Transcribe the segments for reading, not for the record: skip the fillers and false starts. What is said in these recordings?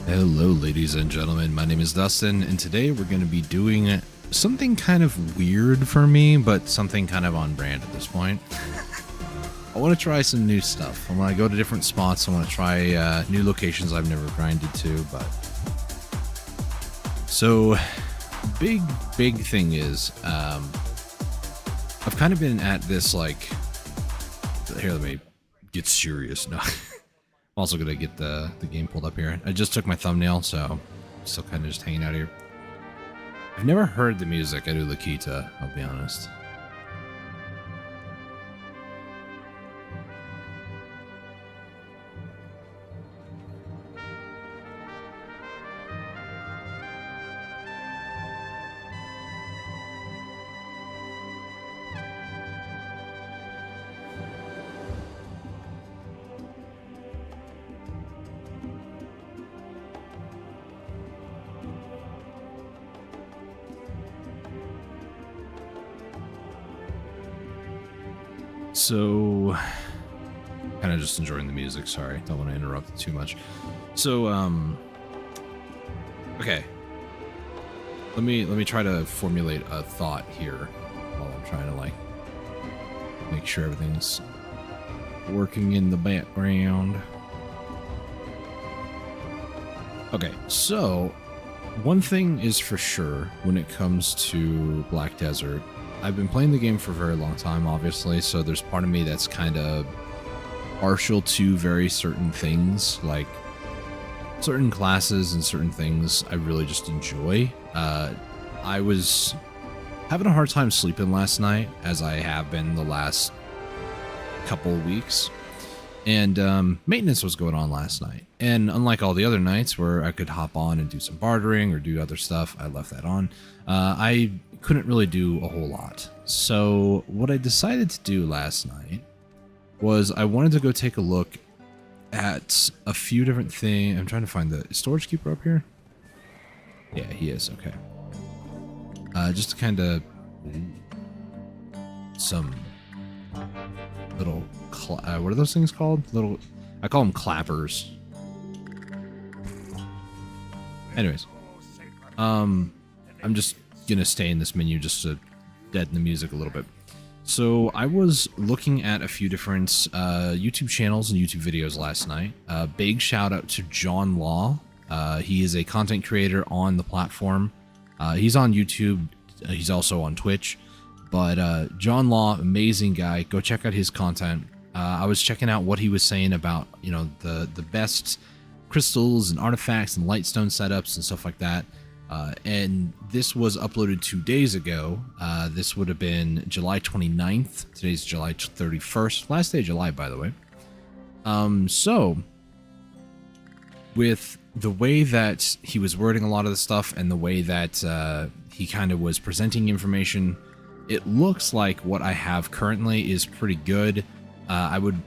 Hello, ladies and gentlemen. My name is Dustin, and today we're going to be doing something kind of weird for me, but something kind of on brand at this point. I want to try some new stuff. I want to go to different spots. I want to try new locations I've never grinded to, but... So, big thing is, I've kind of been at this, like... Here, let me get serious now. I'm also gonna get the game pulled up here. I just took my thumbnail, so I'm still kind of just hanging out here. I've never heard the music at Ulakita, I'll be honest. So, kind of just enjoying the music, sorry. Don't want to interrupt it too much. So, okay. Let me try to formulate a thought here while I'm trying to, like, make sure everything's working in the background. Okay, so, one thing is for sure when it comes to Black Desert. I've been playing the game for a very long time, obviously, so there's part of me that's kind of partial to very certain things, like certain classes and certain things I really just enjoy. I was having a hard time sleeping last night, as I have been the last couple of weeks, and maintenance was going on last night. And unlike all the other nights where I could hop on and do some bartering or do other stuff, I left that on. I couldn't really do a whole lot. So what I decided to do last night was I wanted to go take a look at a few different things. I'm trying to find the storage keeper up here. Yeah, he is. Okay. Just to kind of some little what are those things called? Little, I call them clappers. Anyways, I'm just gonna stay in this menu just to deaden the music a little bit. So I was looking at a few different YouTube channels and YouTube videos last night. Big shout out to John Law. He is a content creator on the platform. He's on YouTube. He's also on Twitch. But John Law, amazing guy. Go check out his content. I was checking out what he was saying about, you know, the best crystals and artifacts and lightstone setups and stuff like that. And this was uploaded 2 days ago. This would have been July 29th. Today's July 31st. Last day of July, by the way. So, with the way that he was wording a lot of the stuff and the way that he kind of was presenting information, it looks like what I have currently is pretty good. I would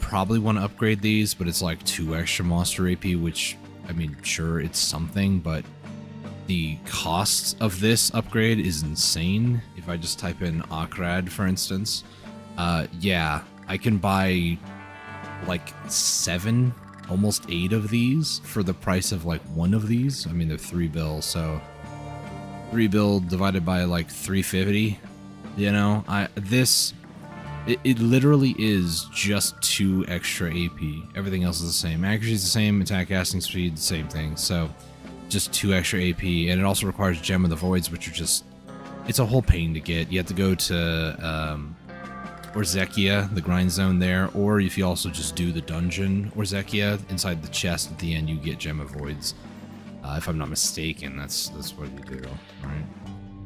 probably want to upgrade these, but it's like 2 extra monster AP, which, I mean, sure, it's something, but the cost of this upgrade is insane. If I just type in Akrad, for instance, yeah, I can buy like 7, almost 8 of these for the price of like 1 of these. I mean, they're 3 bill, so 3 bill divided by like 350, you know, it literally is just 2 extra AP. Everything else is the same. Accuracy is the same, attack casting speed, the same thing. So just 2 extra AP, and it also requires Gem of the Voids, which are just, it's a whole pain to get. You have to go to Orzekia, the grind zone there, or if you also just do the dungeon Orzekia, inside the chest at the end, you get Gem of Voids. If I'm not mistaken, that's what you do, right?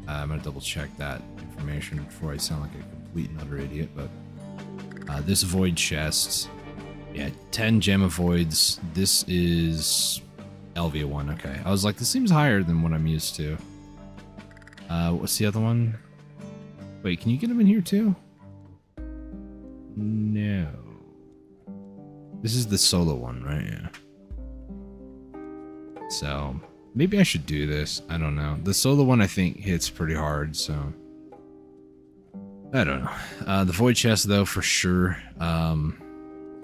I'm gonna double check that information before I sound like a complete and utter idiot, but this void chest, yeah, 10 Gem of Voids. This is Elvia 1, okay. I was like, this seems higher than what I'm used to. What's the other one? Wait, can you get them in here too? No. This is the solo one, right? Yeah. So, maybe I should do this. I don't know. The solo one, I think, hits pretty hard, so... I don't know. The void chest, though, for sure.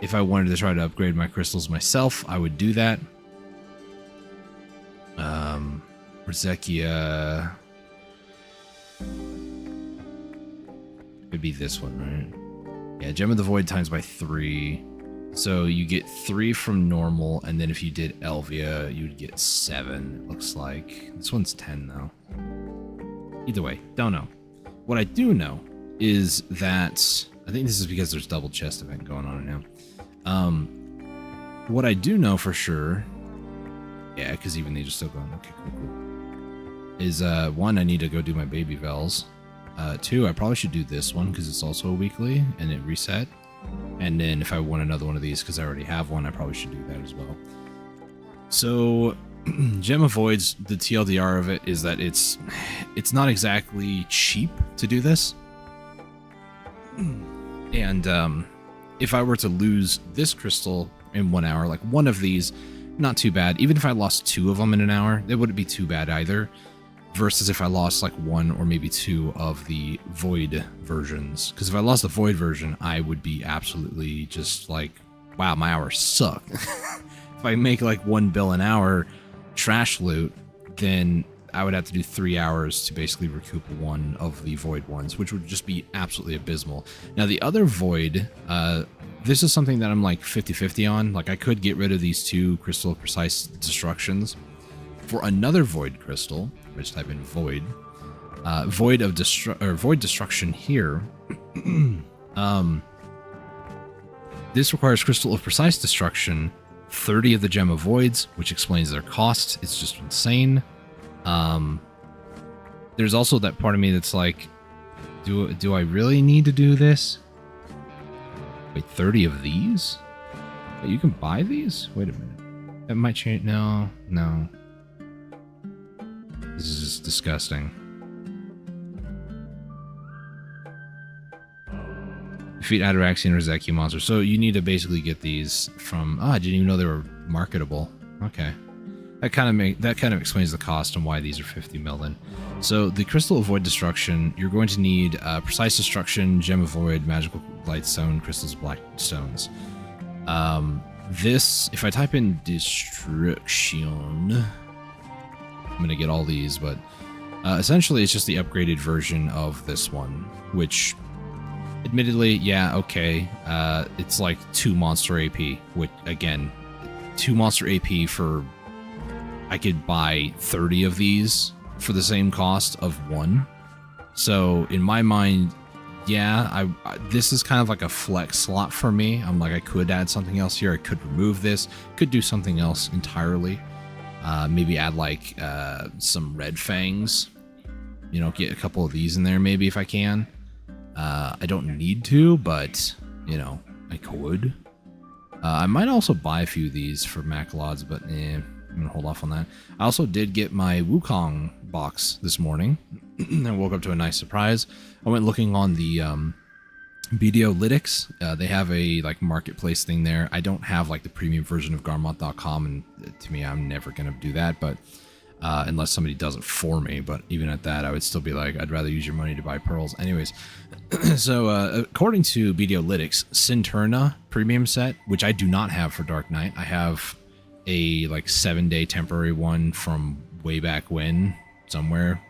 If I wanted to try to upgrade my crystals myself, I would do that. Rizzekia. Could be this one, right? Yeah, Gem of the Void times by 3. So you get 3 from normal, and then if you did Elvia, you'd get 7, it looks like. This one's 10, though. Either way, don't know. What I do know is that... I think this is because there's double chest event going on right now. What I do know for sure... Yeah, because even these are still going. Okay, cool. Is, 1, I need to go do my baby Vels. 2, I probably should do this one because it's also a weekly and it reset. And then if I want another one of these because I already have one, I probably should do that as well. So, Gem of Voids, the TLDR of it is that it's not exactly cheap to do this. And if I were to lose this crystal in 1 hour, like one of these, not too bad. Even if I lost 2 of them in an hour, it wouldn't be too bad either. Versus if I lost like 1 or maybe 2 of the Void versions. Because if I lost the Void version, I would be absolutely just like, wow, my hours suck. If I make like 1 bill an hour trash loot, then I would have to do 3 hours to basically recoup 1 of the Void ones, which would just be absolutely abysmal. Now the other Void, this is something that I'm like 50-50 on. Like I could get rid of these 2 Crystal of Precise Destructions for another Void Crystal. Just type in Void. Void Destruction here. This requires Crystal of Precise Destruction, 30 of the Gem of Voids, which explains their cost. It's just insane. There's also that part of me that's like, do I really need to do this? Wait, 30 of these? Wait, you can buy these? Wait a minute. That might change. No. This is just disgusting. Defeat Ataraxian and Rizzekia monsters. So you need to basically get these from... I didn't even know they were marketable. Okay. That kind of explains the cost and why these are 50 mil then. So the Crystal of Void Destruction, you're going to need Precise Destruction, Gem of Void, Magical Light Stone, Crystals of Black Stones. This, if I type in Destruction... I'm going to get all these, but essentially it's just the upgraded version of this one, which admittedly, yeah, okay, it's like 2 monster AP, which again, 2 monster AP for, I could buy 30 of these for the same cost of 1. So in my mind, yeah, this is kind of like a flex slot for me. I'm like, I could add something else here. I could remove this, could do something else entirely. Maybe add like some red fangs, you know, get a couple of these in there maybe if I can. I don't need to, but you know, I could. I might also buy a few of these for Macalods, but I'm gonna hold off on that. I also did get my Wukong box this morning. I woke up to a nice surprise. I went looking on the BDO-lytics. They have a like marketplace thing there. I don't have like the premium version of Garmont.com, and to me, I'm never gonna do that. But unless somebody does it for me, but even at that, I would still be like, I'd rather use your money to buy pearls. Anyways, so according to BDO-lytics, Cinturna premium set, which I do not have for Dark Knight. I have a like 7-day temporary one from way back when somewhere.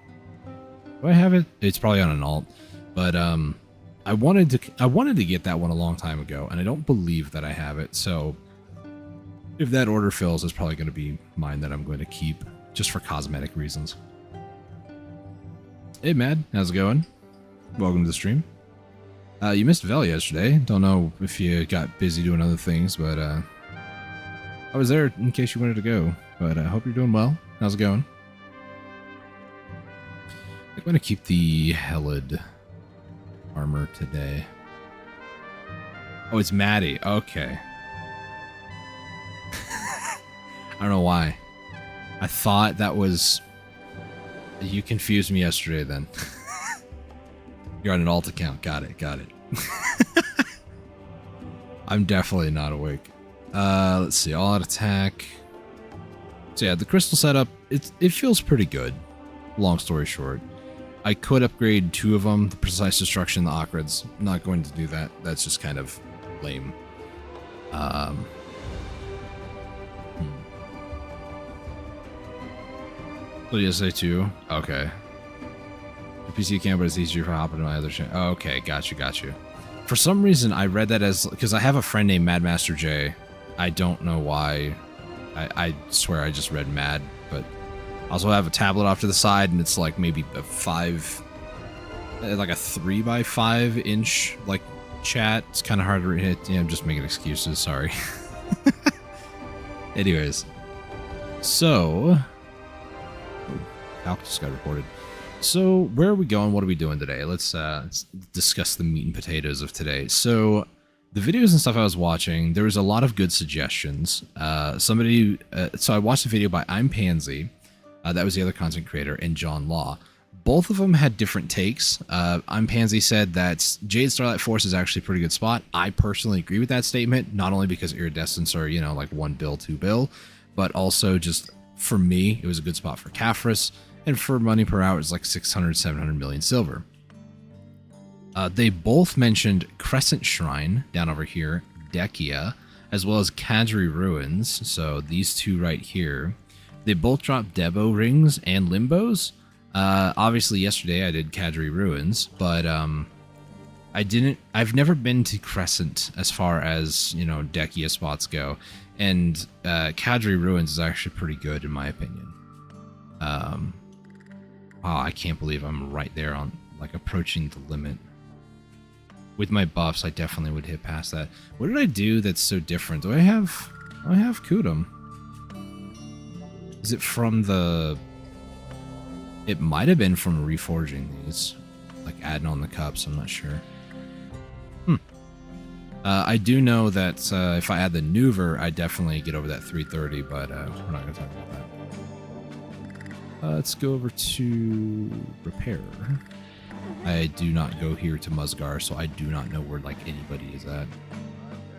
Do I have it? It's probably on an alt, but I wanted to get that one a long time ago, and I don't believe that I have it. So if that order fills, it's probably going to be mine that I'm going to keep just for cosmetic reasons. Hey, Mad, how's it going? Welcome to the stream. You missed Vel yesterday. Don't know if you got busy doing other things, but I was there in case you wanted to go. But I hope you're doing well. How's it going? I'm going to keep the Helid armor today. Oh, it's Maddie. Okay. I don't know why. I thought that was... You confused me yesterday then. You're on an alt account. Got it. I'm definitely not awake. Let's see. All out attack. So yeah, the crystal setup, it feels pretty good. Long story short. I could upgrade 2 of them, the Precise Destruction, the Akrids. I'm not going to do that. That's just kind of lame. So yesterday too? Okay. The PC can, but it's easier for hopping on my other channel. Oh, okay, got you. For some reason, I read that as... Because I have a friend named Madmaster J. I don't know why. I swear I just read Mad, but... I also have a tablet off to the side, and it's like maybe a 3 by 5 inch, like, chat. It's kind of hard to read. Yeah, I'm just making excuses, sorry. Anyways. So... Alk just got reported. So, where are we going? What are we doing today? Let's discuss the meat and potatoes of today. So, the videos and stuff I was watching, there was a lot of good suggestions. So I watched a video by I'm Pansy, that was the other content creator, and John Law. Both of them had different takes. I'm Pansy said that Jade Starlight Force is actually a pretty good spot. I personally agree with that statement, not only because iridescents are, you know, like 1 bill, 2 bill, but also just, for me, it was a good spot for Caphras. And for money per hour, it's like 600, 700 million silver. They both mentioned Crescent Shrine down over here, Dekia, as well as Kadri Ruins. So these two right here. They both dropped Debo rings and Limbos. Obviously, yesterday I did Kadri Ruins, but I've never been to Crescent as far as, you know, Dekia spots go. And Kadri Ruins is actually pretty good in my opinion. Oh, I can't believe I'm right there on, like, approaching the limit. With my buffs, I definitely would hit past that. What did I do that's so different? Do I have Kudum? Is it from the... It might have been from reforging these. Like, adding on the cups, I'm not sure. I do know that if I add the Nuver, I definitely get over that 330, but we're not going to talk about that. Let's go over to repair. I do not go here to Musgar, so I do not know where, like, anybody is at.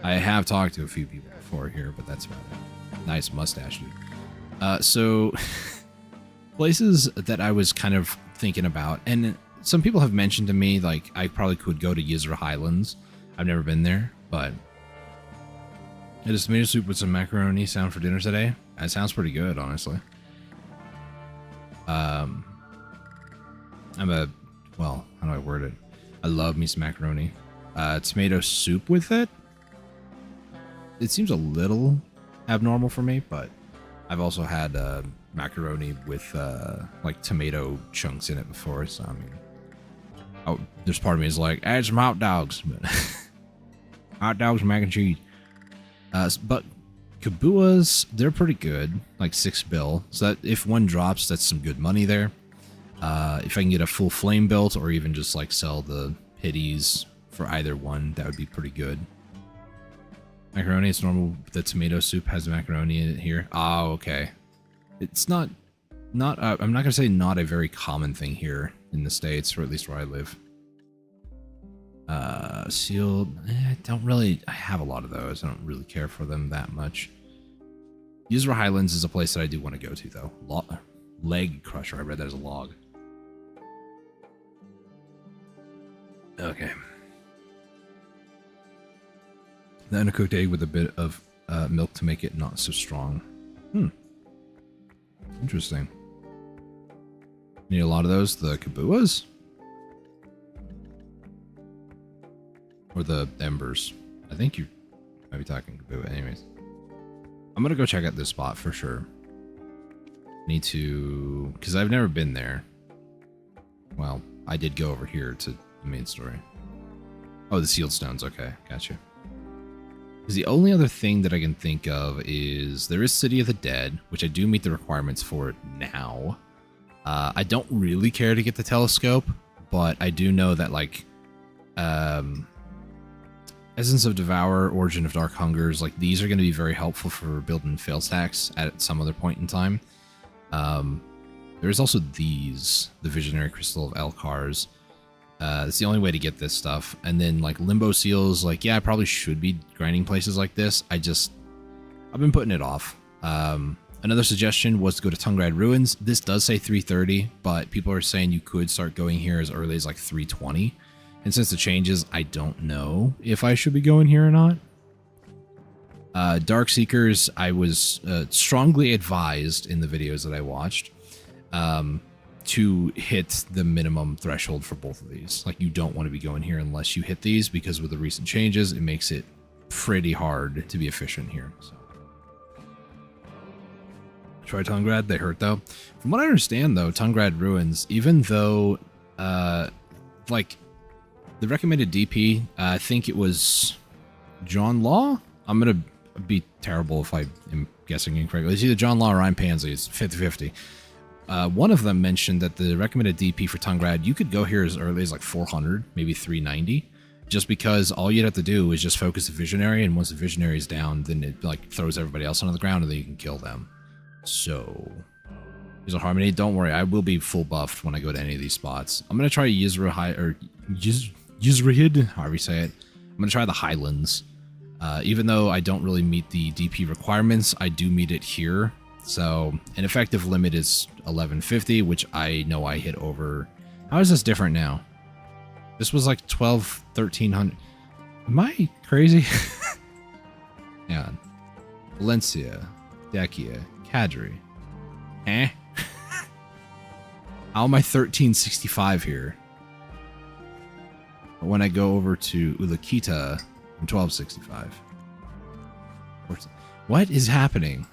I have talked to a few people before here, but that's about it. Nice mustache, dude. So, places that I was kind of thinking about, and some people have mentioned to me, like, I probably could go to Yizra Highlands. I've never been there, but... I just made a soup with some macaroni sound for dinner today. That sounds pretty good, honestly. Well, how do I word it? I love me some macaroni. Tomato soup with it? It seems a little abnormal for me, but I've also had macaroni with like tomato chunks in it before, so I mean... Oh, there's part of me is like, add some hot dogs. Hot dogs, mac and cheese. But Kabuas, they're pretty good, like 6 bill. So that if one drops, that's some good money there. If I can get a full flame built, or even just like sell the pitties for either one, that would be pretty good. Macaroni, it's normal. The tomato soup has macaroni in it here. Oh, okay. It's not I'm not gonna say not a very common thing here in the States, or at least where I live. Sealed, I have a lot of those. I don't really care for them that much. Yizra Highlands is a place that I do want to go to, though. Leg Crusher, I read that as a log. Okay. Then a cooked egg with a bit of milk to make it not so strong. Interesting. Need a lot of those? The Kabuas? Or the Embers? I think you might be talking Kabua. Anyways. I'm gonna go check out this spot for sure. Need to... Because I've never been there. Well, I did go over here to the main story. Oh, the sealed stones. Okay, gotcha. Because the only other thing that I can think of is there is City of the Dead, which I do meet the requirements for it now. I don't really care to get the telescope, but I do know that, like, Essence of Devour, Origin of Dark Hungers, like, these are going to be very helpful for building fail stacks at some other point in time. There's also these, the Visionary Crystal of Elkars. That's the only way to get this stuff. And then, like, Limbo Seals, like, yeah, I probably should be grinding places like this. I've been putting it off. Another suggestion was to go to Tungrad Ruins. This does say 330, but people are saying you could start going here as early as, like, 320. And since the changes, I don't know if I should be going here or not. Dark Seekers, I was strongly advised in the videos that I watched to hit the minimum threshold for both of these. Like, you don't want to be going here unless you hit these, because with the recent changes, it makes it pretty hard to be efficient here. So try Tungrad. They hurt though. From what I understand though, Tungrad ruins, even though like the recommended DP, I think it was John Law. I'm gonna be terrible if I am guessing incorrectly. It's either John Law or Ryan Pansy. It's 50-50. One of them mentioned that the recommended DP for Tungrad, you could go here as early as like 400, maybe 390, just because all you'd have to do is just focus the Visionary, and once the Visionary is down, then it like throws everybody else onto the ground, and then you can kill them. So, here's a Harmony. Don't worry, I will be full buffed when I go to any of these spots. I'm gonna try Yizrahid, however you say it. I'm gonna try the Highlands. Even though I don't really meet the DP requirements, I do meet it here. So, an effective limit is 1150, which I know I hit over. How is this different now? This was like 1300. Am I crazy? Yeah. Valencia, Dekia, Kadri. Eh? How am I 1365 here? When I go over to Ulakita, I'm 1265. What is happening?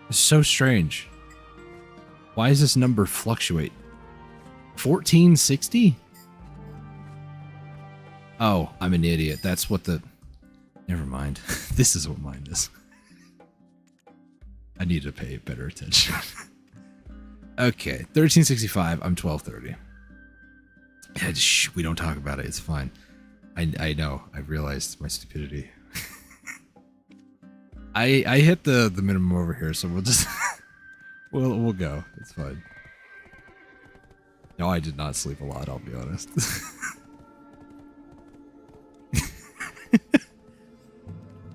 It's so strange. Why does this number fluctuate? 1460? Oh, I'm an idiot. That's what the... Never mind. This is what mine is. I need to pay better attention. Okay, 1365. I'm 1230. Yeah, shh, we don't talk about it. It's fine. I know. I realized my stupidity. I hit the minimum over here, so we'll just we'll go. It's fine. No, I did not sleep a lot, I'll be honest.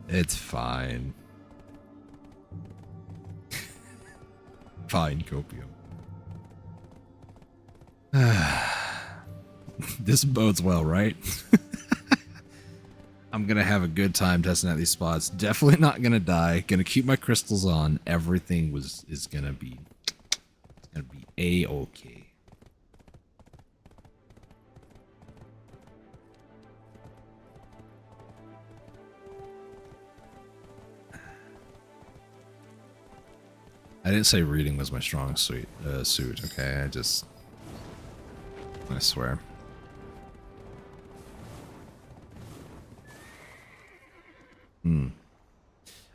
It's fine. Fine, copium. This bodes well, right? I'm gonna have a good time testing out these spots. Definitely not gonna die. Gonna keep my crystals on. Everything is gonna be a-okay. I didn't say reading was my strong suit. Okay, I swear.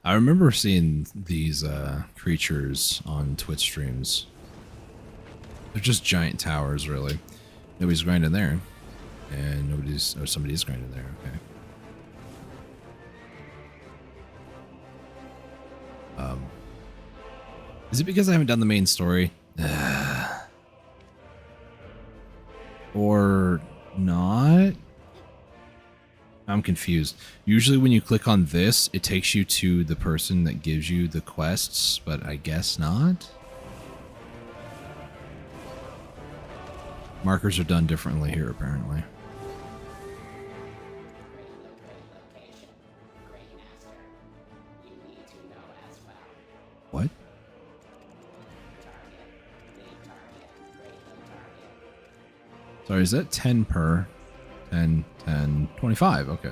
I remember seeing these creatures on Twitch streams. They're just giant towers, really. Nobody's grinding there. And somebody's grinding there, okay. Is it because I haven't done the main story? Or not? I'm confused. Usually when you click on this, it takes you to the person that gives you the quests, but I guess not? Markers are done differently here, apparently. What? Sorry, is that 10 per? 10, 10, 25, okay.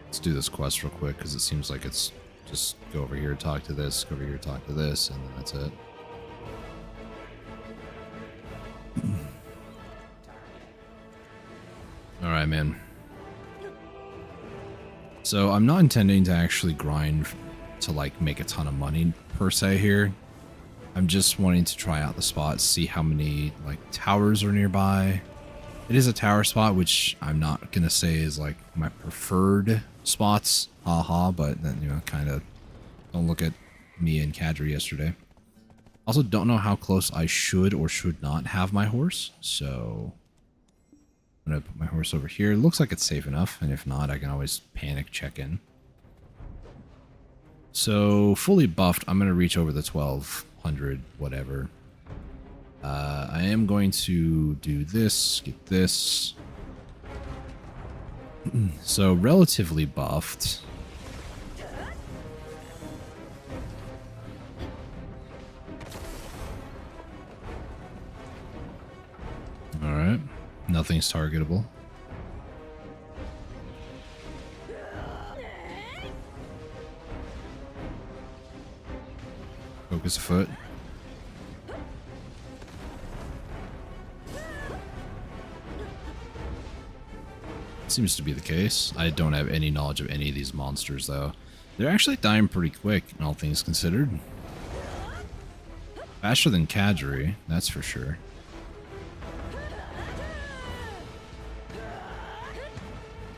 Let's do this quest real quick, because it seems like it's just go over here, talk to this, go over here, talk to this, and then that's it. Alright, man. So, I'm not intending to actually grind to, like, make a ton of money, per se, here. I'm just wanting to try out the spots, see how many, like, towers are nearby. It is a tower spot, which I'm not going to say is, like, my preferred spots. Haha, but then, you know, kind of don't look at me and Kadri yesterday. Also, don't know how close I should or should not have my horse, so I'm going to put my horse over here. It looks like it's safe enough, and if not, I can always panic check in. So, fully buffed, I'm going to reach over the 1200, whatever. I am going to do this, get this. So, relatively buffed. nothing's targetable. Focus a foot. Seems to be the case. I don't have any knowledge of any of these monsters, though. They're actually dying pretty quick, all things considered. Faster than Kadri, that's for sure.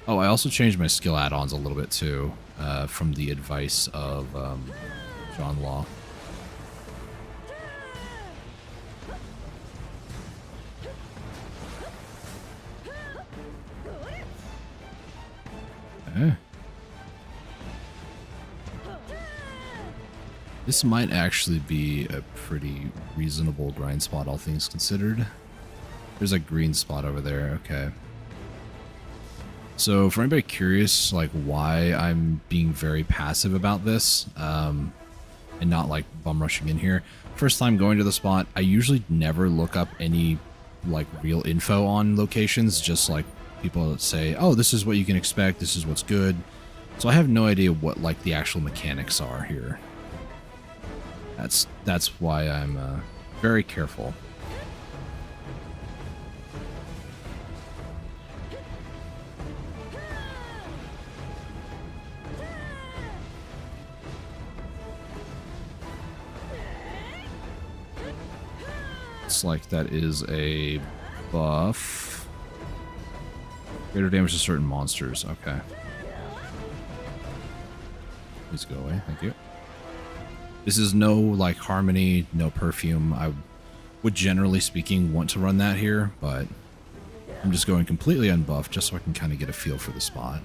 Oh, I also changed my skill add-ons a little bit, too, from the advice of John Law. This might actually be a pretty reasonable grind spot, all things considered. There's a green spot over there, okay. So for anybody curious, like, why I'm being very passive about this, and not like bum rushing in here, first time going to the spot, I usually never look up any like real info on locations, just like people that say, oh, this is what you can expect, this is what's good. So I have no idea what like the actual mechanics are here. That's why I'm very careful. It's like that is a buff. Greater damage to certain monsters. Okay. Please go away. Thank you. This is no, like, harmony, no perfume. I would, generally speaking, want to run that here, but I'm just going completely unbuffed just so I can kind of get a feel for the spot.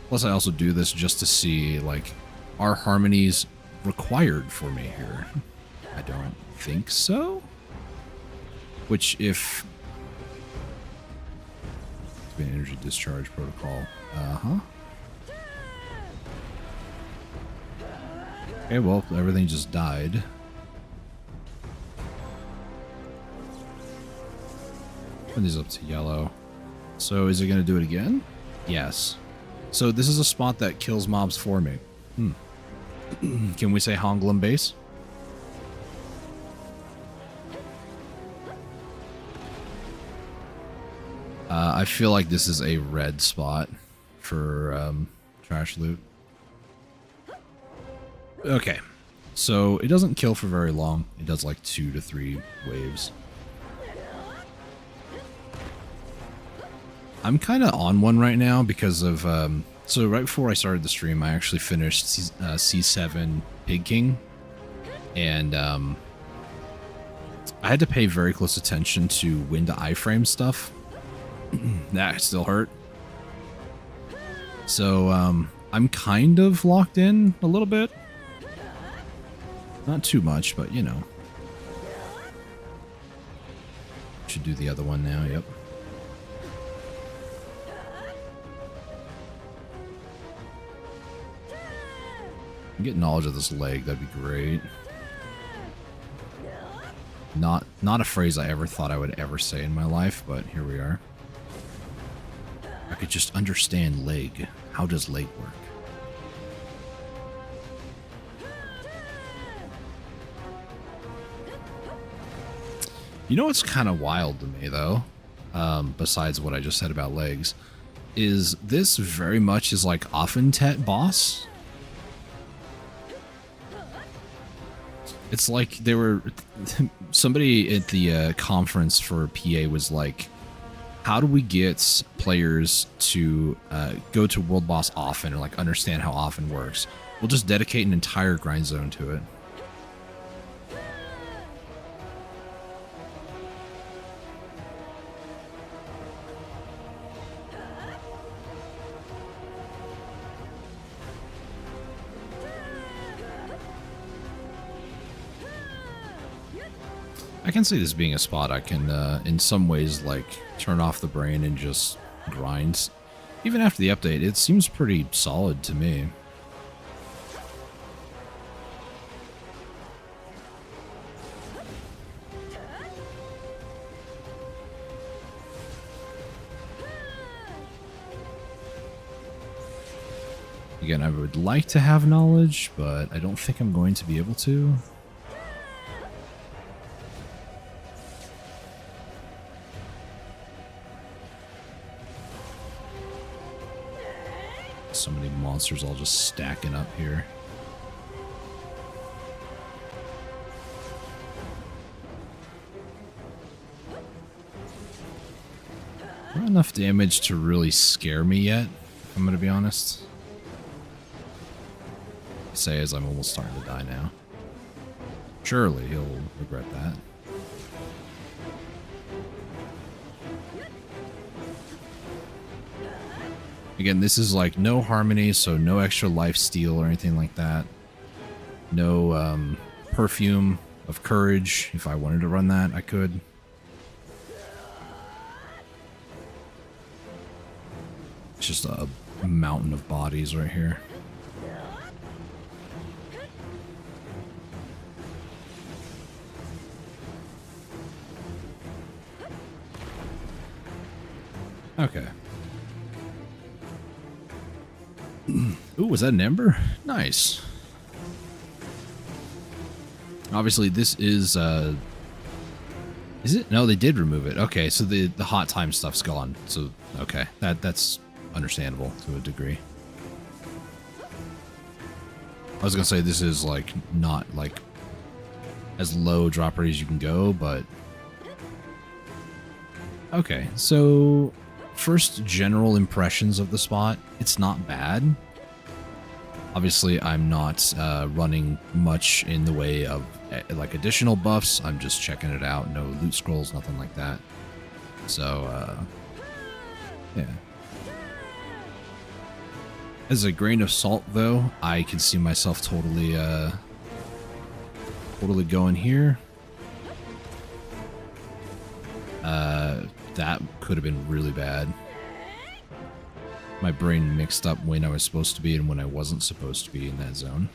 Plus, I also do this just to see, like, are harmonies required for me here? I don't think so. Which, if... An energy discharge protocol. Uh-huh. Okay, well, everything just died. Turn these up to yellow. So, is it going to do it again? Yes. So, this is a spot that kills mobs for me. Can we say Honglum base? I feel like this is a red spot for trash loot. Okay, so it doesn't kill for very long. It does like 2 to 3 waves. I'm kind of on one right now because of... so right before I started the stream, I actually finished C7 Pig King. And I had to pay very close attention to when to iframe stuff. That still hurt. So, I'm kind of locked in a little bit. Not too much, but you know. Should do the other one now, yep. Get knowledge of this leg, that'd be great. Not a phrase I ever thought I would ever say in my life, but here we are. I could just understand leg. How does leg work? You know what's kind of wild to me, though, besides what I just said about legs, is this very much is like Offentet boss. It's like they were... somebody at the conference for PA was like, how do we get players to go to World Boss often, or like understand how often works? We'll just dedicate an entire grind zone to it. I can see this being a spot I can, in some ways, like, turn off the brain and just grind. Even after the update, it seems pretty solid to me. Again, I would like to have knowledge, but I don't think I'm going to be able to. So many monsters all just stacking up here. Not enough damage to really scare me yet, if I'm going to be honest. Say as I'm almost starting to die now. Surely he'll regret that. Again, this is like no harmony, so no extra life steal or anything like that. No perfume of courage. If I wanted to run that, I could. It's just a mountain of bodies right here. Okay. Ooh, was that an ember? Nice. Obviously, this is it? No, they did remove it. Okay, so the hot time stuff's gone. So, okay. That's understandable to a degree. I was gonna say this is, like, not, like, as low drop rate as you can go, but... Okay, so... First general impressions of the spot, it's not bad. Obviously, I'm not running much in the way of like additional buffs. I'm just checking it out. No loot scrolls, nothing like that. So, yeah. As a grain of salt, though, I can see myself totally going here. That could have been really bad. My brain mixed up when I was supposed to be and when I wasn't supposed to be in that zone.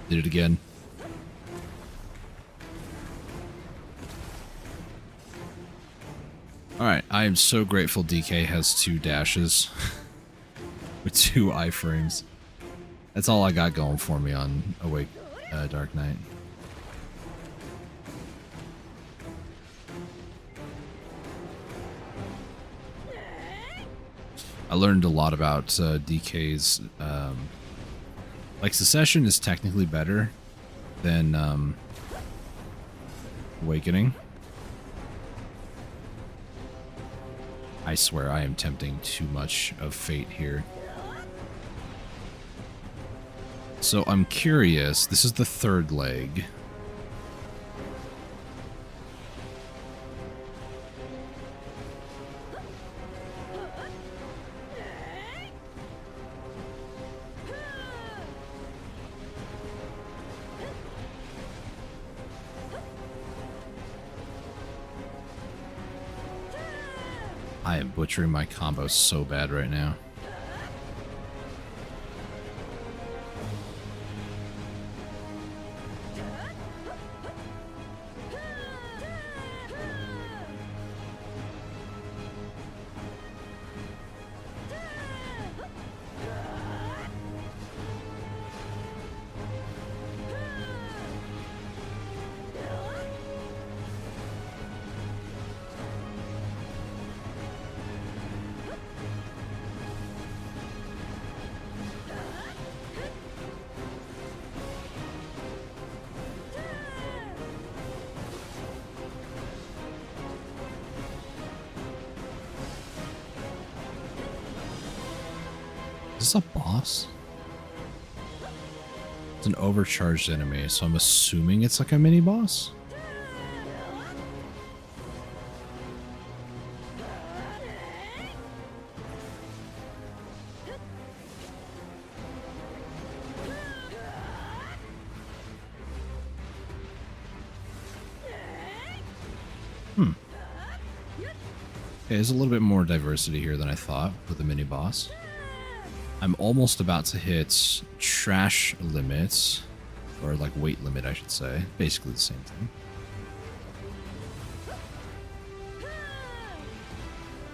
Did it again. Alright, I am so grateful DK has 2 dashes with 2 iframes. That's all I got going for me on Awake Dark Knight. I learned a lot about DK's, like, Secession is technically better than Awakening. I swear I am tempting too much of fate here. So I'm curious, this is the 3rd leg. I am butchering my combos so bad right now. Is this a boss? It's an overcharged enemy, so I'm assuming it's like a mini boss. Okay, there's a little bit more diversity here than I thought with the mini boss. I'm almost about to hit trash limits, or like weight limit, I should say. Basically the same thing.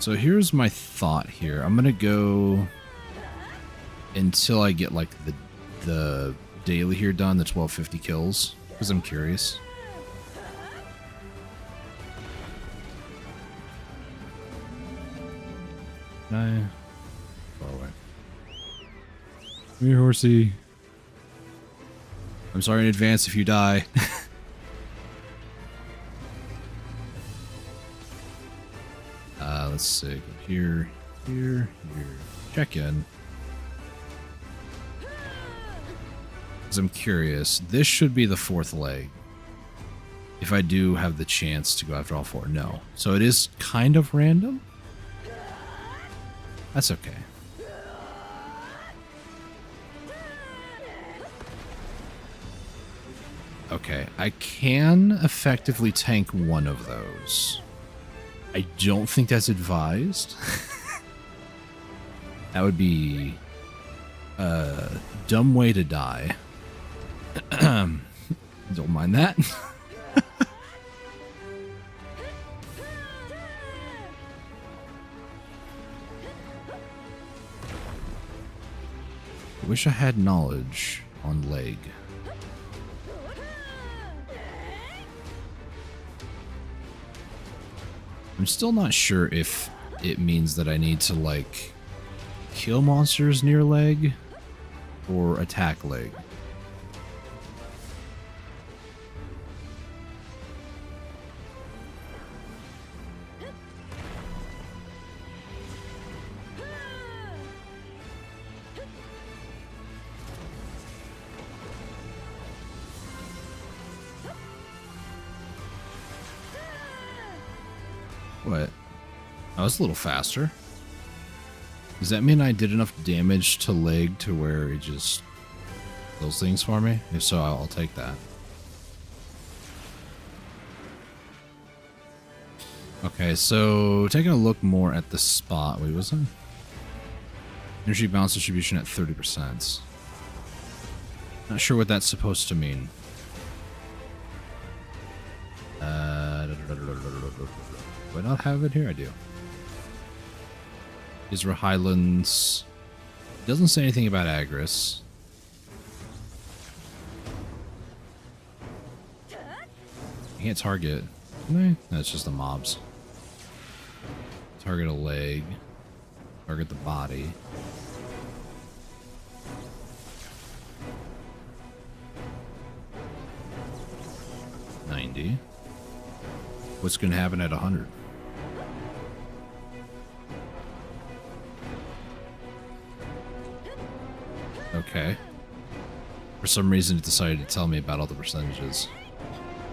So here's my thought here. I'm gonna go until I get like the daily here done, the 1250 kills, because I'm curious. Can I? Far away. Come here, horsey. I'm sorry in advance if you die. Let's see. Go here, here, here. Check in. Because I'm curious. This should be the 4th leg. If I do have the chance to go after all 4. No. So it is kind of random. That's okay. Okay, I can effectively tank one of those. I don't think that's advised. That would be a dumb way to die. Don't mind that. I wish I had knowledge on leg. I'm still not sure if it means that I need to, like, kill monsters near leg or attack leg. What? I was a little faster. Does that mean I did enough damage to leg to where it just kills things for me? If so, I'll take that. Okay, so taking a look more at the spot. Wait, was it? Energy balance distribution at 30%. Not sure what that's supposed to mean. Do I not have it here? I do. Israel Highlands. It doesn't say anything about Agris. You can't target. Can I? No, it's just the mobs. Target a leg. Target the body. $90. What's going to happen at 100? Okay. For some reason it decided to tell me about all the percentages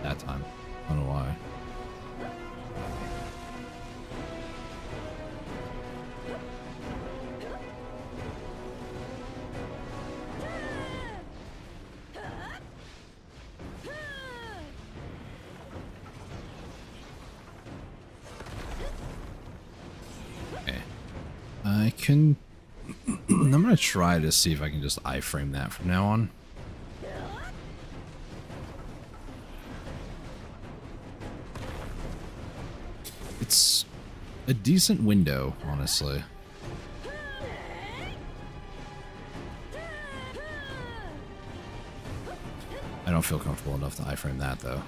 that time. I don't know why. Okay. I can... I'm gonna try to see if I can just iframe that from now on. It's a decent window, honestly. I don't feel comfortable enough to iframe that, though.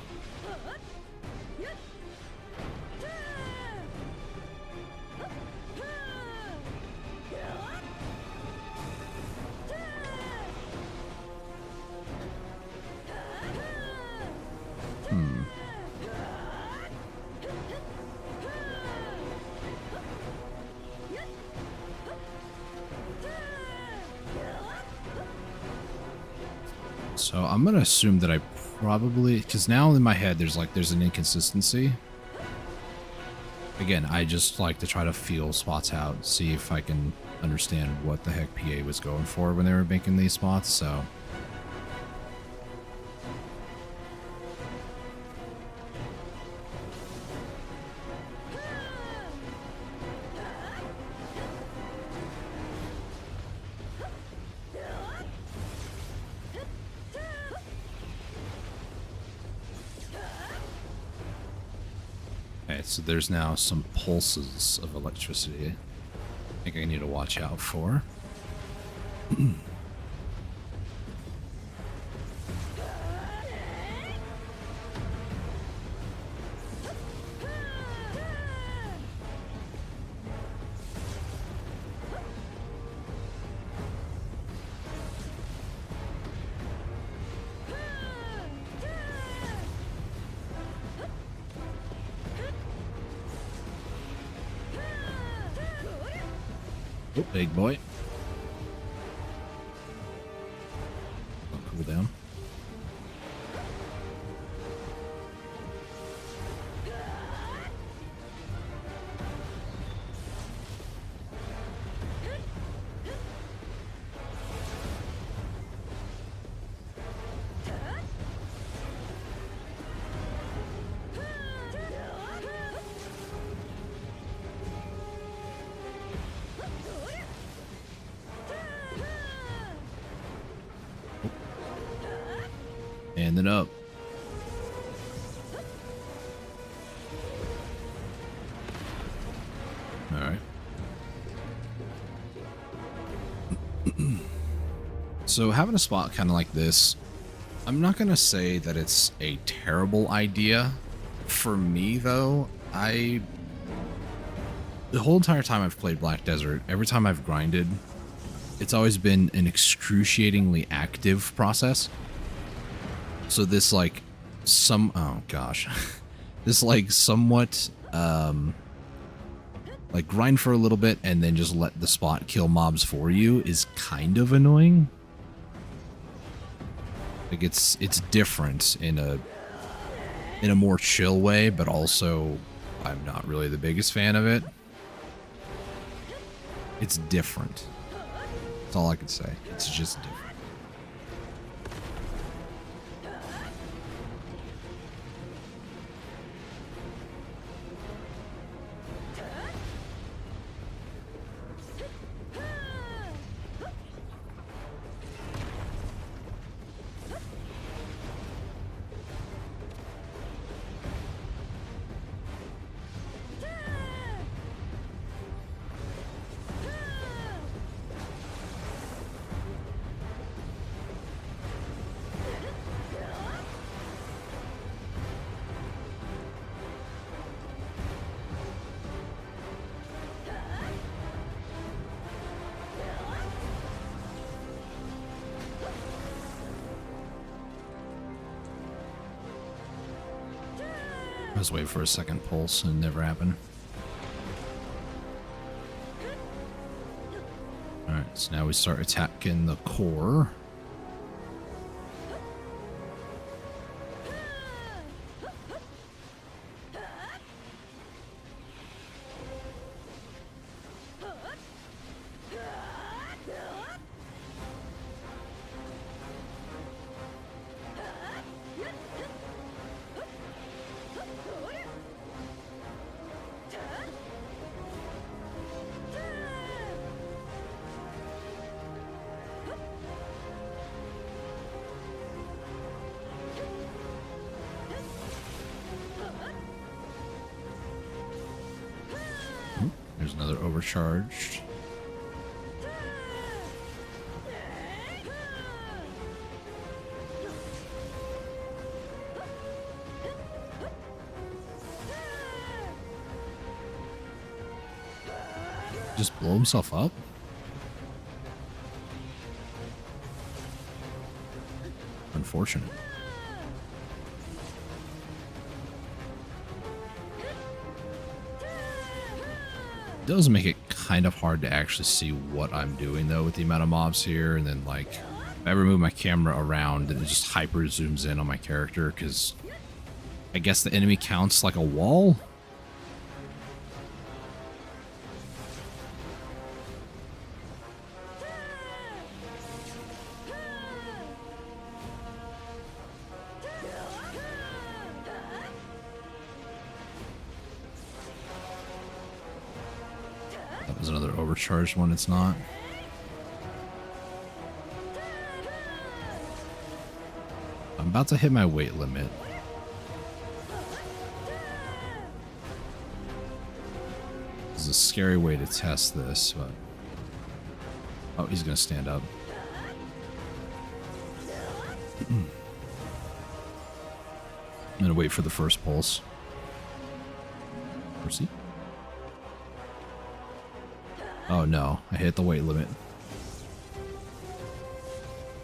So I'm gonna assume that I probably, because now in my head there's an inconsistency. Again, I just like to try to feel spots out, see if I can understand what the heck PA was going for when they were making these spots. So Alright, so there's now some pulses of electricity I think I need to watch out for. Oh, big boy. Cool down. And then up. All right. So having a spot kind of like this, I'm not going to say that it's a terrible idea. For me, though, the whole entire time I've played Black Desert, every time I've grinded, it's always been an excruciatingly active process. So this like oh gosh, this like somewhat like grind for a little bit and then just let the spot kill mobs for you is kind of annoying. Like it's different in a more chill way, but also I'm not really the biggest fan of it. It's different. That's all I can say. It's just different. I was waiting for a second pulse and it never happened. Alright, so now we start attacking the core. There's another overcharged. Just blow himself up? Unfortunate. It does make it kind of hard to actually see what I'm doing though with the amount of mobs here, and then like if I ever move my camera around then it just hyper zooms in on my character because I guess the enemy counts like a wall. That was another overcharged one. It's not. I'm about to hit my weight limit. This is a scary way to test this, but... Oh, he's gonna stand up. I'm gonna wait for the first pulse. Mercy. Oh no, I hit the weight limit.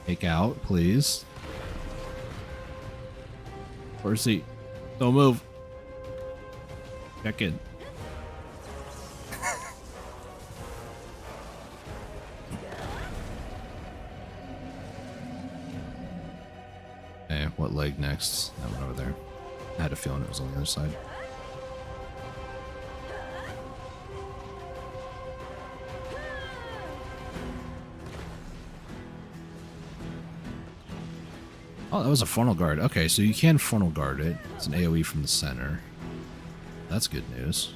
Take out, please. Mercy. Don't move. Check in. Okay, what leg next? That one over there. I had a feeling it was on the other side. Oh, that was a funnel guard. Okay, so you can funnel guard it. It's an AoE from the center. That's good news.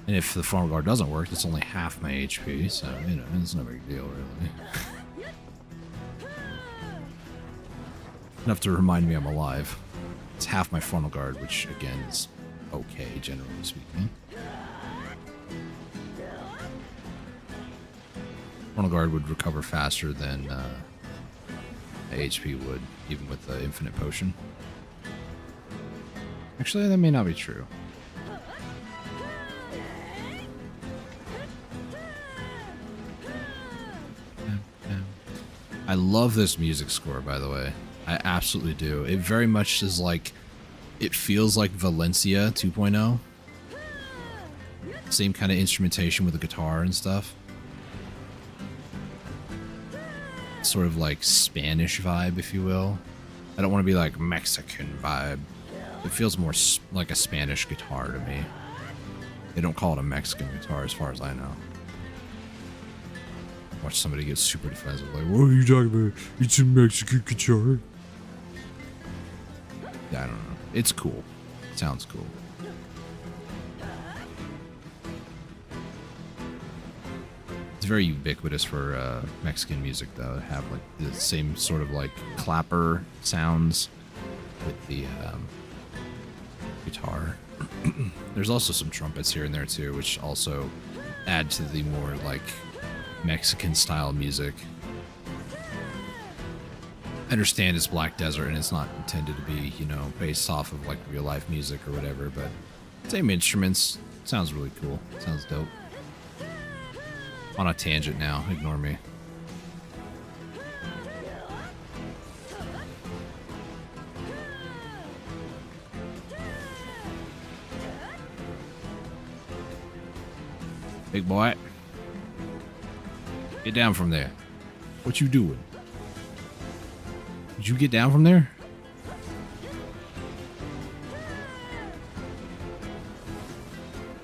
And if the funnel guard doesn't work, it's only half my HP, so, you know, it's no big deal, really. Enough to remind me I'm alive. It's half my funnel guard, which, again, is okay, generally speaking. Funnel guard would recover faster than HP would, even with the infinite potion. Actually, that may not be true. I love this music score, by the way. I absolutely do. It very much is like, it feels like Valencia 2.0. Same kind of instrumentation with the guitar and stuff. Sort of like Spanish vibe, if you will. I don't want to be like Mexican vibe. It feels more like a Spanish guitar to me. They don't call it a Mexican guitar as far as I know. Watch somebody get super defensive, like, what are you talking about? It's a Mexican guitar. Yeah, I don't know. It's cool. It sounds cool. It's very ubiquitous for Mexican music, though, to have like the same sort of like clapper sounds with the guitar. There's also some trumpets here and there too, which also add to the more like Mexican style music. I understand it's Black Desert and it's not intended to be, you know, based off of like real life music or whatever, but same instruments. Sounds really cool. Sounds dope. On a tangent now, ignore me. Big boy. Get down from there. What you doing? Did you get down from there?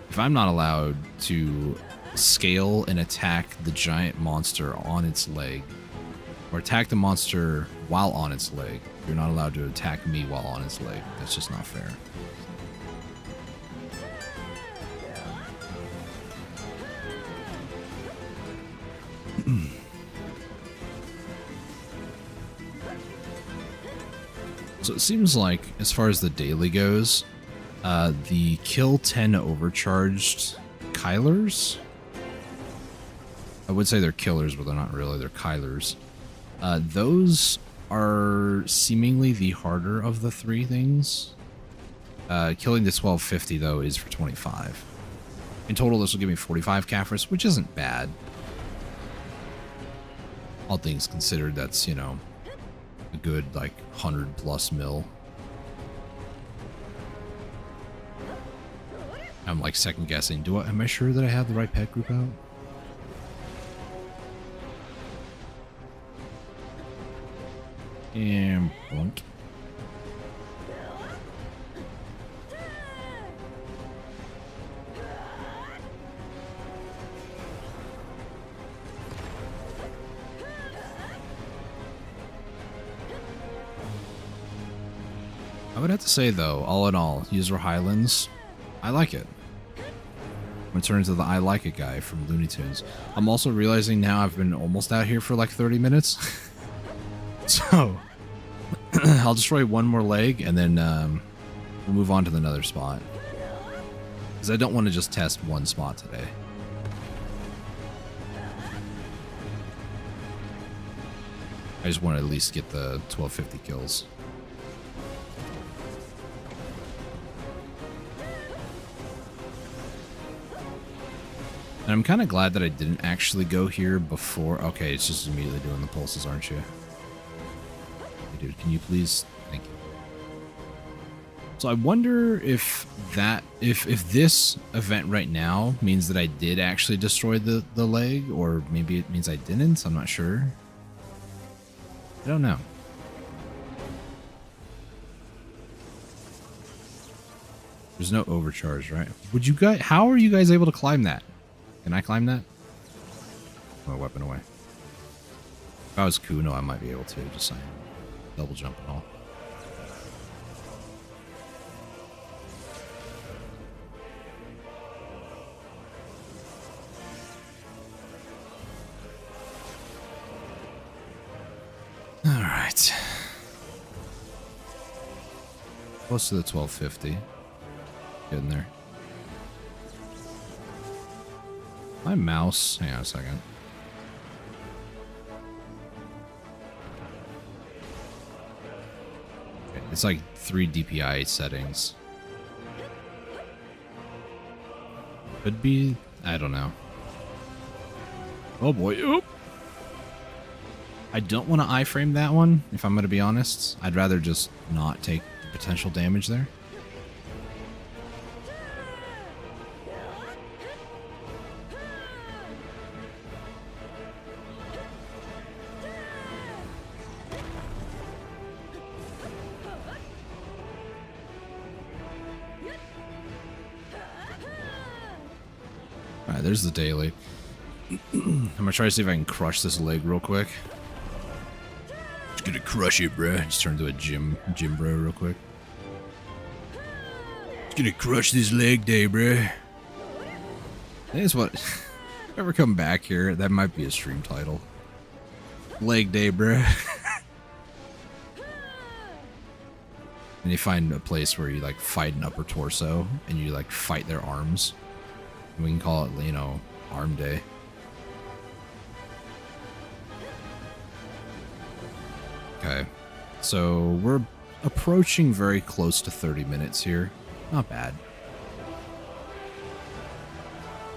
If I'm not allowed to scale and attack the giant monster on its leg, or attack the monster while on its leg, you're not allowed to attack me while on its leg. That's just not fair. So it seems like, as far as the daily goes, the kill 10 overcharged Kylers, I would say they're killers, but they're not really, they're Kylers. Those are seemingly the harder of the three things. Killing the 1250, though, is for 25. In total, this will give me 45 Caphras, which isn't bad. All things considered, that's, you know, a good, like, 100 plus mil. I'm, like, second guessing. Am I sure that I have the right pet group out? And blunt. I would have to say, though, all in all, User Highlands, I like it. I'm gonna turn into the I like it guy from Looney Tunes. I'm also realizing now I've been almost out here for like 30 minutes. So, I'll destroy one more leg, and then we'll move on to another spot. Because I don't want to just test one spot today. I just want to at least get the 1250 kills. And I'm kind of glad that I didn't actually go here before. Okay, it's just immediately doing the pulses, aren't you? Hey, dude, can you please? Thank you. So I wonder if if this event right now means that I did actually destroy the leg, or maybe it means I didn't. I'm not sure. I don't know. There's no overcharge, right? Would you guys? How are you guys able to climb that? Can I climb that? My weapon away. If I was Kuno, I might be able to. Just saying. Double jump and all. Alright. Close to the 1250. Getting there. My mouse. Hang on a second. Okay, it's like 3 DPI settings. Could be. I don't know. Oh boy. Oop. I don't want to iframe that one, if I'm going to be honest. I'd rather just not take the potential damage there. Alright, there's the daily. I'm gonna try to see if I can crush this leg real quick. Just gonna crush it, bro. Just turn into a gym bro real quick. Just gonna crush this leg day, bro. That's what. If I ever come back here, that might be a stream title. Leg day, bro. And you find a place where you like fight an upper torso and you like fight their arms. We can call it, you know, arm day. Okay, so we're approaching very close to 30 minutes here. Not bad.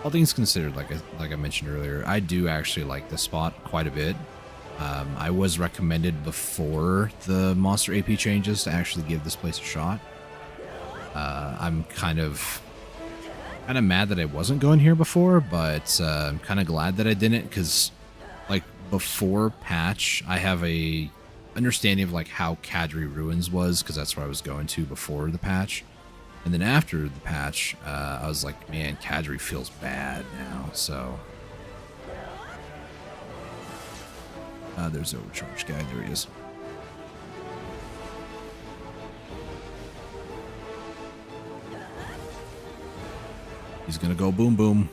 All things considered, like I mentioned earlier, I do actually like this spot quite a bit. I was recommended before the monster AP changes to actually give this place a shot. I'm kind of mad that I wasn't going here before, but I'm kind of glad that I didn't, because like before patch, I have a understanding of like how Kadri Ruins was, because that's where I was going to before the patch. And then after the patch, I was like, man, Kadri feels bad now, so... there's the overcharge guy. There he is. He's gonna go boom boom.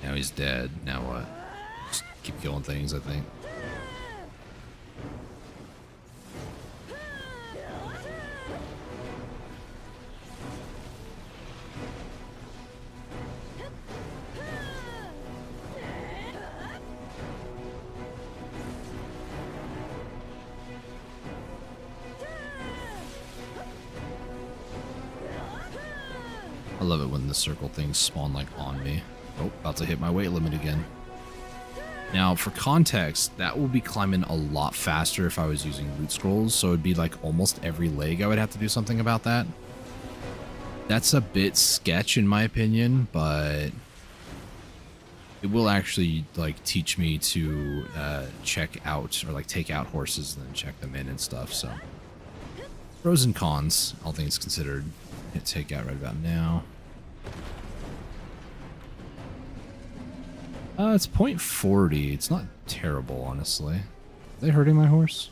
Now he's dead. Now what? Just keep killing things, I think. I love it when the circle things spawn like on me. Oh, about to hit my weight limit again. Now, for context, that will be climbing a lot faster if I was using loot scrolls, so it'd be like almost every leg I would have to do something about that. That's a bit sketch in my opinion, but it will actually like teach me to check out or like take out horses and then check them in and stuff, so. Pros and cons, all things considered. Hit takeout right about now. It's 0.40. It's not terrible, honestly. Are they hurting my horse?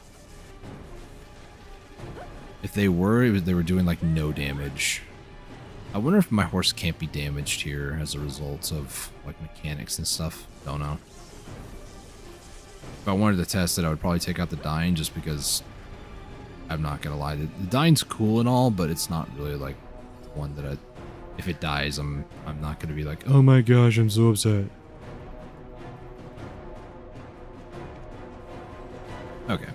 If they were, they were doing like no damage. I wonder if my horse can't be damaged here as a result of like mechanics and stuff. Don't know. If I wanted to test it, I would probably take out the dying just because I'm not gonna lie. The dying's cool and all, but it's not really like one that if it dies, I'm not gonna be like, oh my gosh, I'm so upset. Okay.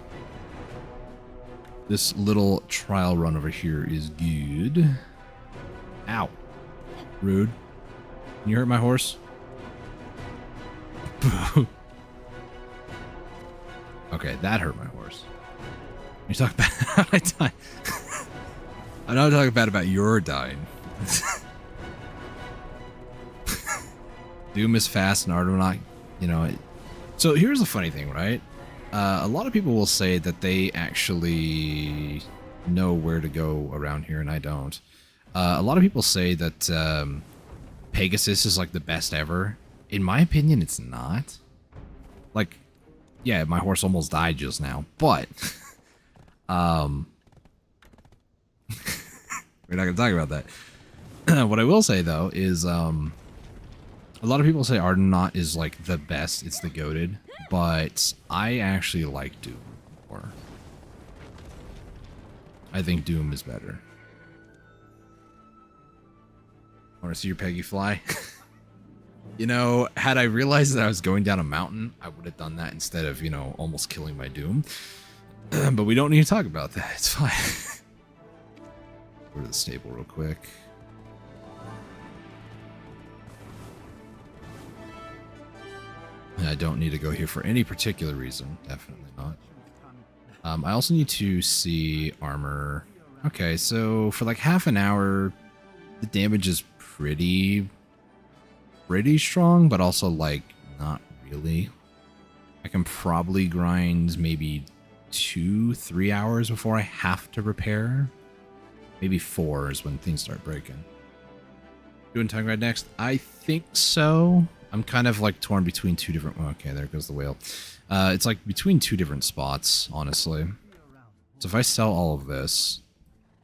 This little trial run over here is good. Ow. Rude. Can you hurt my horse? Okay, that hurt my horse. You talk bad about I die. I'm not talking bad about your dying. Doom is fast and Argonaut, you know. So here's the funny thing, right? A lot of people will say that they actually know where to go around here, and I don't. A lot of people say that Pegasus is like the best ever. In my opinion, it's not. Like, yeah, my horse almost died just now, but we're not going to talk about that. What I will say though is a lot of people say Argonaut is like the best. It's the goated, but I actually like Doom more. I think Doom is better. Want to see your Peggy fly? You know, had I realized that I was going down a mountain, I would have done that instead of, you know, almost killing my Doom. But we don't need to talk about that. It's fine. Go to the stable real quick. I don't need to go here for any particular reason. Definitely not. I also need to see armor. Okay, so for like half an hour, the damage is pretty strong, but also like not really. I can probably grind maybe 2-3 hours before I have to repair. Maybe 4 is when things start breaking. Doing tongue ride next? I think so. I'm kind of like torn between two different... Okay, there goes the whale. It's like between two different spots, honestly. So if I sell all of this,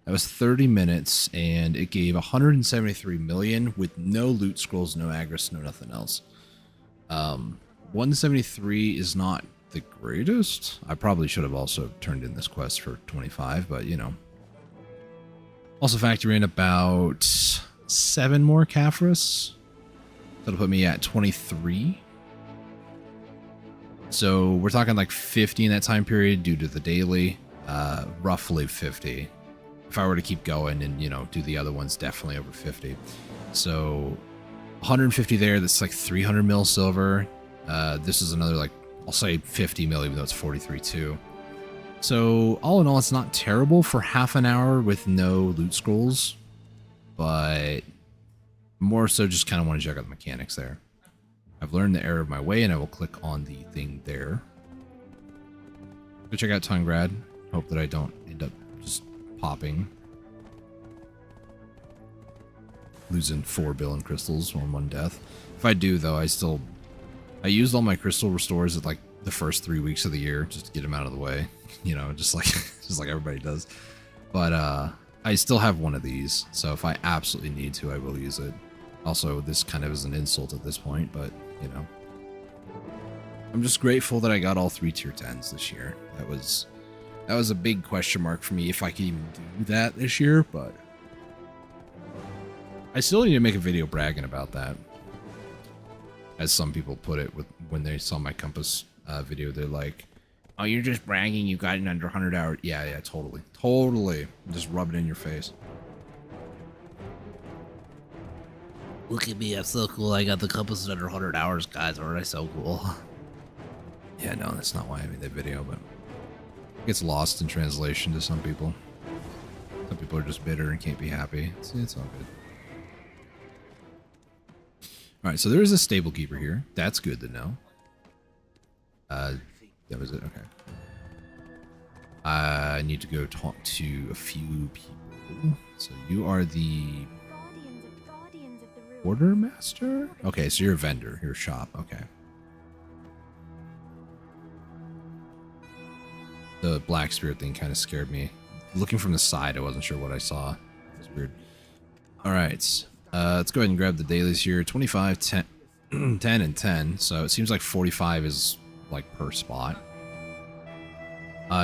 that was 30 minutes, and it gave 173 million with no loot scrolls, no agris, no nothing else. 173 is not the greatest. I probably should have also turned in this quest for 25, but you know. Also factor in about 7 more Caphras. That'll put me at 23. So we're talking like 50 in that time period due to the daily. Roughly 50. If I were to keep going and, you know, do the other ones, definitely over 50. So 150 there, that's like 300 mil silver. This is another, like, I'll say 50 mil, even though it's 43 too. So all in all, it's not terrible for half an hour with no loot scrolls, but more so just kind of want to check out the mechanics there. I've learned the error of my way, and I will click on the thing there. Go check out Tungrad. Hope that I don't end up just popping. Losing 4 billion crystals on 1 death. If I do, though, I used all my crystal restores at like the first 3 weeks of the year just to get them out of the way. You know, just like everybody does. But I still have one of these, so if I absolutely need to, I will use it. Also, this kind of is an insult at this point, but, you know. I'm just grateful that I got all 3 tier 10s this year. That was a big question mark for me if I could even do that this year, but I still need to make a video bragging about that. As some people put it when they saw my Compass video, they're like, oh, you're just bragging you got it in under 100 hours. Yeah, totally. Totally. Just rub it in your face. Look at me, I'm so cool. I got the Compass in under 100 hours, guys. Aren't I so cool? Yeah, no, that's not why I made that video, but it gets lost in translation to some people. Some people are just bitter and can't be happy. It's all good. Alright, so there is a stable keeper here. That's good to know. That was it? Okay. I need to go talk to a few people. So you are the Quartermaster? Okay, so you're a vendor. You're a shop. Okay. The black spirit thing kind of scared me. Looking from the side, I wasn't sure what I saw. It was weird. All right. Let's go ahead and grab the dailies here. 25, 10, 10, and 10. So it seems like 45 is like per spot.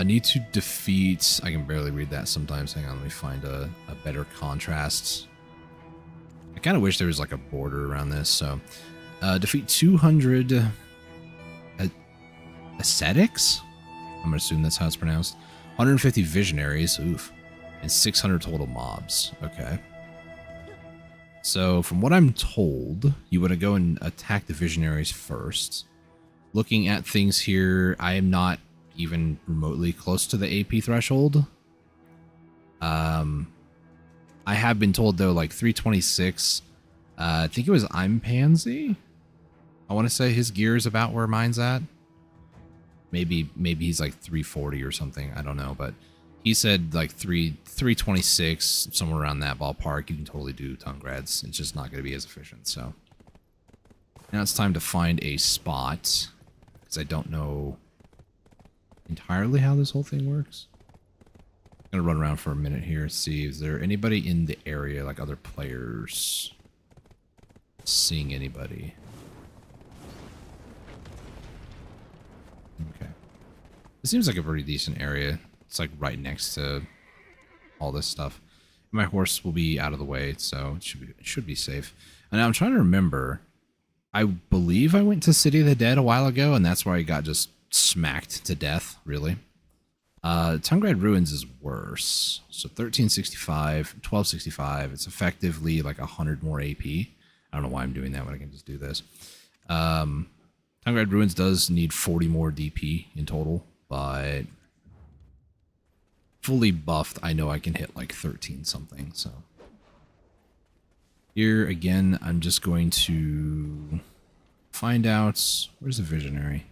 Need to defeat... I can barely read that sometimes. Hang on, let me find a better contrast. I kind of wish there was like a border around this. So defeat 200 ascetics? I'm going to assume that's how it's pronounced. 150 visionaries. Oof. And 600 total mobs. Okay. So, from what I'm told, you want to go and attack the visionaries first. Looking at things here, I am not even remotely close to the AP threshold. I have been told, though, like 326. I think it was I'm Pansy. I want to say his gear is about where mine's at. Maybe he's like 340 or something. I don't know, but he said like 326, somewhere around that ballpark. You can totally do Tungrads. It's just not going to be as efficient. So now it's time to find a spot, because I don't know entirely how this whole thing works. I'm going to run around for a minute here, see if there anybody in the area, like other players. Seeing anybody. Okay. It seems like a pretty decent area. It's like right next to all this stuff. My horse will be out of the way, so it should be safe. And I'm trying to remember. I believe I went to City of the Dead a while ago, and that's where I got just smacked to death, really. Tungrad Ruins is worse. So 1365, 1265. It's effectively like 100 more AP. I don't know why I'm doing that when I can just do this. Tungrad Ruins does need 40 more DP in total, but fully buffed, I know I can hit like 13 something. So here again, I'm just going to find out, where's the visionary?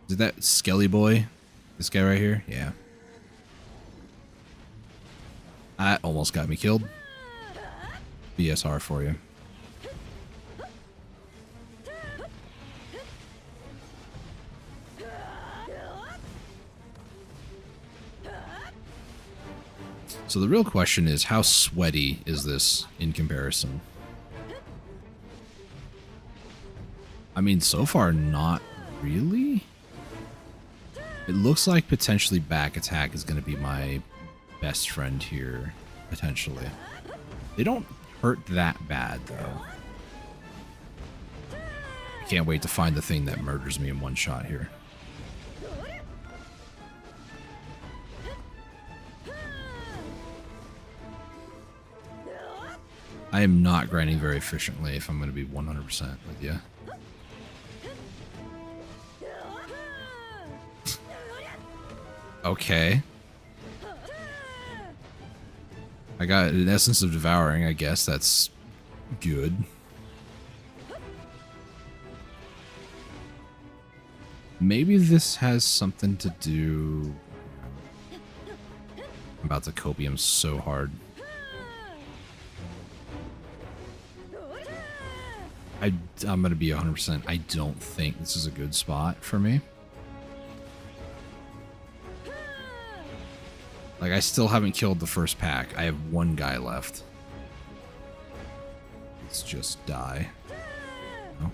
Is it that Skelly boy? This guy right here? Yeah. That almost got me killed. BSR for you. So the real question is, how sweaty is this in comparison? I mean, so far, not really. It looks like potentially back attack is going to be my best friend here, potentially. They don't hurt that bad, though. I can't wait to find the thing that murders me in one shot here. I am not grinding very efficiently, if I'm going to be 100% with you. Okay. I got an Essence of Devouring, I guess. That's good. Maybe this has something to do... I'm about to copium so hard. I'm going to be 100%. I don't think this is a good spot for me. Like, I still haven't killed the first pack. I have one guy left. Let's just die. No.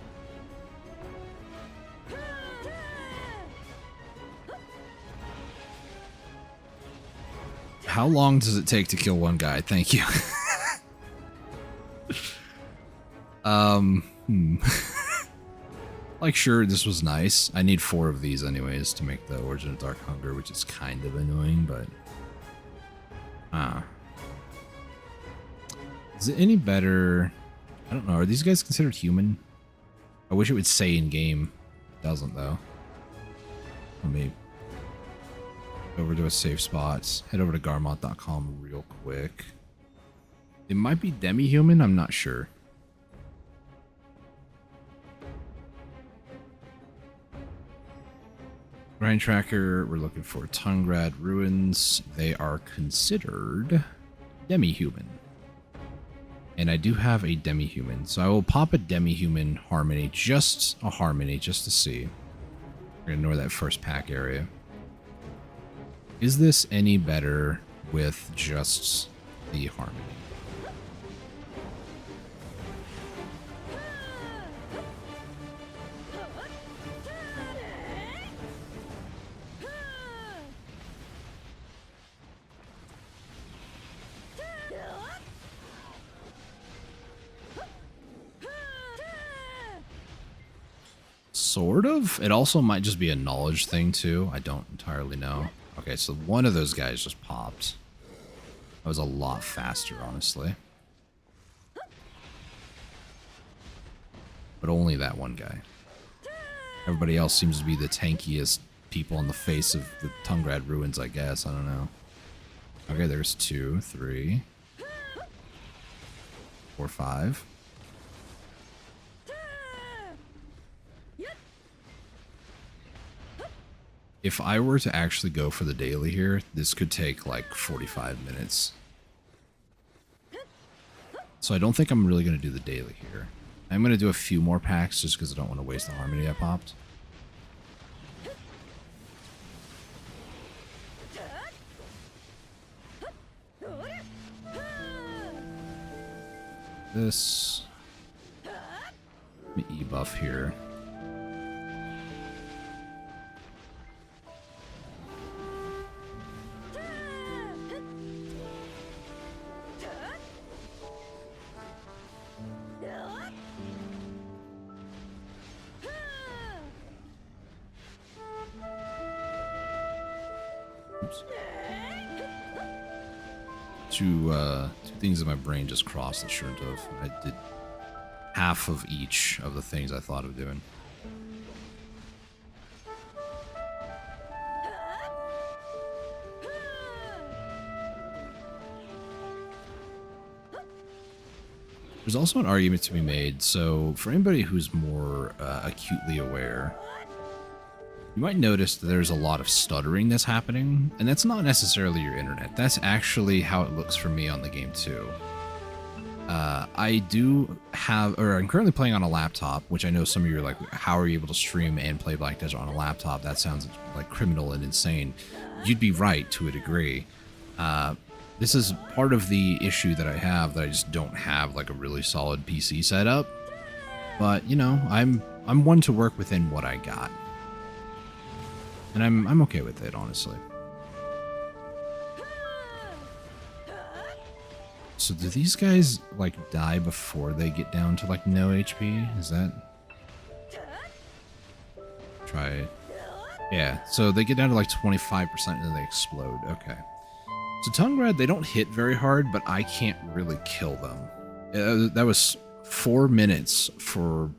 How long does it take to kill one guy? Thank you. Like, sure, this was nice. I need 4 of these anyways to make the Origin of Dark Hunger, which is kind of annoying, but... Is it any better? I don't know. Are these guys considered human? I wish it would say in-game. It doesn't, though. Let me go over to a safe spot. Head over to garmont.com real quick. It might be demi-human. I'm not sure. Grind tracker, we're looking for Tungrad Ruins. They are considered demi-human. And I do have a demi-human, so I will pop a demi-human harmony, just a harmony, just to see. We're gonna ignore that first pack area. Is this any better with just the harmony? Sort of. It also might just be a knowledge thing too. I don't entirely know. Okay, so one of those guys just popped. That was a lot faster, honestly. But only that one guy. Everybody else seems to be the tankiest people on the face of the Tungrad ruins, I guess. I don't know. Okay, there's 2, 3, 4, 5. If I were to actually go for the daily here, this could take like 45 minutes. So I don't think I'm really going to do the daily here. I'm going to do a few more packs just because I don't want to waste the harmony I popped. This. Let me E-buff here. Two things in my brain just crossed that shouldn't have. I did half of each of the things I thought of doing. There's also an argument to be made. So for anybody who's more acutely aware, you might notice that there's a lot of stuttering that's happening, and that's not necessarily your internet. That's actually how it looks for me on the game too. I do have, or I'm currently playing on a laptop, which I know some of you are like, how are you able to stream and play Black Desert on a laptop? That sounds like criminal and insane. You'd be right to a degree. This is part of the issue that I have, that I just don't have like a really solid PC setup. But you know, I'm one to work within what I got. And I'm okay with it, honestly. So do these guys, like, die before they get down to, like, no HP? Is that... Try it. Yeah, so they get down to, like, 25% and then they explode. Okay. So Tungrad, they don't hit very hard, but I can't really kill them. That was 4 minutes for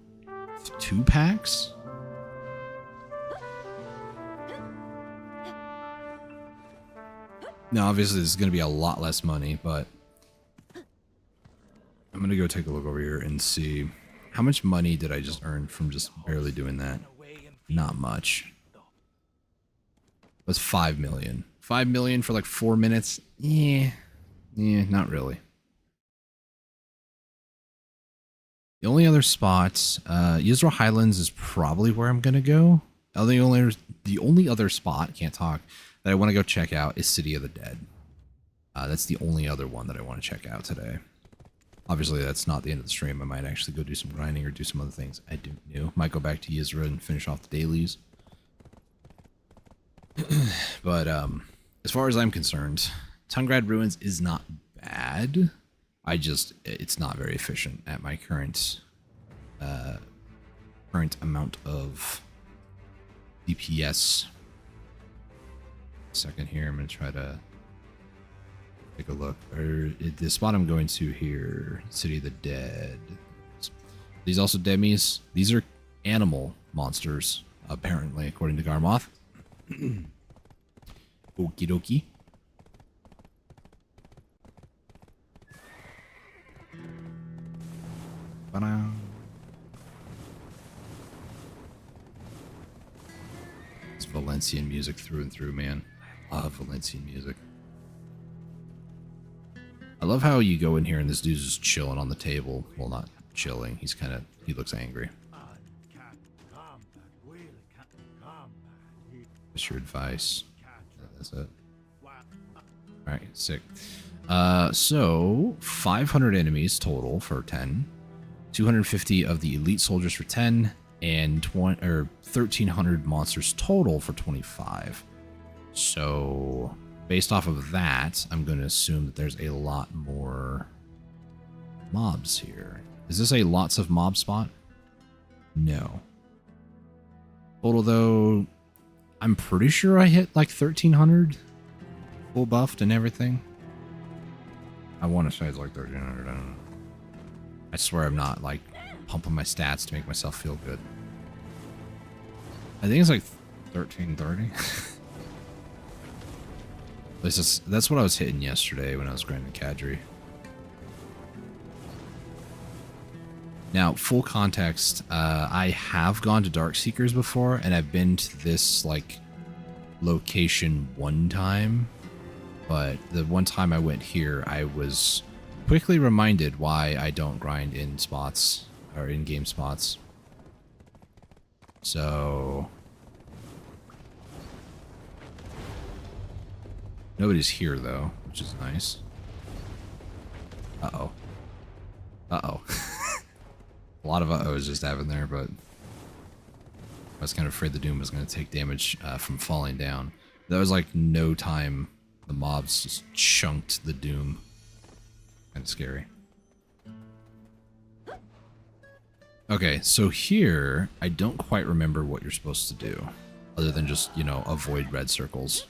2 packs? Now, obviously, this is going to be a lot less money, but I'm going to go take a look over here and see how much money did I just earn from just barely doing that. Not much. That's 5 million. 5 million for like 4 minutes? Yeah, not really. The only other spots, Yisrael Highlands is probably where I'm going to go. The only other spot, can't talk, that I want to go check out is City of the Dead. That's the only other one that I want to check out today. Obviously, that's not the end of the stream. I might actually go do some grinding or do some other things. I don't know. Might go back to Yisra and finish off the dailies. But as far as I'm concerned, Tungrad Ruins is not bad. It's not very efficient at my current amount of DPS. Second here, I'm gonna try to take a look. The spot I'm going to here, City of the Dead. These also demis. These are animal monsters, apparently, according to Garmoth. Okie dokie. Ba-da. It's Valencian music through and through, man. I love Valencian music. I love how you go in here and this dude's just chilling on the table. Well, not chilling. He looks angry. What's your advice? That's it. Alright, sick. So 500 enemies total for 10. 250 of the elite soldiers for 10. And 1,300 monsters total for 25. So based off of that, I'm going to assume that there's a lot more mobs here. Is this a lots of mob spot? No. Total though, I'm pretty sure I hit like 1300 full buffed and everything. I want to say it's like 1300. I don't know. I swear I'm not like pumping my stats to make myself feel good. I think it's like 1330. That's what I was hitting yesterday when I was grinding Kadri. Now, full context, I have gone to Darkseekers before, and I've been to this, like, location one time. But the one time I went here, I was quickly reminded why I don't grind in spots, or in-game spots. So... nobody's here, though, which is nice. Uh-oh. Uh-oh. A lot of uh-ohs just happened there, but I was kind of afraid the Doom was going to take damage from falling down. That was like no time. The mobs just chunked the Doom. Kind of scary. Okay, so here, I don't quite remember what you're supposed to do. Other than just, you know, avoid red circles.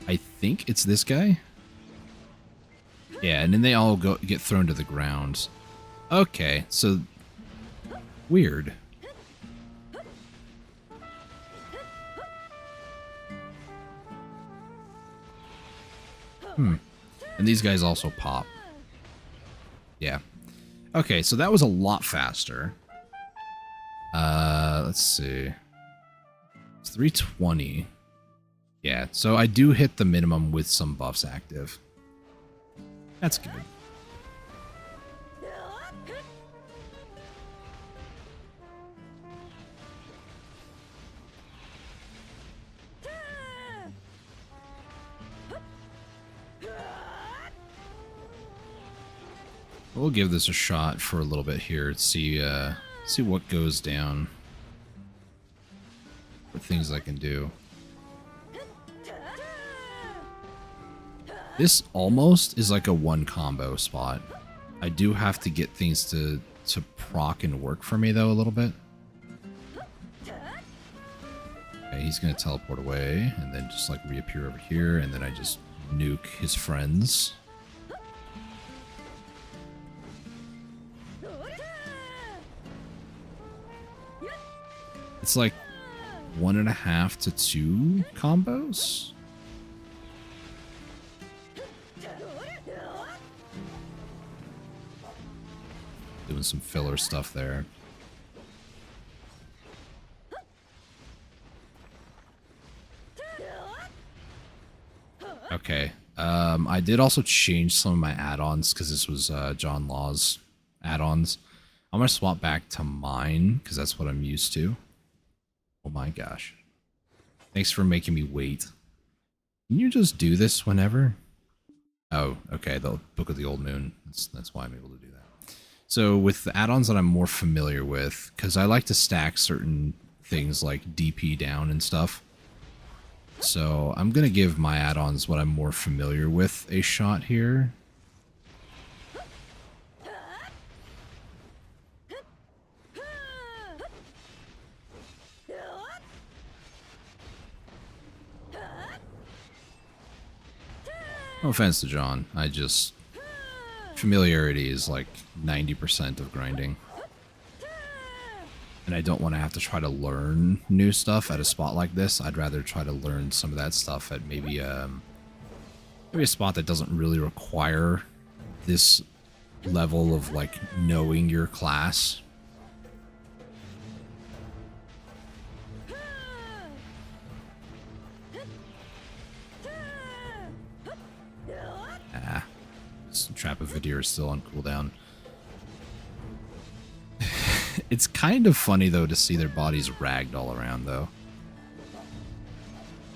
I think it's this guy? Yeah, and then they all get thrown to the ground. Okay, so... weird. And these guys also pop. Yeah. Okay, so that was a lot faster. Let's see. It's 320. Yeah, so I do hit the minimum with some buffs active. That's good. We'll give this a shot for a little bit here to see what goes down. What things I can do. This almost is like a one combo spot. I do have to get things to proc and work for me though a little bit. Okay, he's gonna teleport away and then just like reappear over here, and then I just nuke his friends. It's like 1.5 to 2 combos. Doing some filler stuff there. Okay. I did also change some of my add-ons because this was John Law's add-ons. I'm going to swap back to mine because that's what I'm used to. Oh my gosh. Thanks for making me wait. Can you just do this whenever? Oh, okay. The Book of the Old Moon. That's why I'm able to do that. So with the add-ons that I'm more familiar with, because I like to stack certain things like DP down and stuff. So I'm going to give my add-ons what I'm more familiar with a shot here. No offense to John, I just... familiarity is like 90% of grinding. And I don't want to have to try to learn new stuff at a spot like this. I'd rather try to learn some of that stuff at maybe a spot that doesn't really require this level of like knowing your class. Trap of Vidir is still on cooldown. It's kind of funny though to see their bodies ragged all around though.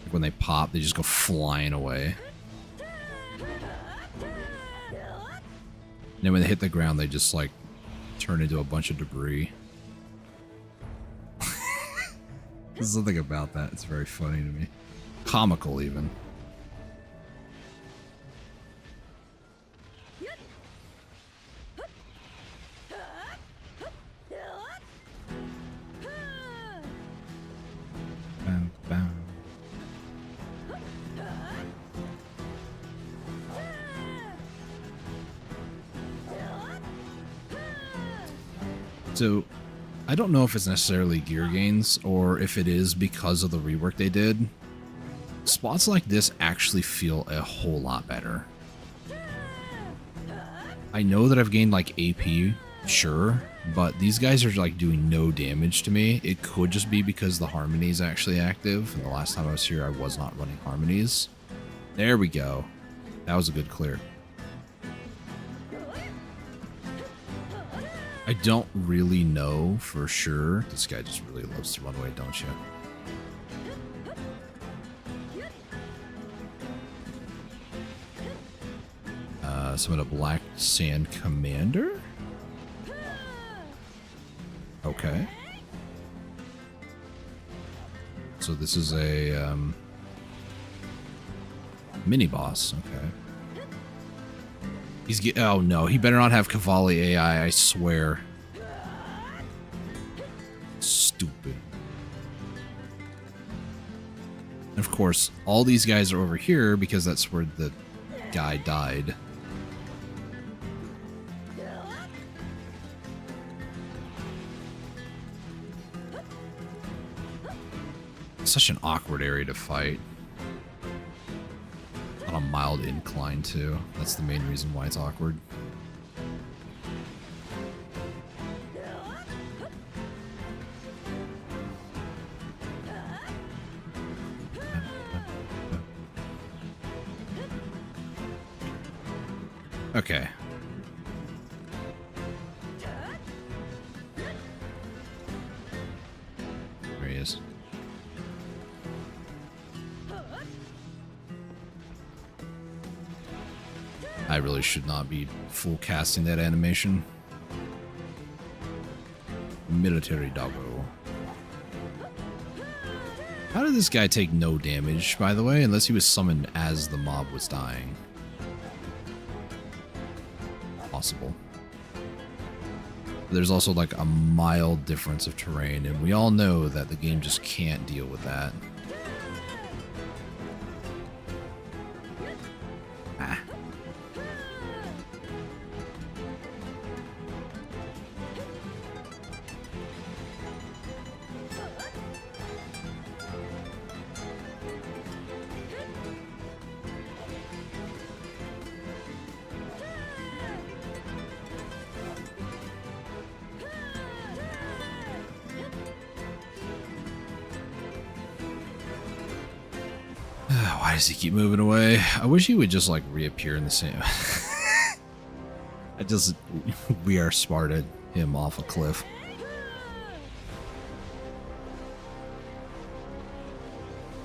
Like when they pop, they just go flying away. And then when they hit the ground, they just like turn into a bunch of debris. There's something about that. It's very funny to me. Comical even. So I don't know if it's necessarily gear gains or if it is because of the rework they did. Spots like this actually feel a whole lot better. I know that I've gained like AP, sure, but these guys are like doing no damage to me. It could just be because the harmony is actually active, and the last time I was here I was not running harmonies. There we go. That was a good clear. I don't really know for sure. This guy just really loves to run away, don't you? Some of the Black Sand Commander? Okay. So this is a mini boss. Okay. Oh no, he better not have Cavalli AI, I swear. Stupid. And of course, all these guys are over here because that's where the guy died. Such an awkward area to fight. On a mild incline too. That's the main reason why it's awkward. Okay. There he is. I really should not be full casting that animation. Military doggo. How did this guy take no damage, by the way, unless he was summoned as the mob was dying? Possible. There's also like a mild difference of terrain, and we all know that the game just can't deal with that. Why does he keep moving away? I wish he would just like reappear in the same. We are smarted him off a cliff.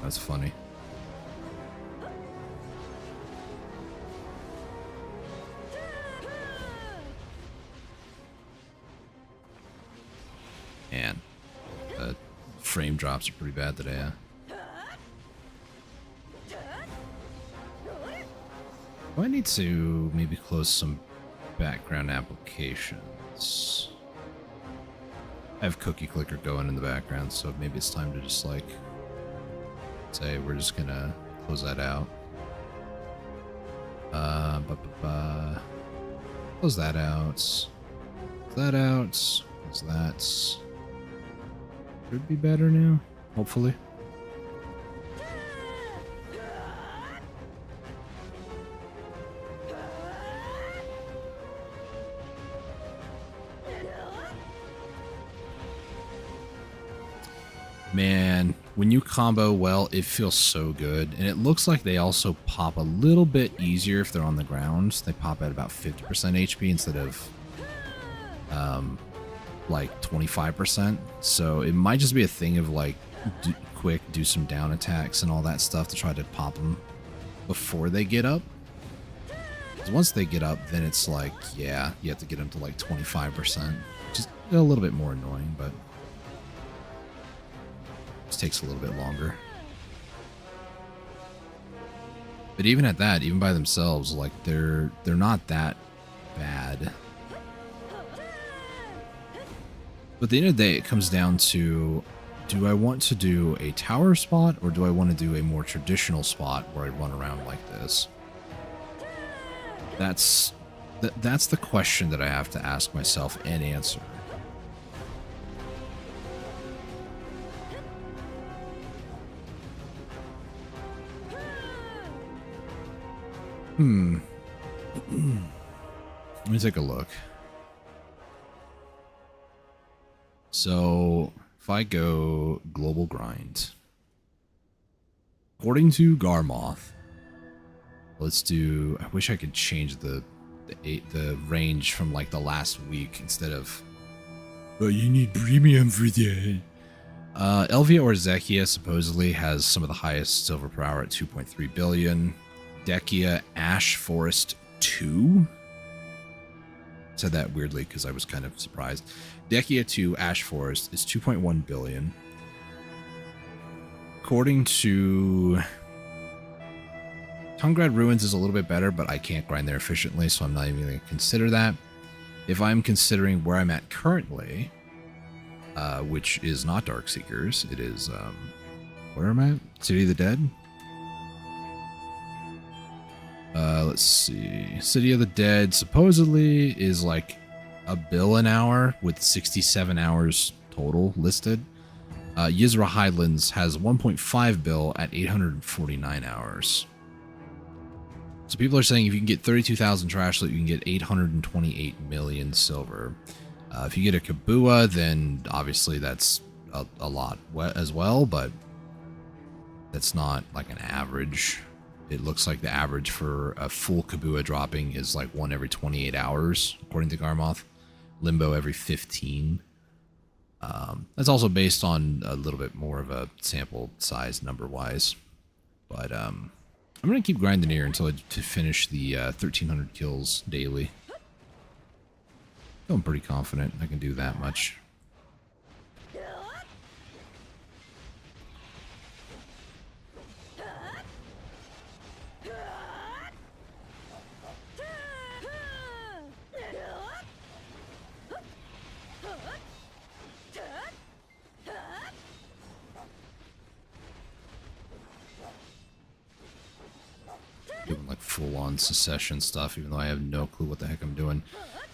That's funny. Man, the frame drops are pretty bad today, huh? I need to maybe close some background applications. I have Cookie Clicker going in the background, so maybe it's time to just like say we're just gonna close that out. Close that out. Close that out. Close that. Should be better now, hopefully. Man, when you combo well, it feels so good. And it looks like they also pop a little bit easier if they're on the ground. They pop at about 50% HP instead of like 25%. So it might just be a thing of like do some down attacks and all that stuff to try to pop them before they get up. Because once they get up, then it's like, yeah, you have to get them to like 25%. Just a little bit more annoying, but takes a little bit longer. But even at that, even by themselves, like they're not that bad. But at the end of the day, it comes down to, do I want to do a tower spot or do I want to do a more traditional spot where I run around like this? That's the question that I have to ask myself and answer. Hmm. Let me take a look. So if I go global grind, according to Garmoth, let's do. I wish I could change the range from like the last week instead of. But you need premium for that. Elvia or Zekia supposedly has some of the highest silver per hour at 2.3 billion. Dekia Ash Forest 2. Said that weirdly because I was kind of surprised. Dekia 2 Ash Forest is 2.1 billion. According to Tungrad Ruins is a little bit better, but I can't grind there efficiently, so I'm not even going to consider that. If I'm considering where I'm at currently, which is not Darkseekers, it is, where am I at? City of the Dead? Let's see. City of the Dead supposedly is like a bill an hour with 67 hours total listed. Yizra Highlands has 1.5 bill at 849 hours. So people are saying if you can get 32,000 trash loot, you can get 828 million silver. If you get a Kabua, then obviously that's a lot as well, but that's not like an average. It looks like the average for a full Kabua dropping is like 1 every 28 hours, according to Garmoth. Limbo every 15. That's also based on a little bit more of a sample size number-wise. But I'm going to keep grinding here until to finish the 1,300 kills daily. I'm pretty confident I can do that much. Doing like full-on secession stuff, even though I have no clue what the heck I'm doing.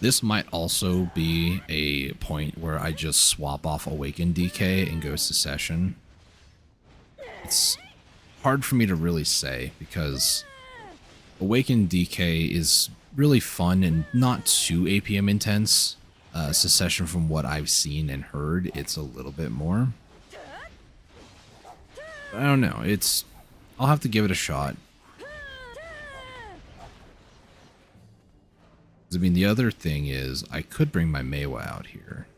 This might also be a point where I just swap off Awaken DK and go secession. It's hard for me to really say because Awaken DK is really fun and not too APM intense. Secession, from what I've seen and heard, it's a little bit more. I don't know. I'll have to give it a shot. I mean, the other thing is, I could bring my Mewa out here.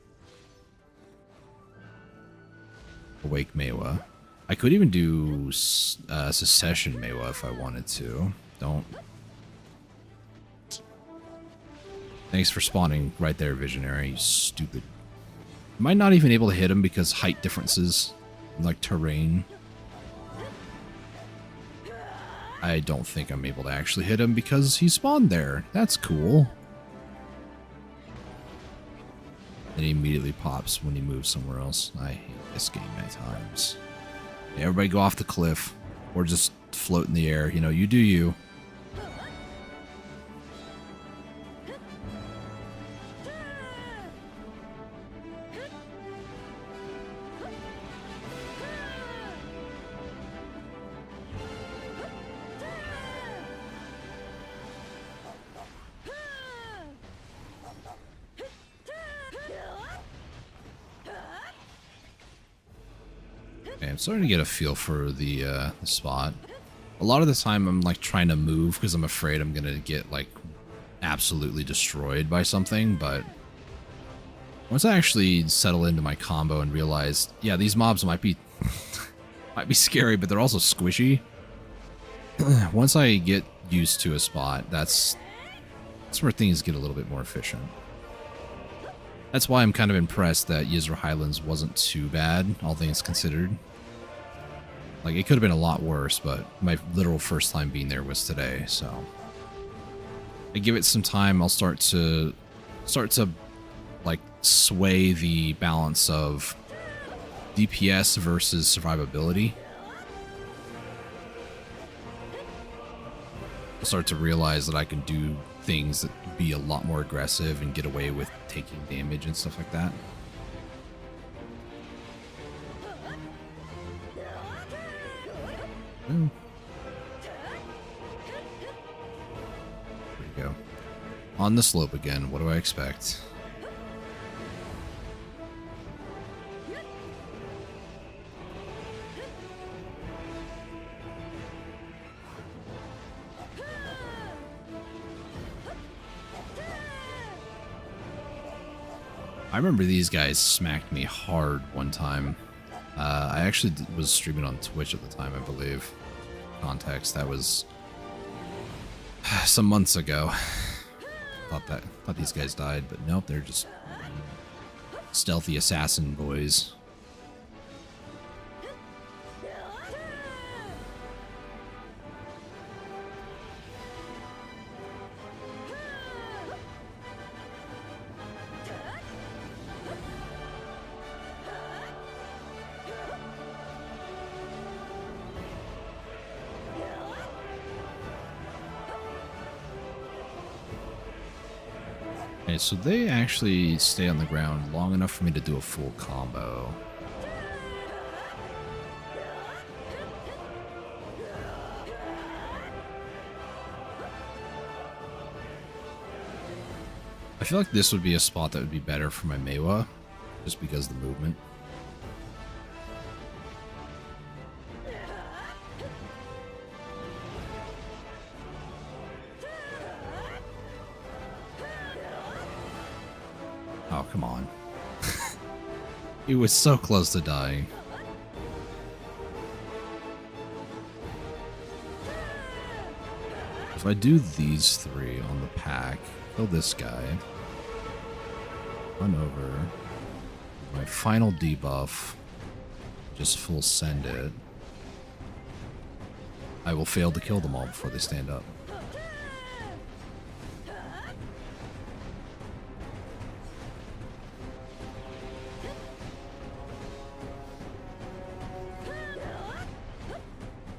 Awake Mewa. I could even do Secession Mewa if I wanted to. Don't. Thanks for spawning right there, Visionary, you stupid. Am I not even able to hit him because height differences, like terrain? I don't think I'm able to actually hit him because he spawned there. That's cool. And he immediately pops when he moves somewhere else. I hate this game at times. Yeah, everybody go off the cliff. Or just float in the air. You know, you do you. Okay, I'm starting to get a feel for the spot. A lot of the time I'm like trying to move because I'm afraid I'm gonna get like absolutely destroyed by something, but once I actually settle into my combo and realize, yeah, these mobs might be might be scary, but they're also squishy. Once I get used to a spot, that's where things get a little bit more efficient. That's why I'm kind of impressed that Yizra Highlands wasn't too bad, all things considered. Like, it could have been a lot worse, but my literal first time being there was today, so. I give it some time, I'll start to like, sway the balance of DPS versus survivability. I'll start to realize that I can do things that be a lot more aggressive and get away with taking damage and stuff like that. On the slope again. What do I expect? I remember these guys smacked me hard one time. I actually was streaming on Twitch at the time, I believe. Context, that was some months ago. Thought these guys died, but nope, they're just stealthy assassin boys. Okay, so they actually stay on the ground long enough for me to do a full combo. I feel like this would be a spot that would be better for my Meiwa, just because of the movement. Oh, come on. He was so close to dying. If I do these three on the pack, kill this guy, run over, my final debuff, just full send it, I will fail to kill them all before they stand up.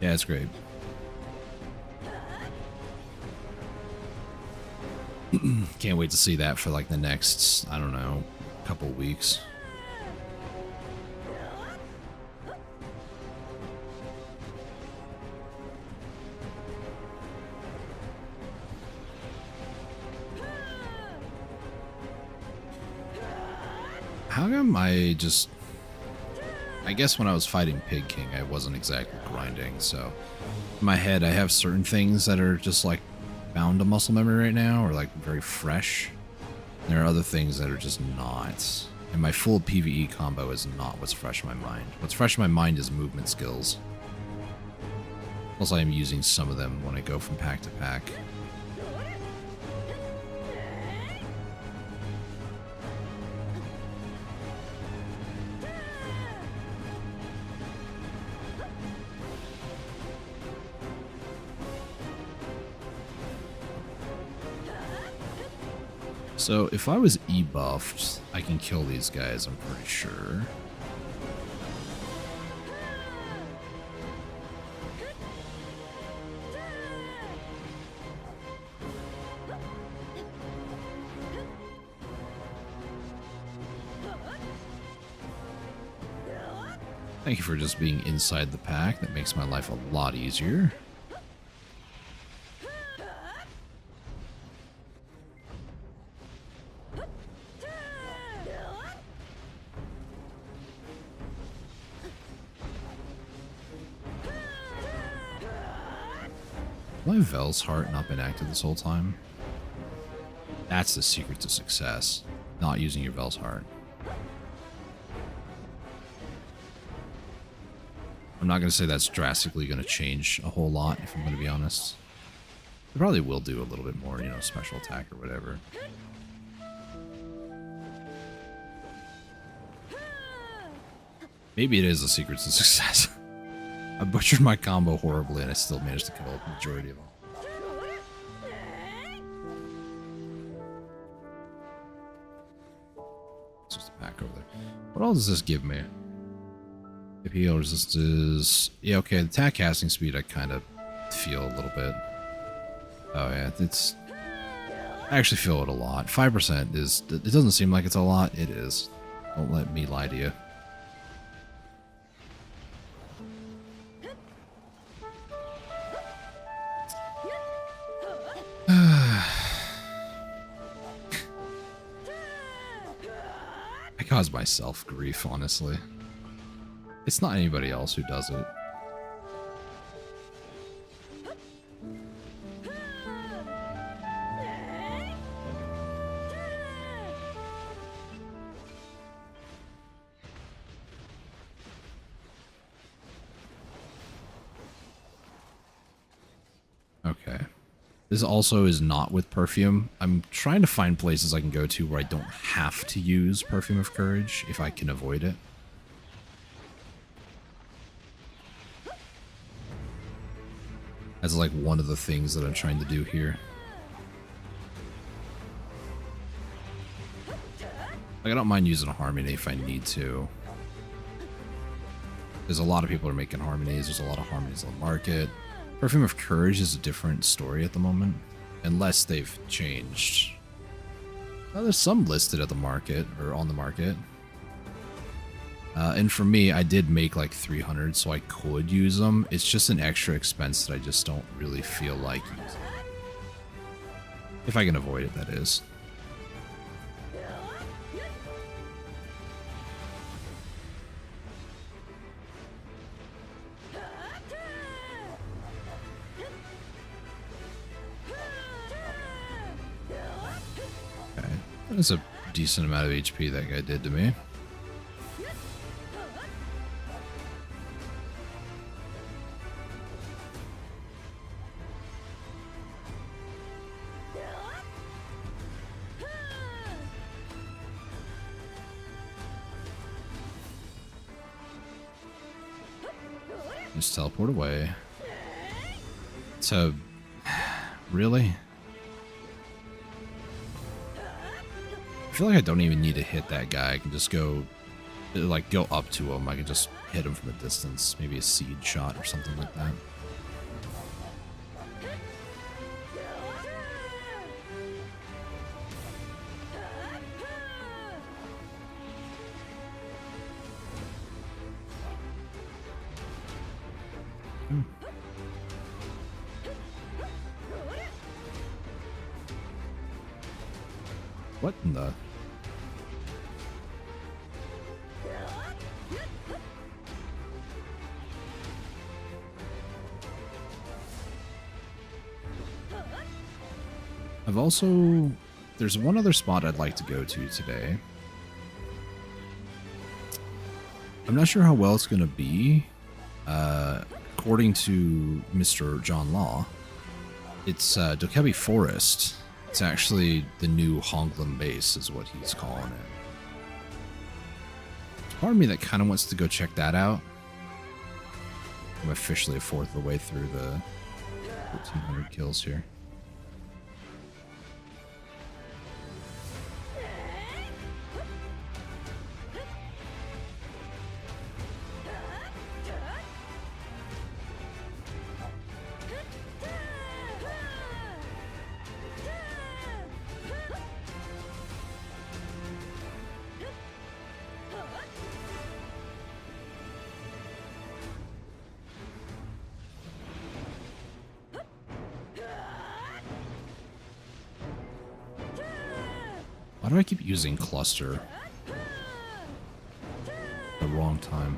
Yeah, it's great. Can't wait to see that for like the next, I don't know, couple weeks. How come I just... I guess when I was fighting Pig King, I wasn't exactly grinding, so... In my head, I have certain things that are just, like, bound to muscle memory right now, or, like, very fresh. There are other things that are just not. And my full PvE combo is not what's fresh in my mind. What's fresh in my mind is movement skills. Plus, I am using some of them when I go from pack to pack. So, if I was E-buffed, I can kill these guys, I'm pretty sure. Thank you for just being inside the pack. That makes my life a lot easier. My Vel's heart not been active this whole time? That's the secret to success. Not using your Vel's heart. I'm not going to say that's drastically going to change a whole lot, if I'm going to be honest. It probably will do a little bit more, you know, special attack or whatever. Maybe it is a secret to success. I butchered my combo horribly and I still managed to kill the majority of them. It's just a pack over there. What all does this give me? If heal resist is... Yeah, okay, the attack casting speed I kind of feel a little bit. Oh yeah, it's... I actually feel it a lot. 5% is... It doesn't seem like it's a lot. It is. Don't let me lie to you. cause myself grief, honestly. It's not anybody else who does it. Okay. This also is not with perfume. I'm trying to find places I can go to where I don't have to use Perfume of Courage if I can avoid it. That's like one of the things that I'm trying to do here. Like, I don't mind using a Harmony if I need to. There's a lot of people are making Harmonies. There's a lot of Harmonies on the market. Perfume of Courage is a different story at the moment. Unless they've changed. Well, there's some listed at the market, or on the market. And for me, I did make like 300, so I could use them. It's just an extra expense that I just don't really feel like using. If I can avoid it, that is. Okay, that is a decent amount of HP that guy did to me. Just teleport away. So, really? I feel like I don't even need to hit that guy. I can just go, like, go up to him. I can just hit him from a distance. Maybe a seed shot or something like that. What in the... I've also... There's one other spot I'd like to go to today. I'm not sure how well it's going to be. According to Mr. John Law, it's Dokebi Forest. It's actually the new Honglam base is what he's calling it. There's part of me that kind of wants to go check that out. I'm officially a fourth of the way through the 1,400 kills here. Why do I keep using cluster? The wrong time.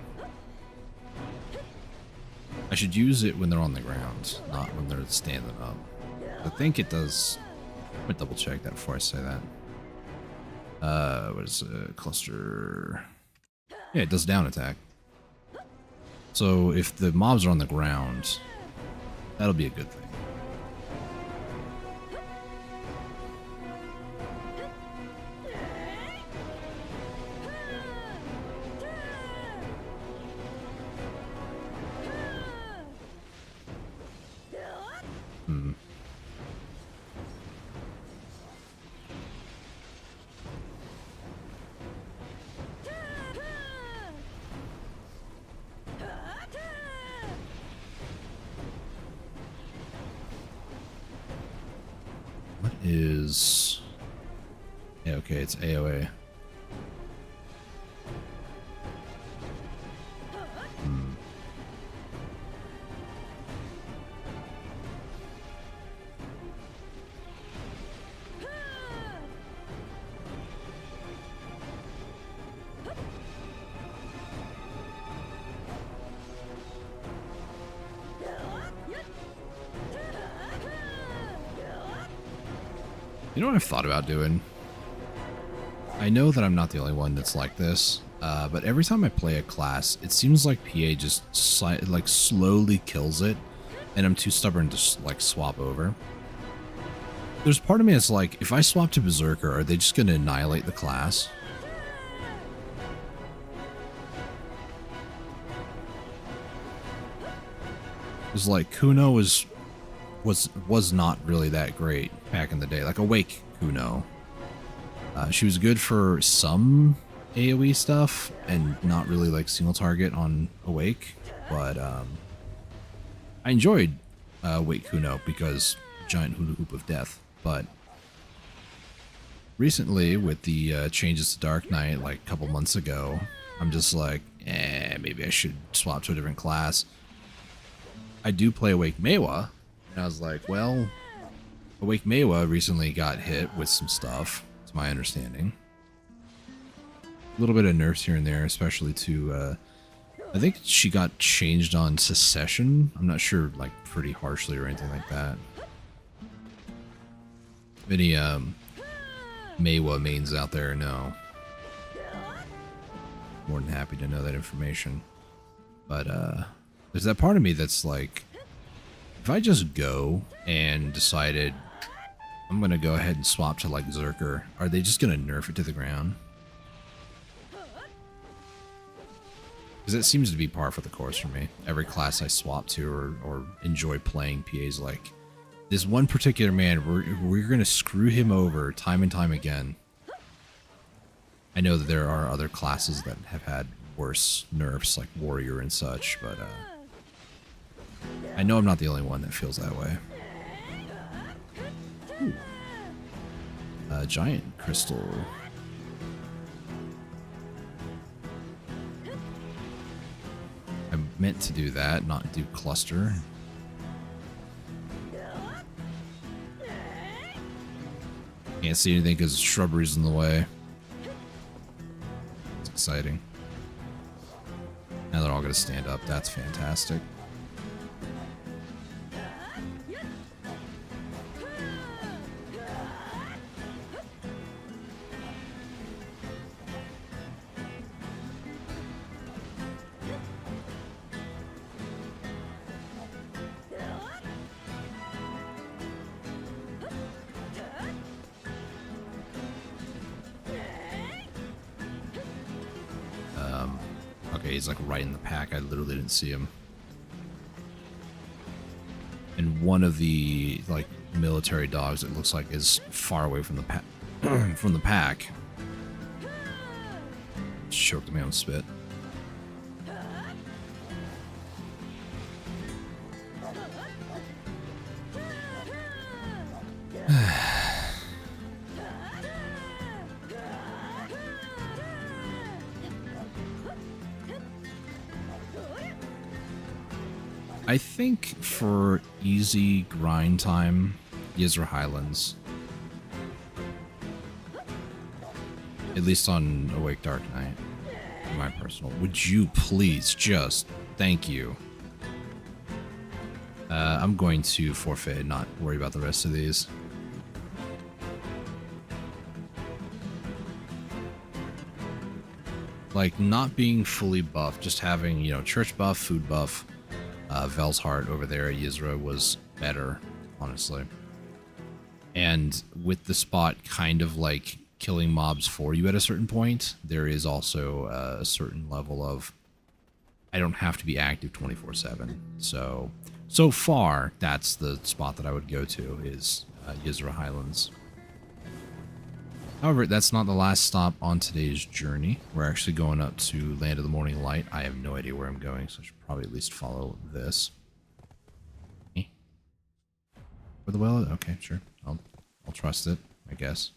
I should use it when they're on the ground, not when they're standing up. I think it does. Let me double check that before I say that. What is it? Cluster? Yeah, it does down attack. So if the mobs are on the ground, that'll be a good thing. Is... Yeah, okay, it's AoA. You know what I've thought about doing? I know that I'm not the only one that's like this, but every time I play a class, it seems like PA just like slowly kills it, and I'm too stubborn to like swap over. There's part of me that's like, if I swap to Berserker, are they just going to annihilate the class? Because like Kuno was not really that great back in the day. Like Awake Kuno. She was good for some AoE stuff and not really like single target on Awake, but I enjoyed Awake Kuno because giant hula hoop of death. But recently, with the changes to Dark Knight, like a couple months ago, I'm just like, maybe I should swap to a different class. I do play Awake Meiwa, and I was like, well, Awake Meiwa recently got hit with some stuff, to my understanding. A little bit of nerfs here and there, especially to, I think she got changed on Secession. I'm not sure, like, pretty harshly or anything like that. If any, Meiwa mains out there know. More than happy to know that information. But, there's that part of me that's like, if I just go and decided I'm going to go ahead and swap to like Zerker, are they just going to nerf it to the ground? Because it seems to be par for the course for me. Every class I swap to or enjoy playing PA's like, this one particular man, we're going to screw him over time and time again. I know that there are other classes that have had worse nerfs like Warrior and such, but I know I'm not the only one that feels that way. Giant crystal. I meant to do that, not do cluster. Can't see anything because shrubbery's in the way. It's exciting. Now they're all going to stand up. That's fantastic. Okay, he's like right in the pack. I literally didn't see him. And one of the like military dogs, it looks like, is far away from the from the pack. Choked me on spit. I think for easy grind time, Yizra Highlands. At least on Awake Dark Knight. My personal. Would you please just... Thank you. I'm going to forfeit and not worry about the rest of these. Like, not being fully buffed, just having, you know, church buff, food buff. Vel's Heart over there at Yizra was better, honestly. And with the spot kind of like killing mobs for you at a certain point, there is also a certain level of, I don't have to be active 24/7. So far, that's the spot that I would go to, is Yizra Highlands. However, that's not the last stop on today's journey. We're actually going up to Land of the Morning Light. I have no idea where I'm going, so I should probably at least follow this. Where the well is? Okay, sure. I'll trust it, I guess.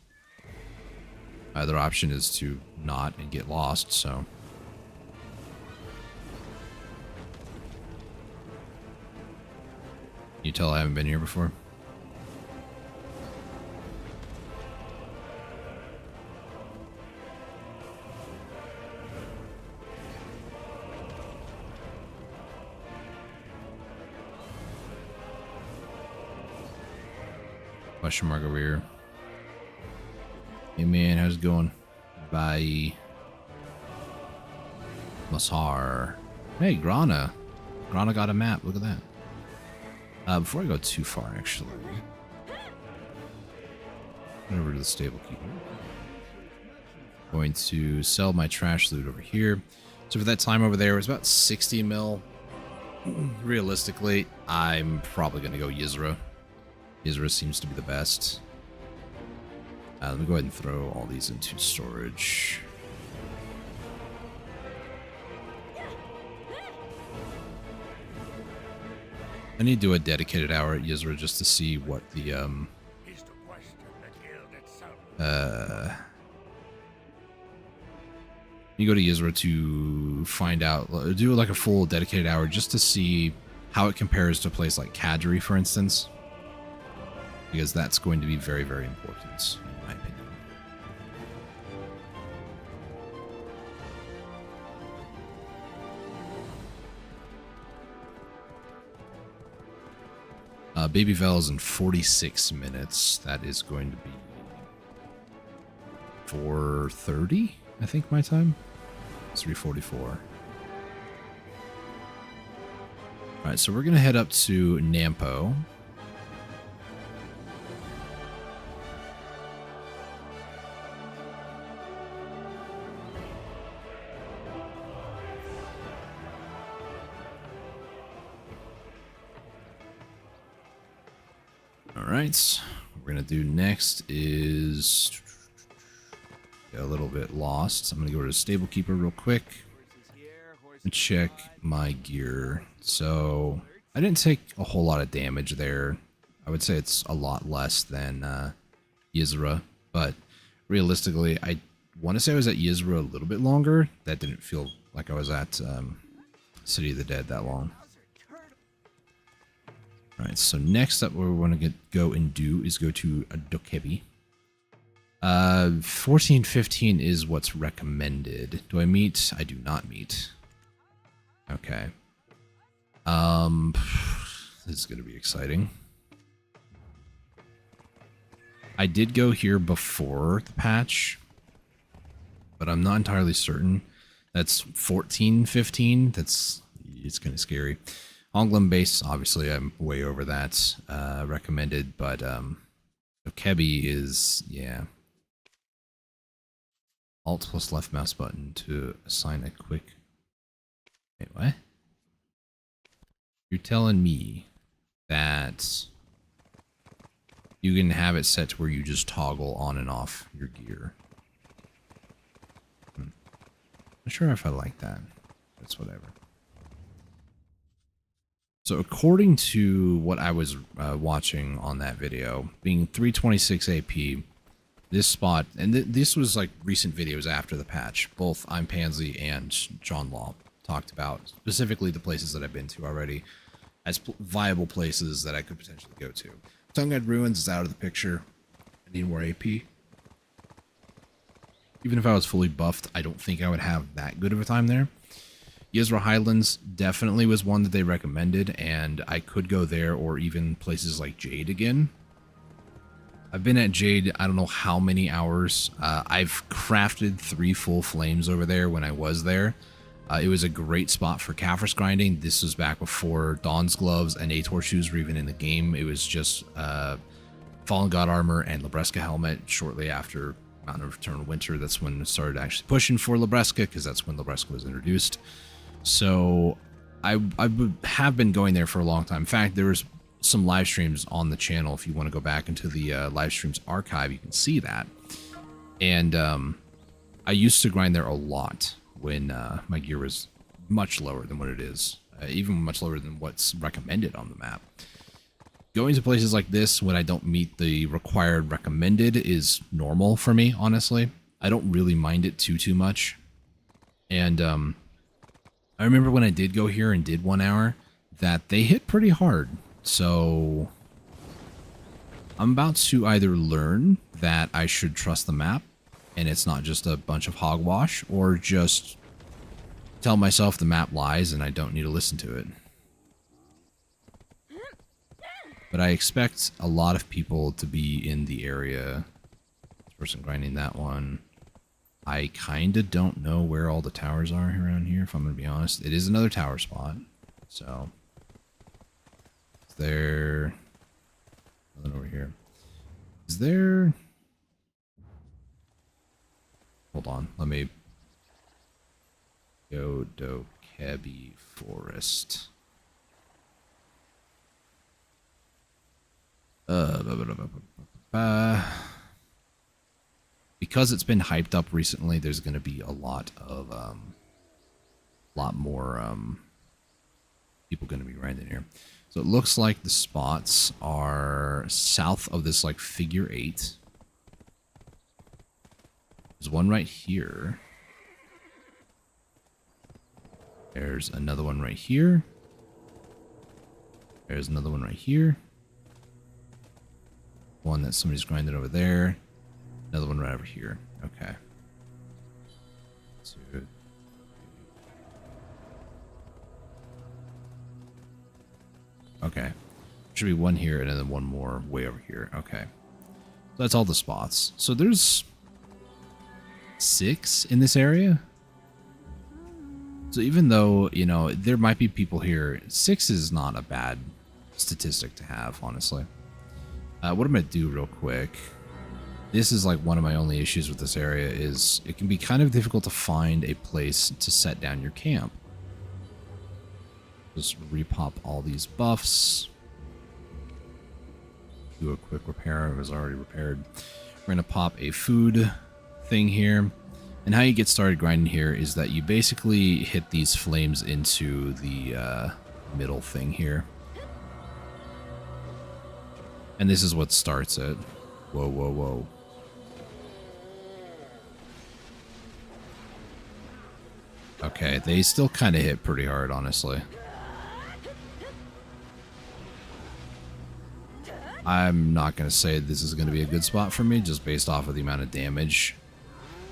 Other option is to not and get lost, so... Can you tell I haven't been here before? Question mark over here. Hey man, how's it going? Bye. Masar. Hey, Grana. Grana got a map. Look at that. Before I go too far, actually. Run over to the stable keeper. Going to sell my trash loot over here. So for that time over there, it was about 60 mil. Realistically, I'm probably going to go Yizra. Yizra seems to be the best. Let me go ahead and throw all these into storage. I need to do a dedicated hour at Yizra just to see what the you go to Yizra to find out, do like a full dedicated hour just to see how it compares to a place like Kadri, for instance, because that's going to be very, very important in my opinion. Baby Vel is in 46 minutes. That is going to be 4:30, I think, my time. 3:44. Alright, so we're going to head up to Nampo. Alright, what we're going to do next is get a little bit lost. I'm going to go to the stable keeper real quick and check my gear. So I didn't take a whole lot of damage there. I would say it's a lot less than Yizra, but realistically, I want to say I was at Yizra a little bit longer. That didn't feel like I was at City of the Dead that long. Alright, so next up what we want to go and do is go to Dokebi. 14:15 is what's recommended. Do I meet? I do not meet. Okay. This is going to be exciting. I did go here before the patch, but I'm not entirely certain. That's 14:15. It's kind of scary. Onglum base, obviously, I'm way over that. Recommended, but Dokebi is, yeah. Alt plus left mouse button to assign a quick. Wait, what? You're telling me that you can have it set to where you just toggle on and off your gear? Not sure if I like that. That's whatever. So according to what I was watching on that video, being 326 AP, this spot, and this was like recent videos after the patch, both I'm Pansy and John Law talked about specifically the places that I've been to already as viable places that I could potentially go to. Tongue-Eyed Ruins is out of the picture. I need more AP. Even if I was fully buffed, I don't think I would have that good of a time there. Yizra Highlands definitely was one that they recommended, and I could go there or even places like Jade again. I've been at Jade, I don't know how many hours. I've crafted 3 full flames over there when I was there. It was a great spot for Kaffir's grinding. This was back before Dawn's Gloves and Ator shoes were even in the game. It was just Fallen God armor and Libresca helmet. Shortly after Mountain of Eternal Winter, that's when it started actually pushing for Libresca, because that's when Libresca was introduced. So I have been going there for a long time. In fact, there was some live streams on the channel. If you want to go back into the live streams archive, you can see that. And I used to grind there a lot when my gear was much lower than what it is, even much lower than what's recommended on the map. Going to places like this when I don't meet the required recommended is normal for me, honestly. I don't really mind it too much. And I remember when I did go here and did 1 hour that they hit pretty hard. So I'm about to either learn that I should trust the map and it's not just a bunch of hogwash, or just tell myself the map lies and I don't need to listen to it. But I expect a lot of people to be in the area. It's Person grinding that one. I kind of don't know where all the towers are around here, if I'm going to be honest. It is another tower spot. So, is there... nothing over here. Is there... hold on, let me... Yodokebi Forest. Because it's been hyped up recently, there's going to be a lot more people going to be grinding here. So it looks like the spots are south of this like figure 8. There's one right here. There's another one right here. There's another one right here. One that somebody's grinding over there. Another one right over here. Okay. 2. Okay. Should be one here and then one more way over here. Okay. So that's all the spots. So there's 6 in this area. So even though, you know, there might be people here, 6 is not a bad statistic to have, honestly. What I'm going to do real quick, this is like one of my only issues with this area, is it can be kind of difficult to find a place to set down your camp. Just repop all these buffs. Do a quick repair. It was already repaired. We're going to pop a food thing here. And how you get started grinding here is that you basically hit these flames into the middle thing here. And this is what starts it. Whoa, whoa, whoa. Okay, they still kind of hit pretty hard, honestly. I'm not going to say this is going to be a good spot for me, just based off of the amount of damage.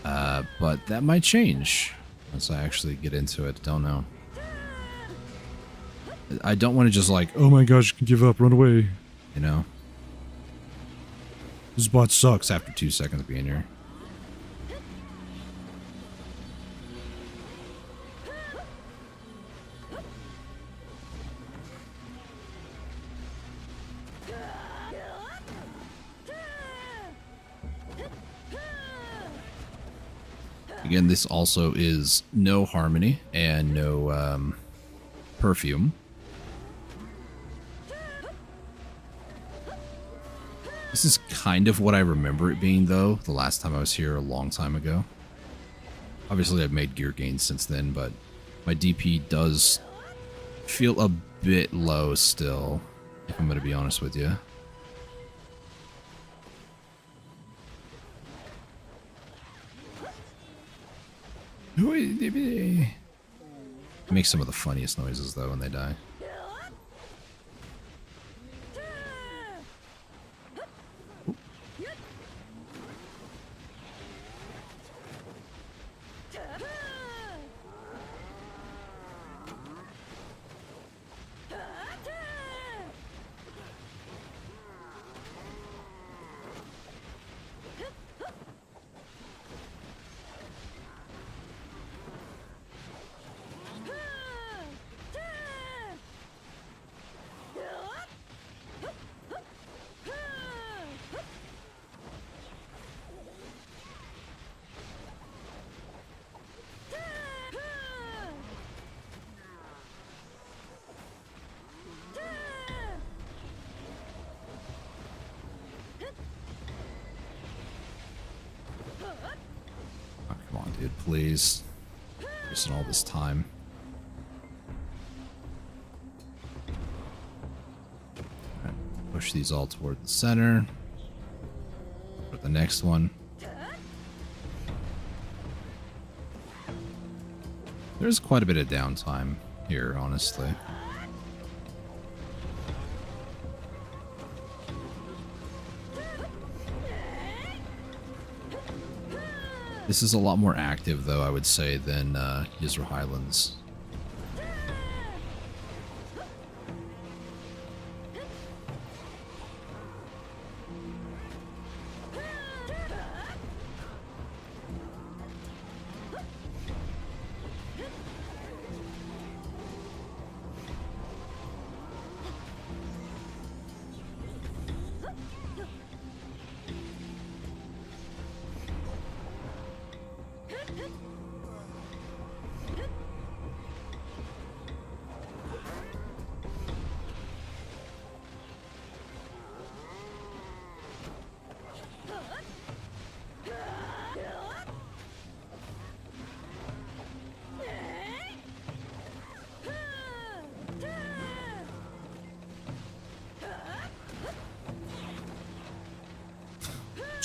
But that might change once I actually get into it. Don't know. I don't want to just like, oh my gosh, give up, run away. You know? This spot sucks after 2 seconds being here. Again, this also is no harmony and no perfume. This is kind of what I remember it being, though, the last time I was here a long time ago. Obviously, I've made gear gains since then, but my DP does feel a bit low still, if I'm going to be honest with you. Make some of the funniest noises, though, when they die. Dude, please. Wasting all this time. Right, push these all toward the center. For the next one. There's quite a bit of downtime here, honestly. This is a lot more active, though, I would say, than Yisra Highlands.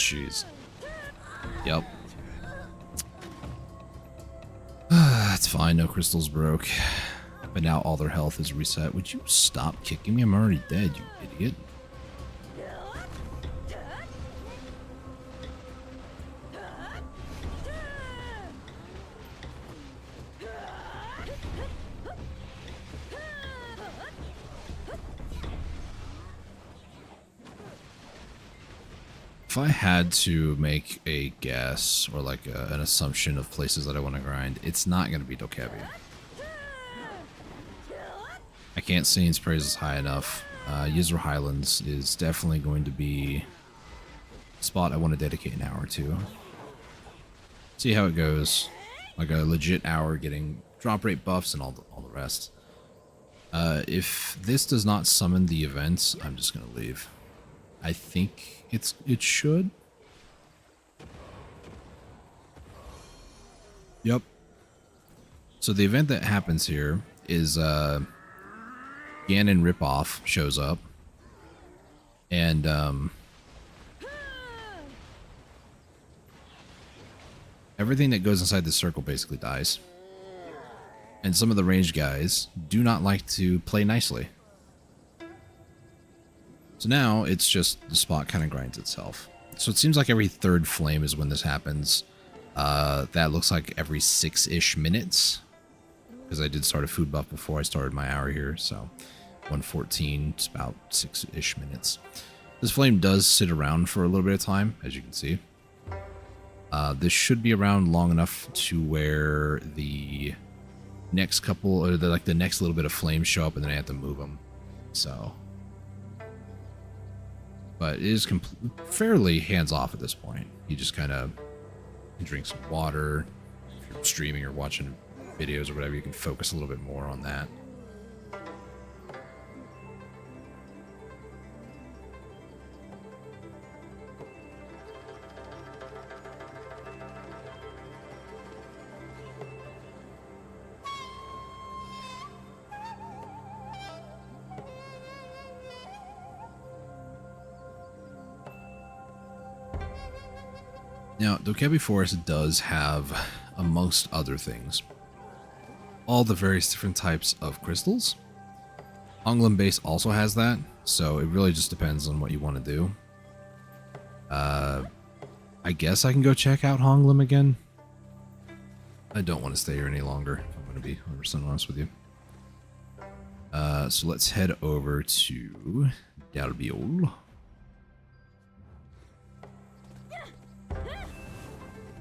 jeez. Yep. That's fine, no crystals broke. But now all their health is reset. Would you stop kicking me? I'm already dead, you idiot. If I had to make a guess or like an assumption of places that I want to grind, it's not going to be Dokkaebi. I can't sing its praises high enough. Yizur Highlands is definitely going to be a spot I want to dedicate an hour to. See how it goes. Like a legit hour getting drop rate buffs and all the rest. If this does not summon the events, I'm just going to leave. I think it should. Yep. So the event that happens here is Ganon Ripoff shows up. And everything that goes inside the circle basically dies. And some of the ranged guys do not like to play nicely. So now it's just the spot kind of grinds itself. So it seems like every third flame is when this happens. That looks like every 6-ish minutes. Because I did start a food buff before I started my hour here. So 114, it's about 6-ish minutes. This flame does sit around for a little bit of time, as you can see. This should be around long enough to where the next couple, or the next little bit of flames show up and then I have to move them. So... But it is fairly hands-off at this point. You just kind of drink some water. If you're streaming or watching videos or whatever, you can focus a little bit more on that. Now, Dokkaebi Forest does have, amongst other things, all the various different types of crystals. Honglim Base also has that, so it really just depends on what you want to do. I guess I can go check out Honglim again. I don't want to stay here any longer, if I'm going to be 100% honest with you. So let's head over to Dalbiol.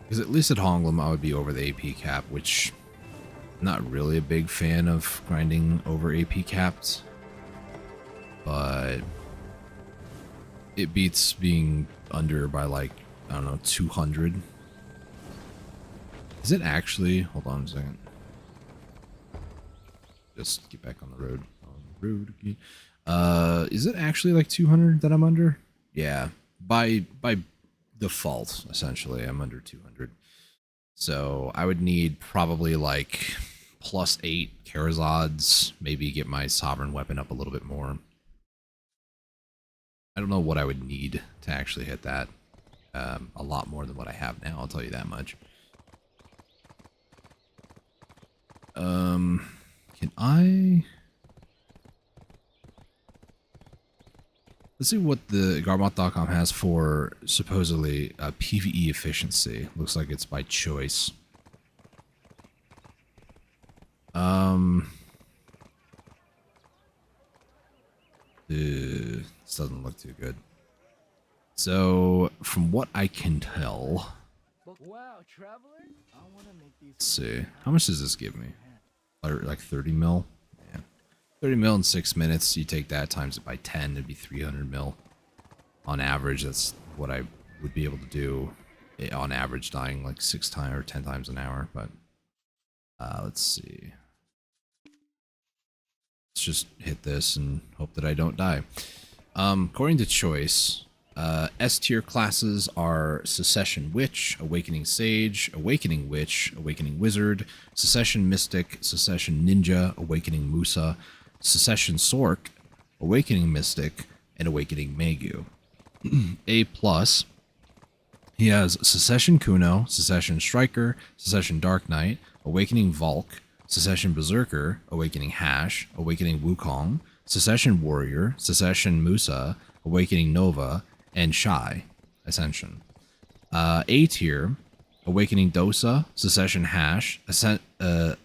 Because at least at Honglim, I would be over the AP cap, which I'm not really a big fan of grinding over AP capped. But it beats being under by like, I don't know, 200. Is it actually? Hold on a second. Just get back on the road. Is it actually like 200 that I'm under? Yeah, by default, essentially, I'm under 200. So I would need probably like +8 Karazods, maybe get my Sovereign Weapon up a little bit more. I don't know what I would need to actually hit that. A lot more than what I have now, I'll tell you that much. Can I... Let's see what the Garbot.com has for supposedly PvE efficiency. Looks like it's by choice. This doesn't look too good. So, from what I can tell, let's see. How much does this give me? Like 30 mil? Yeah. 30 mil in 6 minutes. You take that, times it by 10, it'd be 300 mil. On average, that's what I would be able to do. On average, dying like 6 times or 10 times an hour. But let's see. Let's just hit this and hope that I don't die. According to choice, S tier classes are Secession Witch, Awakening Sage, Awakening Witch, Awakening Wizard, Secession Mystic, Secession Ninja, Awakening Musa, Secession Sork, Awakening Mystic, and Awakening Magu. A plus He has Secession Kuno, Secession Striker, Secession Dark Knight, Awakening Valk, Secession Berserker, Awakening Hash, Awakening Wukong, Secession Warrior, Secession Musa, Awakening Nova, and Shai Ascension. A tier, Awakening Dosa, Secession Hash,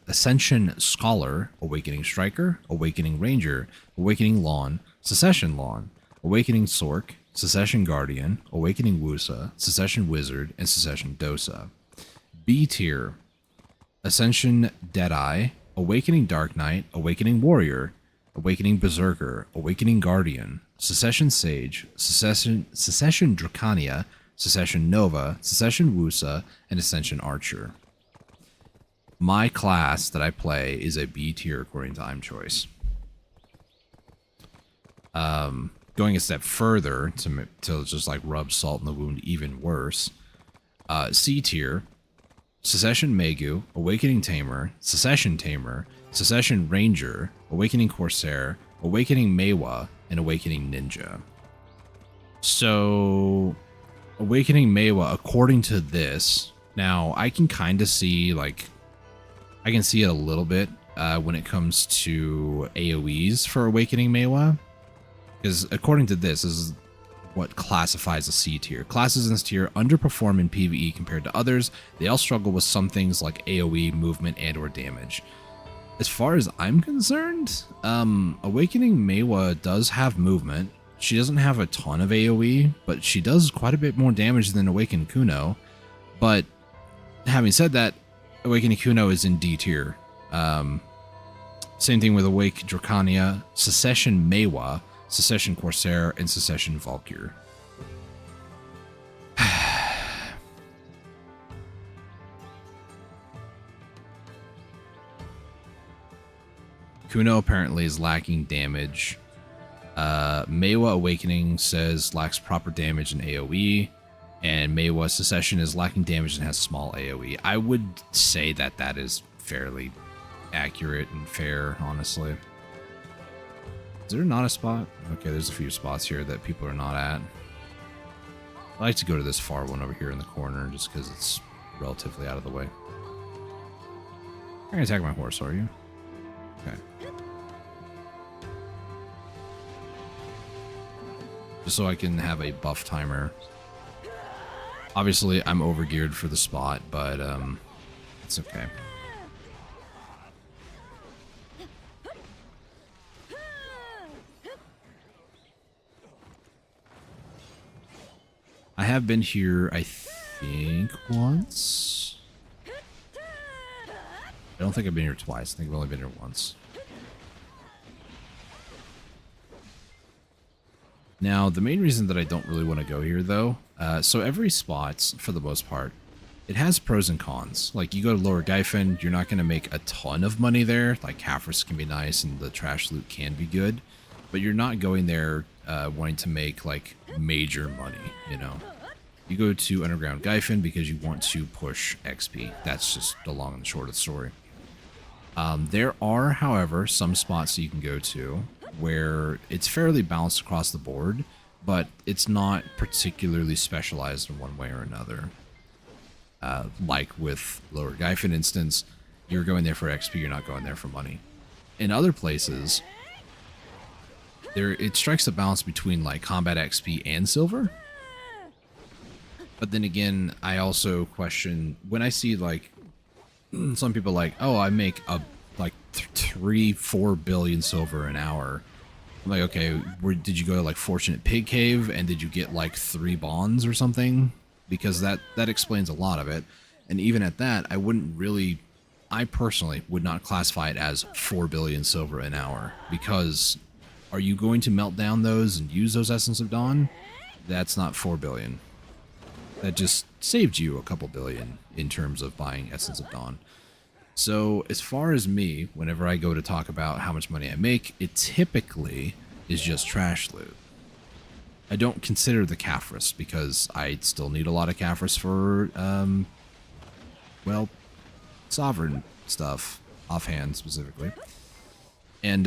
Ascension Scholar, Awakening Striker, Awakening Ranger, Awakening Lawn, Secession Lawn, Awakening Sork, Secession Guardian, Awakening Wusa, Secession Wizard, and Secession Dosa. B tier, Ascension Deadeye, Awakening Dark Knight, Awakening Warrior, Awakening Berserker, Awakening Guardian, Secession Sage, Secession Dracania, Secession Nova, Secession Wusa, and Ascension Archer. My class that I play is a B tier according to I'm Choice. Going a step further to just like rub salt in the wound even worse. C tier, Secession Megu, Awakening Tamer, Secession Tamer, Secession Ranger, Awakening Corsair, Awakening Meiwa, and Awakening Ninja. So, Awakening Meiwa, according to this, now I can kind of see, like, I can see it a little bit when it comes to AoEs for Awakening Meiwa. Because according to this is what classifies a C tier. Classes in this tier underperform in PvE compared to others. They all struggle with some things like AoE, movement, and or damage. As far as I'm concerned, Awakening Meiwa does have movement. She doesn't have a ton of AoE, but she does quite a bit more damage than Awakened Kuno. But having said that, Awakening Kuno is in D tier. Same thing with Awake Dracania, Secession Meiwa, Secession Corsair, and Secession Valkyr. Kuno apparently is lacking damage. Meiwa Awakening says lacks proper damage and AoE, and Meiwa Secession is lacking damage and has small AoE. I would say that that is fairly accurate and fair, honestly. Is there not a spot? Okay, there's a few spots here that people are not at. I like to go to this far one over here in the corner just because it's relatively out of the way. You're gonna attack my horse, are you? Okay. Just so I can have a buff timer. Obviously, I'm overgeared for the spot, but it's okay. I have been here, I think, once. I don't think I've been here twice. I think I've only been here once. Now, the main reason that I don't really want to go here, though, so every spot, for the most part, it has pros and cons. Like, you go to Lower Gyfin, you're not going to make a ton of money there. Like, Halfris can be nice and the trash loot can be good. But you're not going there wanting to make, like, major money, you know? You go to Underground Gyfin because you want to push XP. That's just the long and the short of the story. There are, however, some spots that you can go to where it's fairly balanced across the board, but it's not particularly specialized in one way or another. Like with Lower Gyfin instance, you're going there for XP, you're not going there for money. In other places, it strikes a balance between like combat XP and silver. But then again, I also question when I see like some people like, oh, I make a like 3-4 billion silver an hour. I'm like, okay, did you go to like Fortunate Pig Cave and did you get like 3 bonds or something? Because that explains a lot of it. And even at that, I personally would not classify it as 4 billion silver an hour, because are you going to melt down those and use those Essence of Dawn? That's not 4 billion. That just saved you a couple billion in terms of buying Essence of Dawn. So as far as me, whenever I go to talk about how much money I make, it typically is just trash loot. I don't consider the Caphras because I still need a lot of Caphras for, well, Sovereign stuff, offhand specifically. And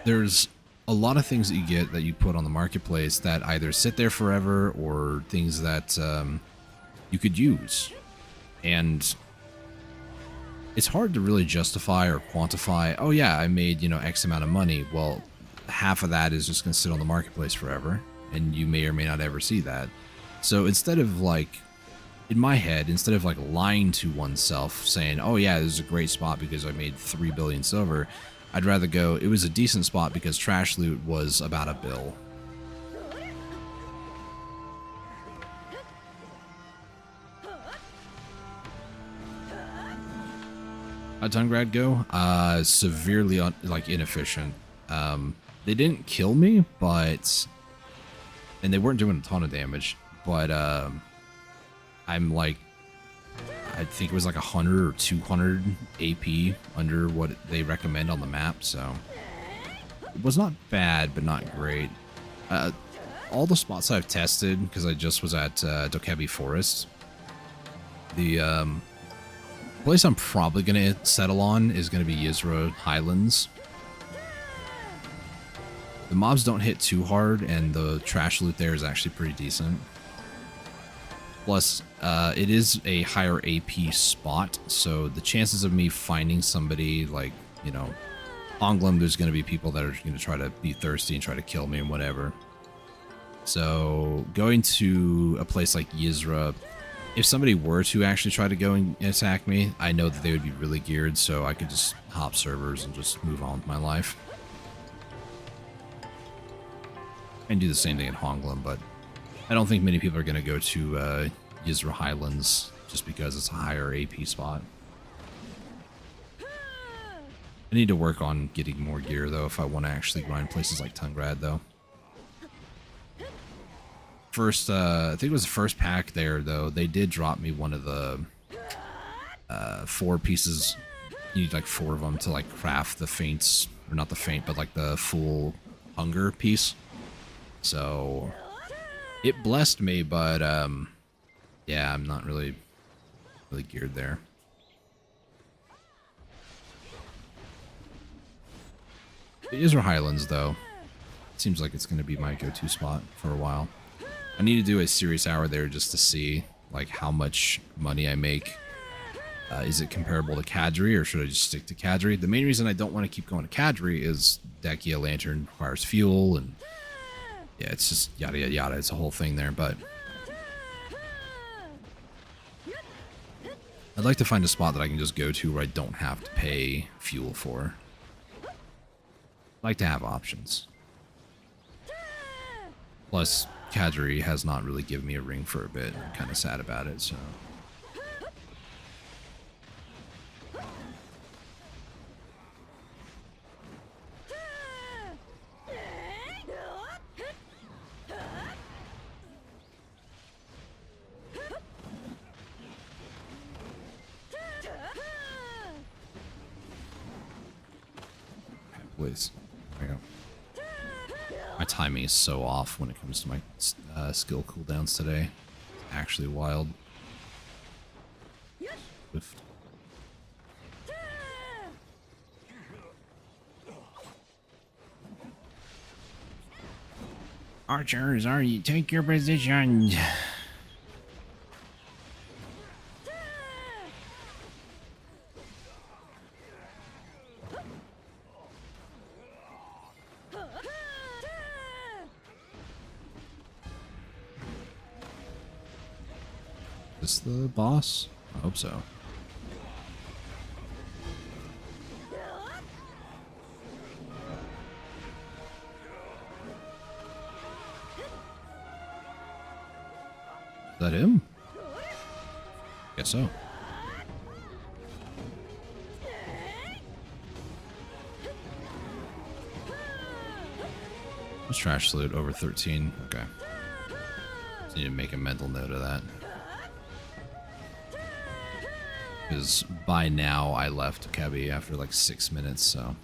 there's a lot of things that you get that you put on the marketplace that either sit there forever or things that you could use. And it's hard to really justify or quantify, oh yeah, I made, you know, X amount of money. Well, half of that is just going to sit on the marketplace forever, and you may or may not ever see that. So instead of like, in my head, instead of like lying to oneself saying, oh yeah, this is a great spot because I made 3 billion silver, I'd rather go, it was a decent spot because trash loot was about $1 bill. How'd Tungrad go? Severely inefficient. They didn't kill me, but, and they weren't doing a ton of damage, but I'm like, I think it was like 100 or 200 AP under what they recommend on the map, so it was not bad, but not great. All the spots I've tested, because I just was at Dokebi Forest, the place I'm probably going to settle on is going to be Yizra Highlands. The mobs don't hit too hard, and the trash loot there is actually pretty decent. Plus, it is a higher AP spot, so the chances of me finding somebody like, you know, Onglum, there's going to be people that are going to try to be thirsty and try to kill me and whatever. So going to a place like Yizra, if somebody were to actually try to go and attack me, I know that they would be really geared, so I could just hop servers and just move on with my life. And do the same thing at Honglum, but I don't think many people are going to go to Yizra Highlands just because it's a higher AP spot. I need to work on getting more gear, though, if I want to actually grind places like Tungrad, though. First, I think it was the first pack there, though, they did drop me one of the 4 pieces. You need like 4 of them to like craft the faints, or not the faint, but like the full hunger piece. So it blessed me, but yeah, I'm not really geared there. The Yizra Highlands, though, seems like it's going to be my go-to spot for a while. I need to do a serious hour there just to see like how much money I make. Is it comparable to Kadri, or should I just stick to Kadri? The main reason I don't want to keep going to Kadri is Dekia Lantern requires fuel, and yeah, it's just yada yada yada. It's a whole thing there, but I'd like to find a spot that I can just go to where I don't have to pay fuel for. I'd like to have options. Plus, Kadri has not really given me a ring for a bit. I'm kind of sad about it, so. Please. There we go. My timing is so off when it comes to my skill cooldowns today. It's actually wild. Swift. Archers, are you take your position? Is this the boss? I hope so. Is that him? Guess so. What's trash loot over 13? Okay. Just need to make a mental note of that. Because by now I left Kebi after like 6 minutes, so.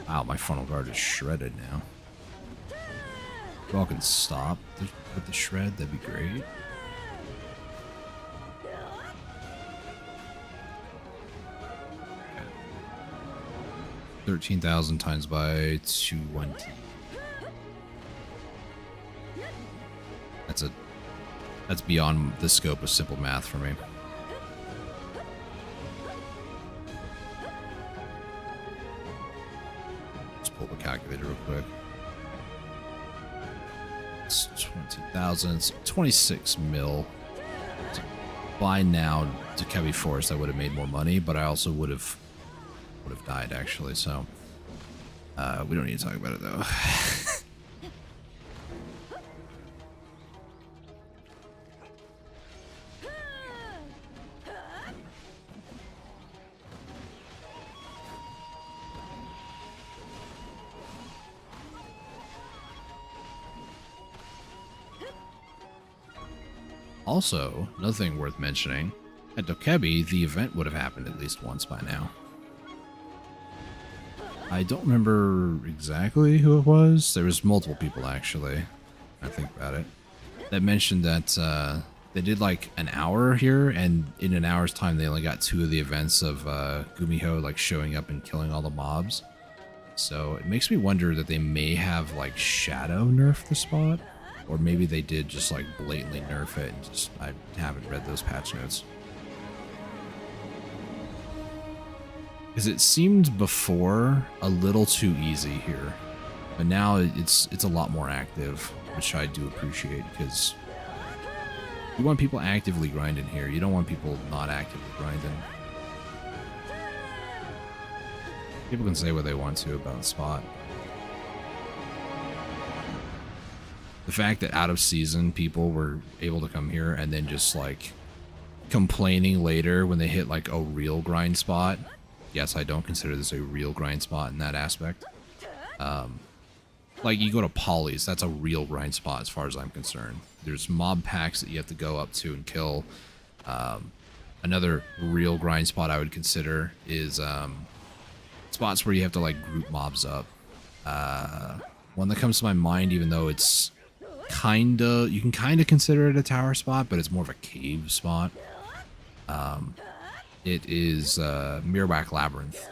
Wow, my frontal guard is shredded now. If y'all can stop with the shred, that'd be great. 13,000 times by 220. That's beyond the scope of simple math for me. Let's pull the calculator real quick. It's 20,000. It's 26 mil. So by now, to Kevy Forest, I would have made more money, but I also would have died actually. So we don't need to talk about it though. Also, another thing worth mentioning, at Dokebi, the event would have happened at least once by now. I don't remember exactly who it was. There was multiple people, actually. I think about it. That mentioned that they did like an hour here, and in an hour's time, they only got 2 of the events of Gumiho like showing up and killing all the mobs. So it makes me wonder that they may have like shadow nerfed the spot. Or maybe they did just like blatantly nerf it and just I haven't read those patch notes. Because it seemed before a little too easy here. But now it's a lot more active, which I do appreciate because you want people actively grinding here. You don't want people not actively grinding. People can say what they want to about the spot. The fact that out of season people were able to come here and then just like complaining later when they hit like a real grind spot. Yes, I don't consider this a real grind spot in that aspect. Like you go to Polly's, that's a real grind spot as far as I'm concerned. There's mob packs that you have to go up to and kill. Another real grind spot I would consider is spots where you have to like group mobs up. One that comes to my mind, even though it's you can kinda consider it a tower spot, but it's more of a cave spot. It is Mirwak Labyrinth.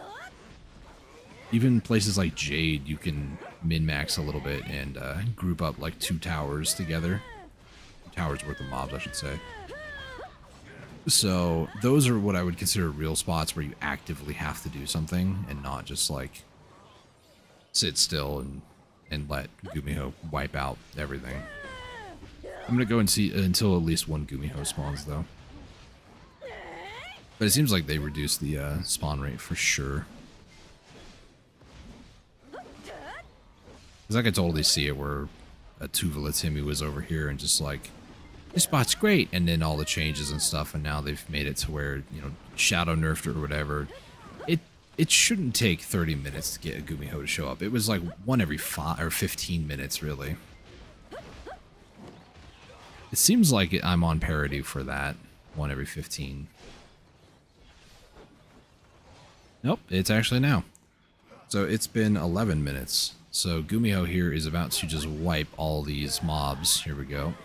Even places like Jade, you can min-max a little bit and group up like 2 towers together. 2 towers worth of mobs, I should say. So those are what I would consider real spots where you actively have to do something and not just like sit still and let Gumiho wipe out everything. I'm gonna go and see until at least one Gumiho spawns though. But it seems like they reduced the spawn rate for sure. Because I could totally see it where a Tuvala Timmy was over here and just like, this spot's great, and then all the changes and stuff, and now they've made it to where, you know, shadow nerfed it or whatever. It shouldn't take 30 minutes to get a Gumiho to show up. It was like 1 every 5 or 15 minutes, really. It seems like I'm on parity for that. 1 every 15. Nope, it's actually now. So it's been 11 minutes. So Gumiho here is about to just wipe all these mobs. Here we go.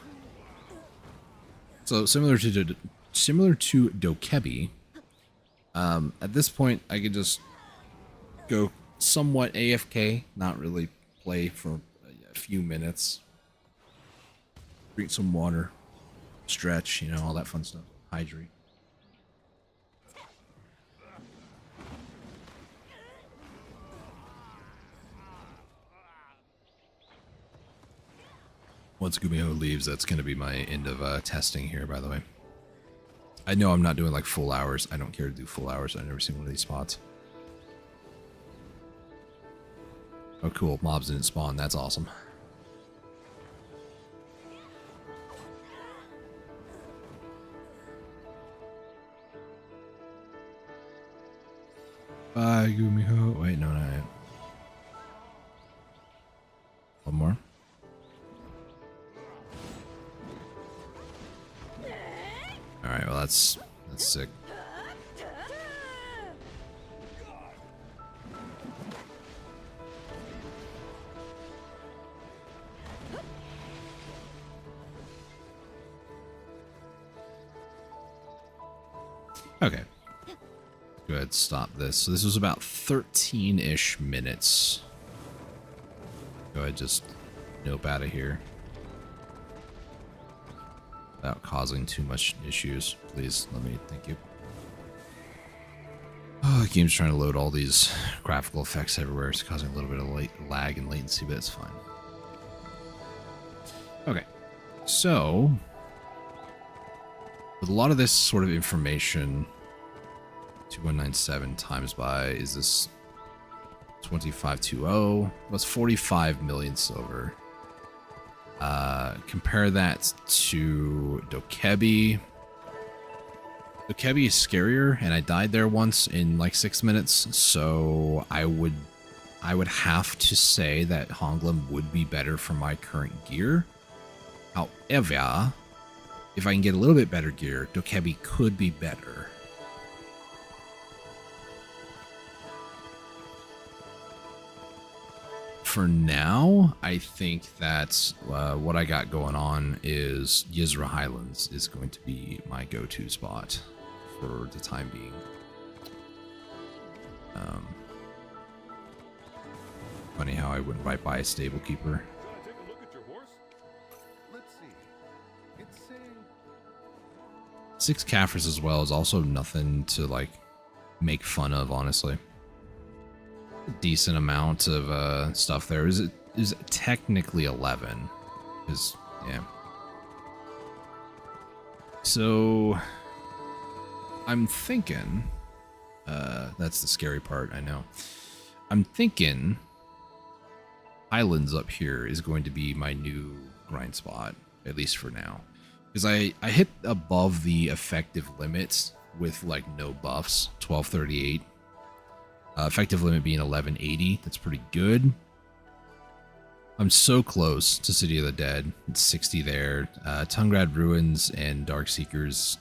So similar to Dokebi, at this point I could just go somewhat AFK, not really play for a few minutes, drink some water, stretch, you know, all that fun stuff, hydrate. Once Gumiho leaves, that's going to be my end of testing here, by the way. I know I'm not doing like full hours. I don't care to do full hours. I've never seen one of these spots. Oh, cool. Mobs didn't spawn. That's awesome. Bye, Gumiho. Wait, no, not yet. One more. Alright, well that's sick. Okay. Go ahead go ahead and stop this. So this was about 13-ish minutes. Go ahead, just nope out of here. Without causing too much issues. Please, let me, thank you. Oh, the game's trying to load all these graphical effects everywhere. It's causing a little bit of lag and latency, but it's fine. Okay, so with a lot of this sort of information, 2197 times by, is this 2520? That's 45 million silver. Compare that to Dokebi. Dokebi is scarier, and I died there once in like 6 minutes, so I would have to say that Honglum would be better for my current gear. However, if I can get a little bit better gear, Dokebi could be better. For now, I think that what I got going on is Yizra Highlands is going to be my go-to spot for the time being. Funny how I went right by a stable keeper. Six Caffres as well is also nothing to like make fun of, honestly. A decent amount of stuff there. Is technically 11. Is yeah. So I'm thinking that's the scary part, I know. I'm thinking Highlands up here is going to be my new grind spot, at least for now. Because I hit above the effective limits with like no buffs, 1238. Effective limit being 1180. That's pretty good. I'm so close to City of the Dead. It's 60 there. Tungrad Ruins and Darkseekers.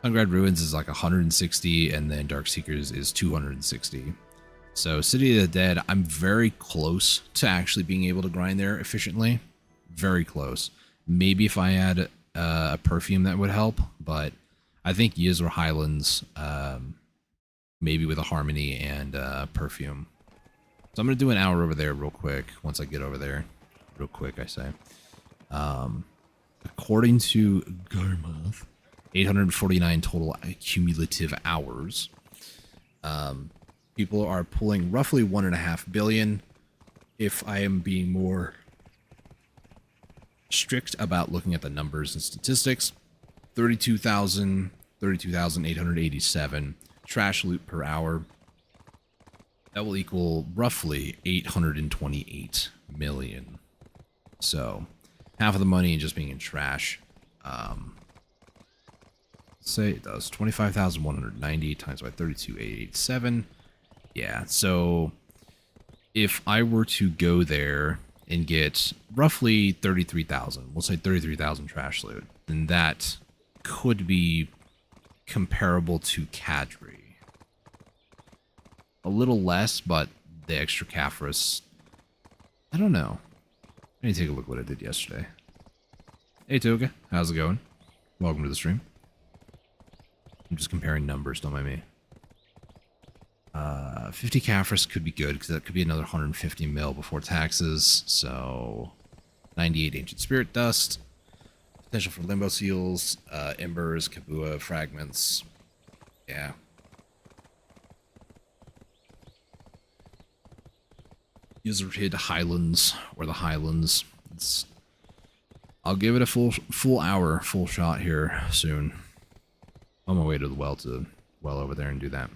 Tungrad Ruins is like 160, and then Darkseekers is 260. So City of the Dead, I'm very close to actually being able to grind there efficiently. Very close. Maybe if I had a perfume that would help, but I think Yizra Highlands, maybe with a harmony and perfume. So I'm going to do an hour over there real quick once I get over there. Real quick, I say. According to Garmoth, 849 total cumulative hours. People are pulling roughly 1.5 billion. If I am being more strict about looking at the numbers and statistics, 32,887 trash loot per hour. That will equal roughly 828 million. So half of the money just being in trash. Say it does 25,190 times by 32,887. Yeah, so if I were to go there and get roughly 33,000, we'll say 33,000 trash loot, then that could be comparable to Kadri. A little less, but the extra Caffres, I don't know. I need to take a look at what I did yesterday. Hey Toga, how's it going? Welcome to the stream. I'm just comparing numbers, don't mind me. 50 Caffres could be good, because that could be another 150 mil before taxes. So 98 Ancient Spirit Dust. Potential for Limbo Seals, Embers, Kabua, Fragments. Yeah. User-hid Highlands, or the Highlands. I'll give it a full hour, full shot here soon. On my way to the well over there and do that.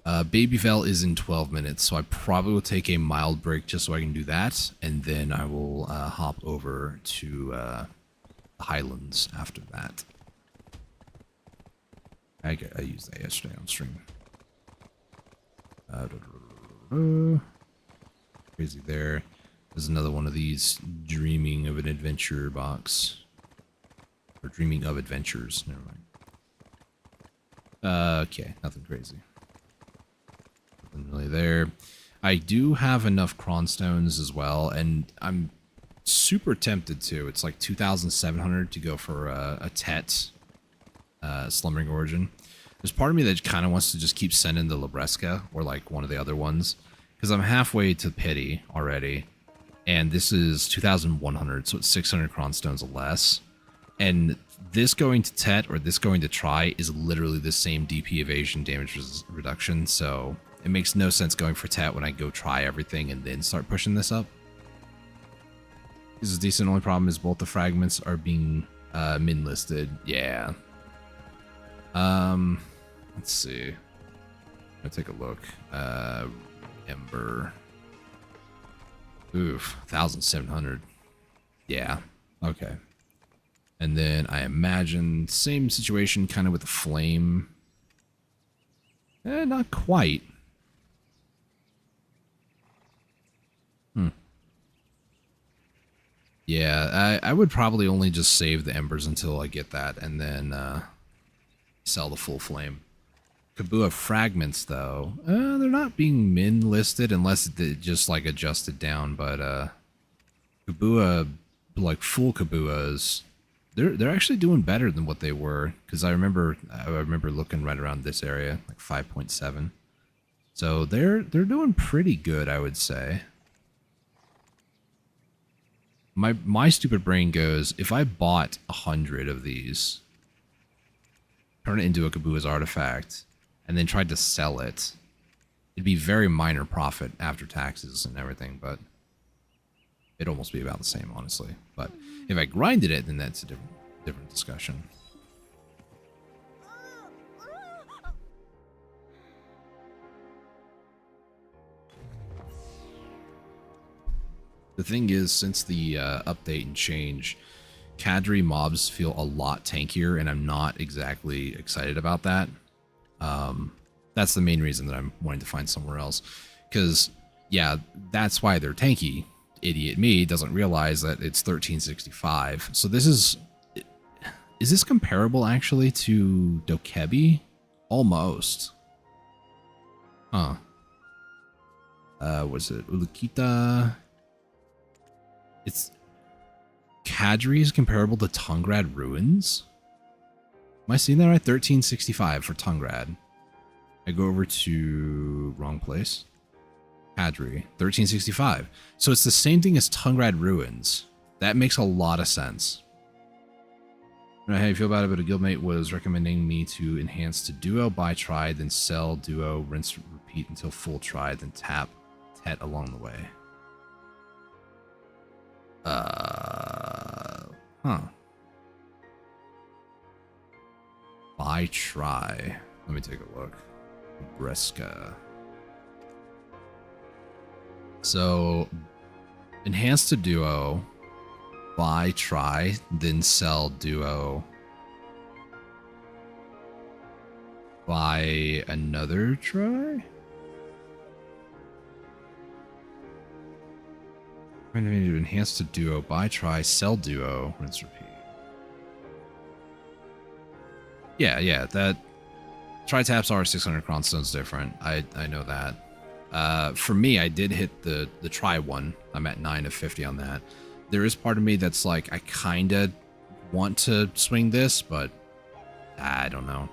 Babyvel is in 12 minutes, so I probably will take a mild break just so I can do that, and then I will hop over to the Highlands after that. I used that yesterday on stream. Crazy there. There's another one of these Dreaming of an Adventure box. Or Dreaming of Adventures. Never mind. Okay, nothing crazy. Nothing really there. I do have enough Cronstones as well, and I'm super tempted to. It's like 2,700 to go for a Tet. Slumbering Origin. There's part of me that kind of wants to just keep sending the Labresca or like one of the other ones, because I'm halfway to Pity already, and this is 2,100, so it's 600 Cronstones less. And this going to Tet or this going to Try is literally the same DP evasion damage reduction, so it makes no sense going for Tet when I go try everything and then start pushing this up. This is decent. Only problem is both the fragments are being min listed. Yeah. Let's see. I'm gonna take a look. Ember. Oof, 1,700. Yeah. Okay. And then I imagine same situation kind of with the flame. Not quite. Yeah, I would probably only just save the embers until I get that and then sell the full flame. Kabua fragments, though, they're not being min listed unless it just like adjusted down. But Kabua, like full Kabuas, they're actually doing better than what they were. Because I remember looking right around this area, like 5.7. So they're doing pretty good, I would say. My stupid brain goes, if I bought 100 of these, turn it into a Kabua's artifact, and then tried to sell it, it'd be very minor profit after taxes and everything, but it'd almost be about the same, honestly. But if I grinded it, then that's a different discussion. The thing is, since the update and change, Cadre mobs feel a lot tankier, and I'm not exactly excited about that. That's the main reason that I'm wanting to find somewhere else. Because, yeah, that's why they're tanky. Idiot me doesn't realize that it's 1365. So this is this comparable, actually, to Dokebi? Almost. Huh. Was it Ulukita? It's Kadri is comparable to Tungrad Ruins. Am I seeing that right? 1365 for Tungrad. I go over to wrong place. Kadri, 1365. So it's the same thing as Tungrad Ruins. That makes a lot of sense. I don't know how you feel about it, but a guildmate was recommending me to enhance to duo, buy try, then sell duo, rinse, repeat until full try, then tap Tet along the way. Huh. Buy try. Let me take a look. Breska. So, enhance to duo, buy try, then sell duo. Buy another try? I'm going to enhance to duo, buy try, sell duo, rinse repeat. Yeah, that try taps are 600 Cronstones different. I know that. For me, I did hit the try one. I'm at 9 of 50 on that. There is part of me that's like, I kind of want to swing this, but I don't know.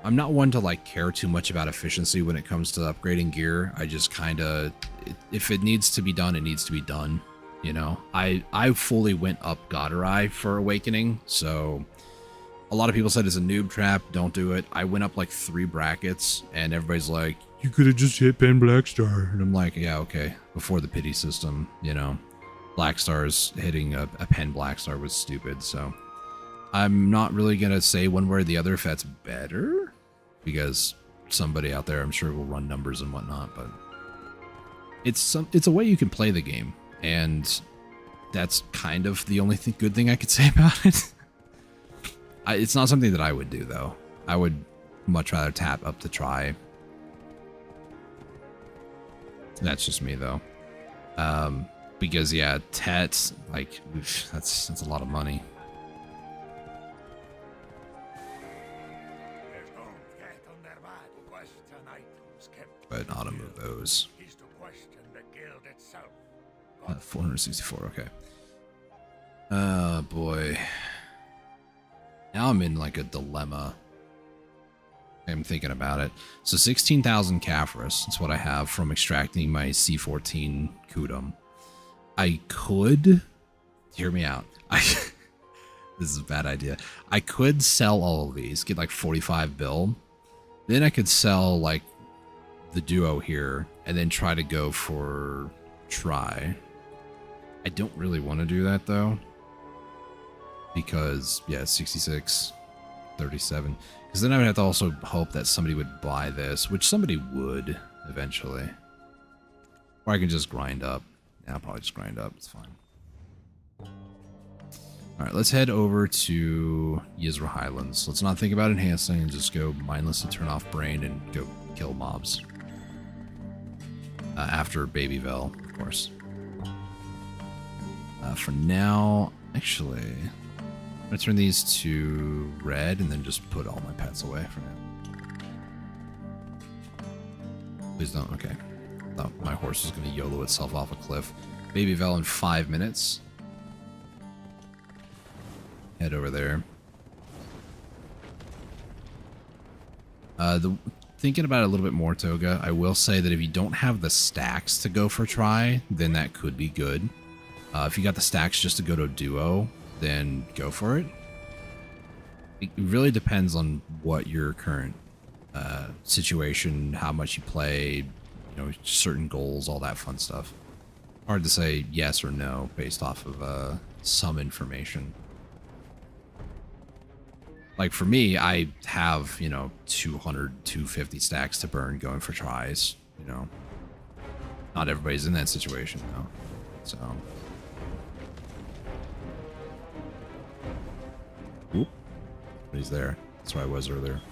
I'm not one to like care too much about efficiency when it comes to upgrading gear. I just kind of, if it needs to be done, it needs to be done. You know, I fully went up Godderai for Awakening, so a lot of people said it's a noob trap. Don't do it. I went up like 3 brackets, and everybody's like, you could have just hit Pen Blackstar. And I'm like, yeah, okay. Before the pity system, you know, Blackstars hitting a Pen Blackstar was stupid. So I'm not really gonna say one way or the other if that's better, because somebody out there, I'm sure, will run numbers and whatnot. But it's a way you can play the game, and that's kind of the only good thing I could say about it. It's not something that I would do, though. I would much rather tap up to try. That's just me, though. Because, yeah, Tet, like, oof, that's a lot of money. But auto move those. 464, okay. Boy. Now I'm in like a dilemma. I'm thinking about it. So 16,000 Caphras. That's what I have from extracting my C14 Kudum. I could... Hear me out. This is a bad idea. I could sell all of these, get like 45 bill. Then I could sell like the duo here and then try to go for try. I don't really want to do that though. Because, yeah, 66, 37. Because then I would have to also hope that somebody would buy this, which somebody would eventually. Or I can just grind up. Yeah, I'll probably just grind up. It's fine. Alright, let's head over to Yizra Highlands. Let's not think about enhancing and just go mindlessly turn off brain and go kill mobs. After Baby Vel, of course. For now, actually, I'm going to turn these to red and then just put all my pets away for now. Please don't. Okay. Thought my horse was going to YOLO itself off a cliff. Baby Vel in 5 minutes. Head over there. Thinking about it a little bit more, Toga, I will say that if you don't have the stacks to go for try, then that could be good. If you got the stacks just to go to duo, then go for it. It really depends on what your current situation, how much you play, you know, certain goals, all that fun stuff. Hard to say yes or no based off of some information. Like for me, I have, you know, 200, 250 stacks to burn going for tries, you know. Not everybody's in that situation though, so. Oop. But he's there. That's where I was earlier.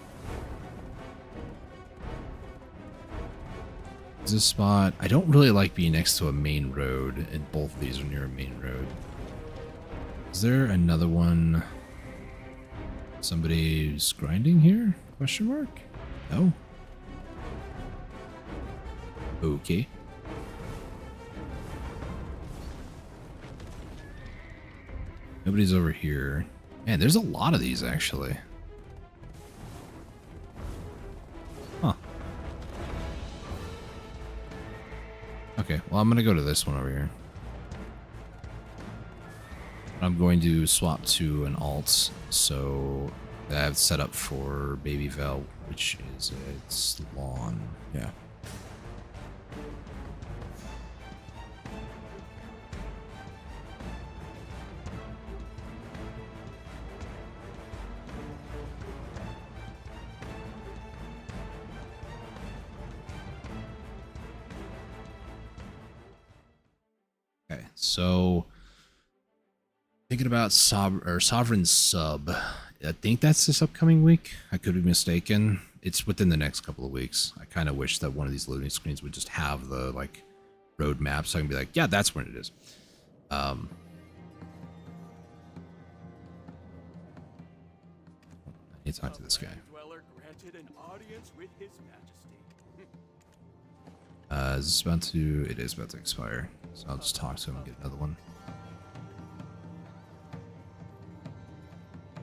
Is this spot? I don't really like being next to a main road, and both of these are near a main road. Is there another one? Somebody's grinding here? Question mark? No. Okay. Nobody's over here. Man, there's a lot of these actually. Huh. Okay, well I'm gonna go to this one over here. I'm going to swap to an alt, so that I have set up for Baby Vel, which is its lawn. Yeah. Okay, so thinking about Sovereign Sub. I think that's this upcoming week. I could be mistaken. It's within the next couple of weeks. I kind of wish that one of these loading screens would just have the like roadmap so I can be like, yeah, that's when it is. I need to talk to this guy. Is this about to... It is about to expire. So I'll just talk to him and get another one.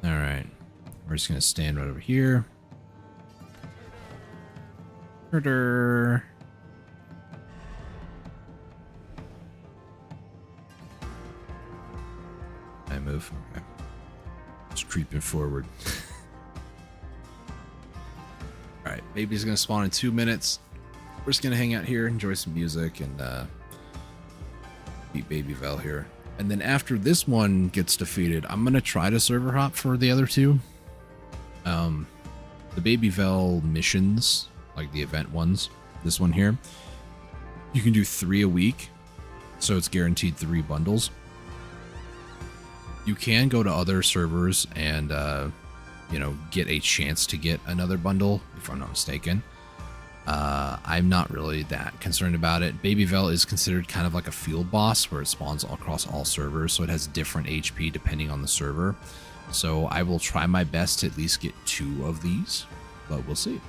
Alright. We're just going to stand right over here. Murder. I move. Okay. Just creeping forward. Alright, baby's going to spawn in 2 minutes. We're just going to hang out here, enjoy some music, and beat Baby Vel here. And then after this one gets defeated, I'm going to try to server hop for the other two. The Baby Vel missions, like the event ones, this one here, you can do 3 a week. So it's guaranteed 3 bundles. You can go to other servers and, you know, get a chance to get another bundle, if I'm not mistaken. I'm not really that concerned about it. Baby Vel is considered kind of like a field boss where it spawns all across all servers, so it has different HP depending on the server. So I will try my best to at least get 2 of these, but we'll see.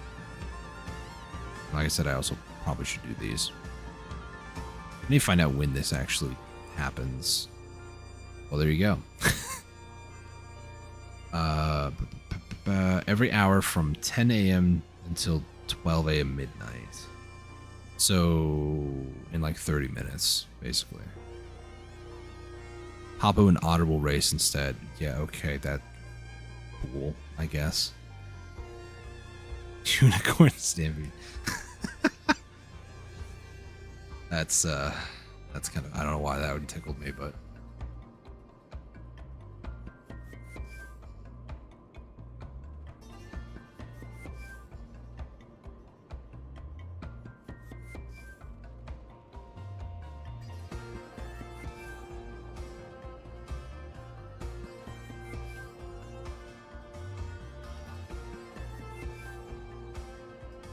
Like I said, I also probably should do these. I need to find out when this actually happens. Well, there you go. every hour from 10 a.m. until 12 a.m. midnight. So in like 30 minutes, basically. Hoppo an audible race instead. Yeah, okay, that cool, I guess. Unicorn Stampede. That's kind of, I don't know why that would tickle me, but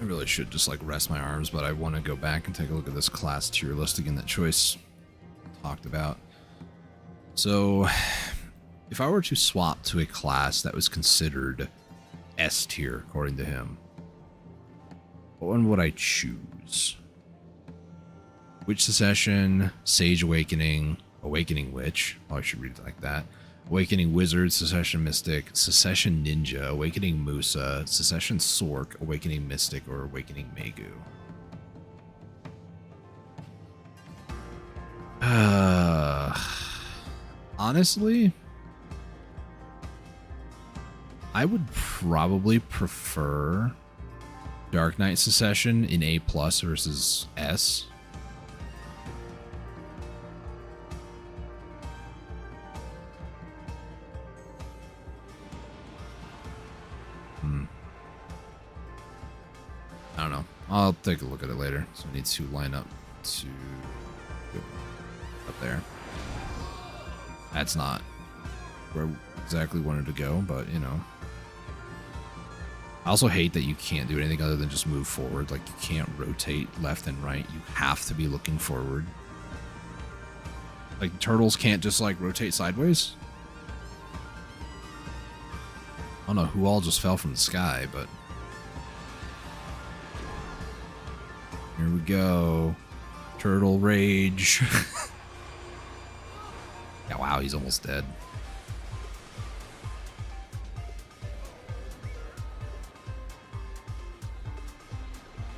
I really should just like rest my arms, but I want to go back and take a look at this class tier list again that Choice talked about. So if I were to swap to a class that was considered S tier, according to him, what one would I choose? Witch Secession, Sage Awakening, Awakening Witch. Oh, I should read it like that. Awakening Wizard, Secession Mystic, Secession Ninja, Awakening Musa, Secession Sork, Awakening Mystic, or Awakening Megu. Honestly, I would probably prefer Dark Knight Secession in A+ versus S. I don't know. I'll take a look at it later. So I need to line up to go up there. That's not where I exactly wanted to go, but you know. I also hate that you can't do anything other than just move forward. Like you can't rotate left and right. You have to be looking forward. Like turtles can't just like rotate sideways. I don't know who all just fell from the sky, but here we go. Turtle rage. Yeah, wow, he's almost dead.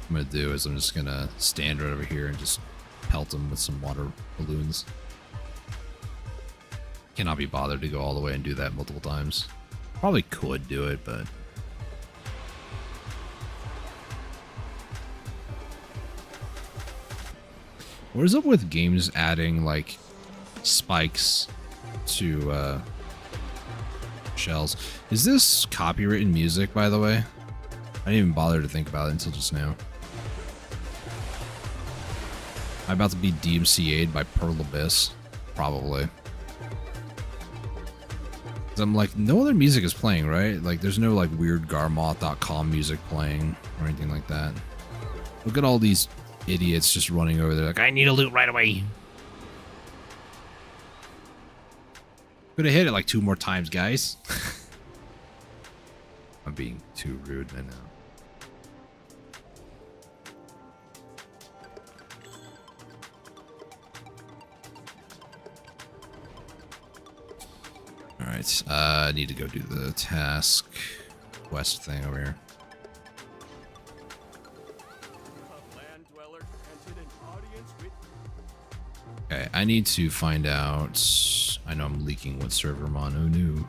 What I'm gonna do is I'm just gonna stand right over here and just pelt him with some water balloons. Cannot be bothered to go all the way and do that multiple times. Probably could do it, but what is up with games adding like spikes to shells? Is this copywritten music, by the way? I didn't even bother to think about it until just now. Am I about to be DMCA'd by Pearl Abyss? Probably. 'Cause I'm like, no other music is playing, right? Like, there's no like weird Garmoth.com music playing or anything like that. Look at all these idiots just running over there like, I need a loot right away. Could have hit it like 2 more times, guys. I'm being too rude, I know. Alright, I need to go do the task quest thing over here. Okay, I need to find out. I know I'm leaking what server I'm on. Oh no.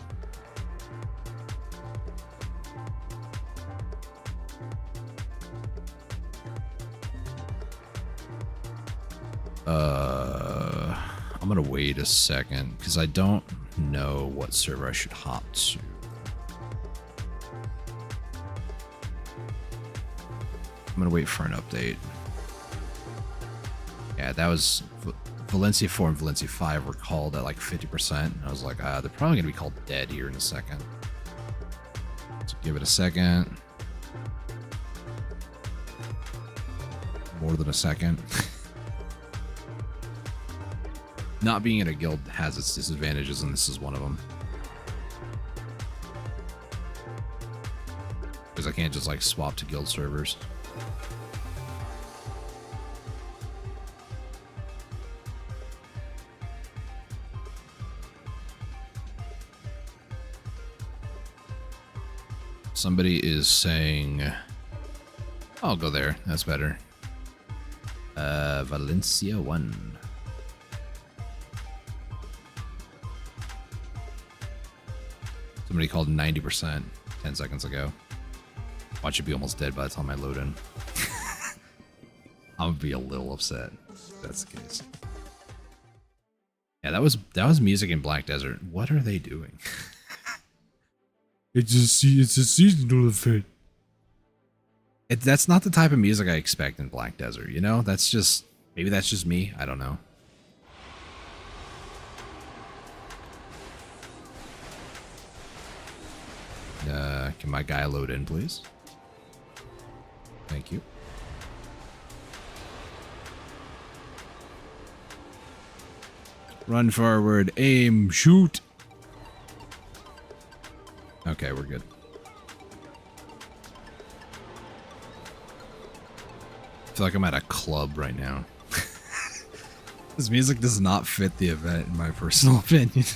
I'm gonna wait a second because I don't know what server I should hop to. I'm gonna wait for an update. Yeah, that was Valencia 4 and Valencia 5 were called at like 50%. And I was like, they're probably gonna be called dead here in a second. So give it a second. More than a second. Not being in a guild has its disadvantages, and this is one of them. Because I can't just like swap to guild servers. somebody is saying... I'll go there. That's better. Valencia 1. Somebody called 90% 10 seconds ago. Watch it be almost dead by the time I load in. I'm gonna be a little upset if that's the case. Yeah, that was music in Black Desert. What are they doing? it's a seasonal effect. That's not the type of music I expect in Black Desert, you know? That's just... Maybe that's just me. I don't know. Can my guy load in, please? Thank you. Run forward, aim, shoot. Okay, we're good. I feel like I'm at a club right now. This music does not fit the event, in my personal opinion.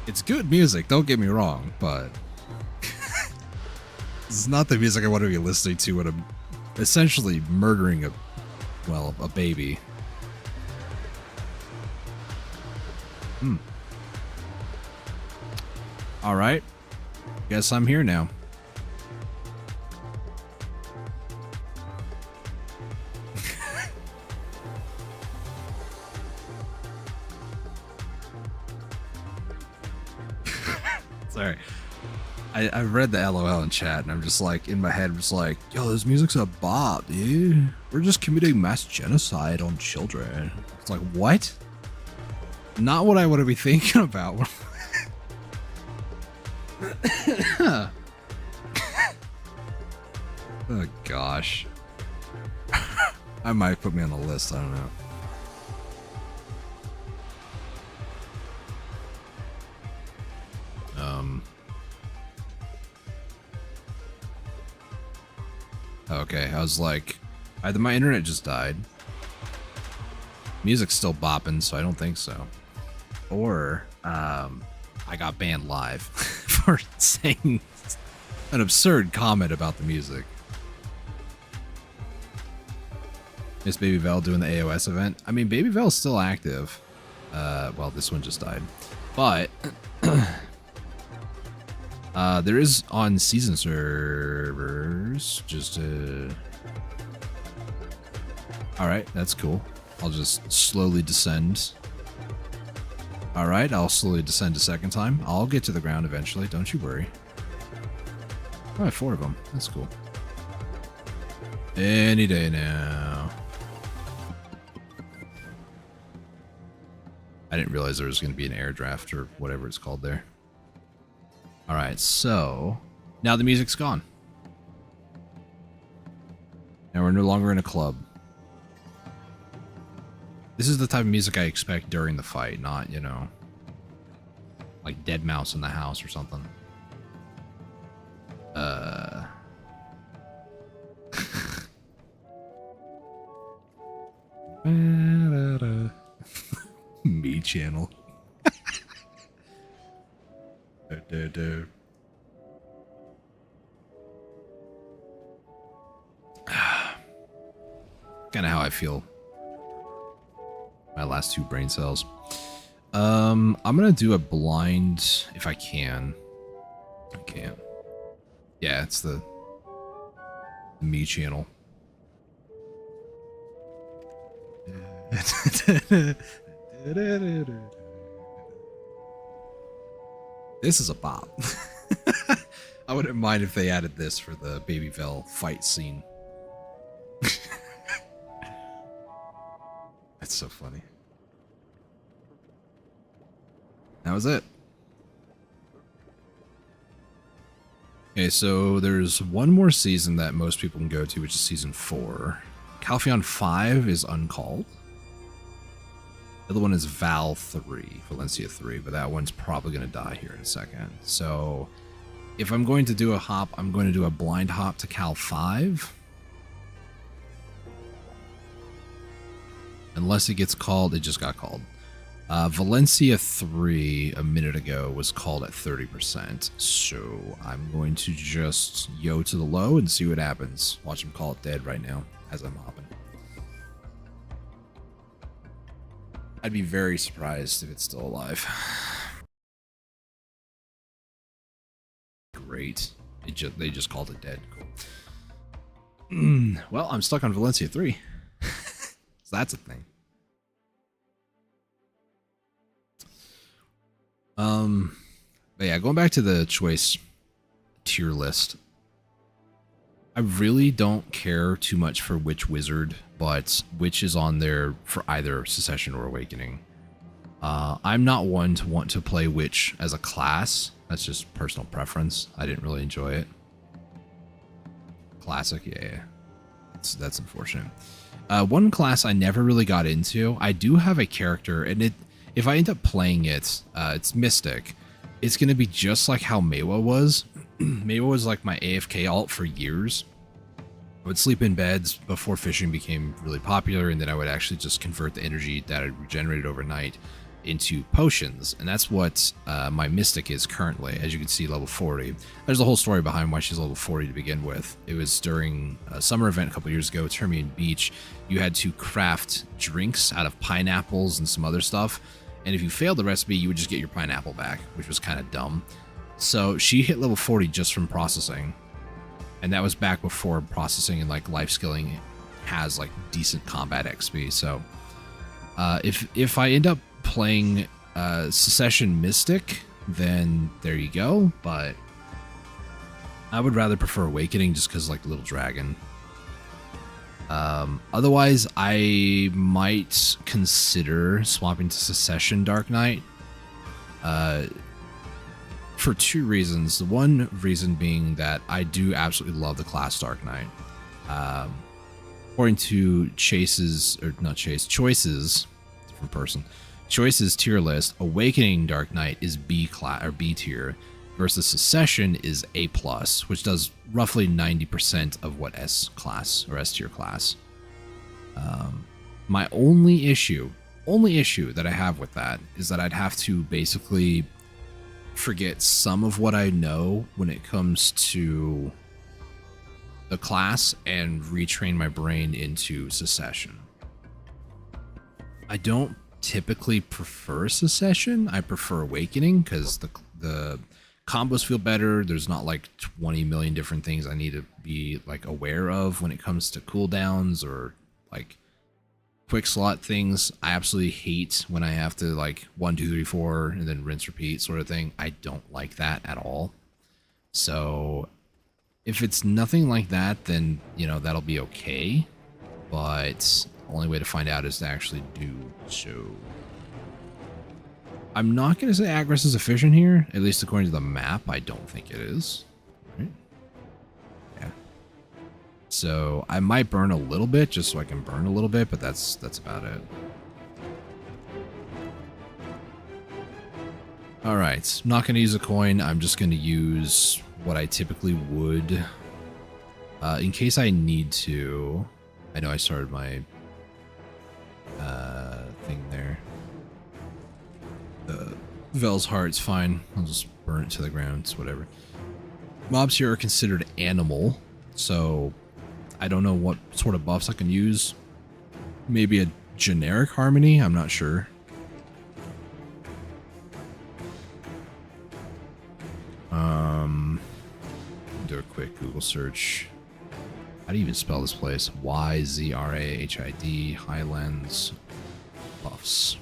It's good music, don't get me wrong, but... This is not the music I want to be listening to when I'm essentially murdering a baby. Alright. Guess I'm here now. Sorry. I read the LOL in chat and I'm just like, in my head, I'm just like, yo, this music's a bop, dude. We're just committing mass genocide on children. It's like, what? Not what I want to be thinking about. Oh, gosh. I might put me on the list, I don't know. Okay, I was like, either my internet just died. Music's still bopping, so I don't think so. Or, I got banned live for saying an absurd comment about the music. Miss Baby Vel doing the AOS event. I mean, Baby Vel's still active. Well, this one just died. But, there is on season servers, just Alright, that's cool. I'll just slowly descend. Alright, I'll slowly descend a second time. I'll get to the ground eventually, don't you worry. Oh, I have 4 of them. That's cool. Any day now. I didn't realize there was going to be an air draft or whatever it's called there. Alright, so... Now the music's gone. Now we're no longer in a club. This is the type of music I expect during the fight, not, you know... like Dead Mouse in the House or something. Me channel. Kind of how I feel. My last 2 brain cells. I'm gonna do a blind if I can. I can't. Yeah, it's the me channel. This is a bop. I wouldn't mind if they added this for the Baby Vel fight scene. That's so funny. That was it. Okay, so there's one more season that most people can go to, which is season 4. Calpheon 5 is uncalled. The other one is Val 3, Valencia 3, but that one's probably going to die here in a second. So if I'm going to do a hop, I'm going to do a blind hop to Cal 5. Unless it gets called, it just got called. Valencia 3 a minute ago was called at 30%. So I'm going to just yo to the low and see what happens. Watch him call it dead right now as I'm hopping. I'd be very surprised if it's still alive. Great. They just called it dead. Cool. Well, I'm stuck on Valencia 3. So that's a thing. But yeah, going back to the choice tier list, I really don't care too much for which wizard, but which is on there for either Secession or Awakening. I'm not one to want to play witch as a class. That's just personal preference. I didn't really enjoy it. Classic, yeah. That's unfortunate. One class I never really got into. I do have a character, and if I end up playing it, it's Mystic. It's going to be just like how Mewa was. Mewa was like my AFK alt for years. I would sleep in beds before fishing became really popular, and then I would actually just convert the energy that I regenerated overnight into potions, and that's what my Mystic is currently. As you can see, level 40. There's a whole story behind why she's level 40 to begin with. It was during a summer event a couple years ago, Termian Beach. You had to craft drinks out of pineapples and some other stuff, and if you failed the recipe, you would just get your pineapple back, which was kind of dumb. So she hit level 40 just from processing, and that was back before processing and like life skilling has like decent combat XP. So if I end up playing Secession Mystic, then there you go, but I would rather prefer Awakening just because like Little Dragon. Otherwise, I might consider swapping to Secession Dark Knight for two reasons. The one reason being that I do absolutely love the class Dark Knight. According to Choices, different person. Choices tier list, Awakening Dark Knight is B class or B tier, versus Secession is A+, which does roughly 90% of what S class or S tier class. My only issue that I have with that is that I'd have to basically forget some of what I know when it comes to the class and retrain my brain into Secession. I don't typically prefer Secession. I prefer Awakening because the combos feel better. There's not like 20 million different things I need to be like aware of when it comes to cooldowns or like quick slot things. I absolutely hate when I have to like 1, 2, 3, 4 and then rinse repeat sort of thing. I don't like that at all. So if it's nothing like that, then you know that'll be okay. But the only way to find out is to actually do so. I'm not going to say Aggress is efficient here, at least according to the map. I don't think it is. Right? Yeah. So I might burn a little bit just so I can burn a little bit, but that's about it. All right, I'm not going to use a coin. I'm just going to use what I typically would in case I need to. I know I started my thing there. Vel's Heart's fine. I'll just burn it to the ground. It's whatever. Mobs here are considered animal, so I don't know what sort of buffs I can use. Maybe a generic harmony? I'm not sure. Do a quick Google search. How do you even spell this place? YZRAHID Highlands buffs.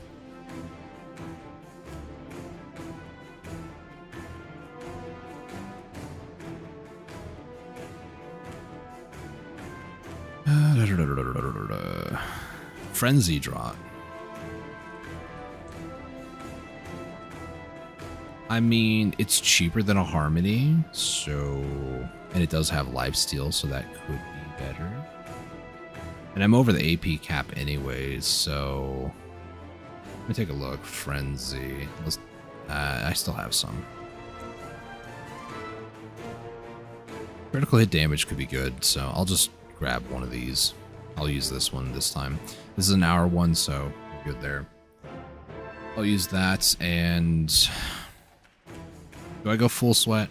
Frenzy Draught. I mean, it's cheaper than a Harmony, so... And it does have lifesteal, so that could be better. And I'm over the AP cap anyways, so... Let me take a look. Frenzy. I still have some. Critical hit damage could be good, so I'll just grab one of these. I'll use this one this time. This is an hour one, so we're good there. I'll use that, and do I go full sweat?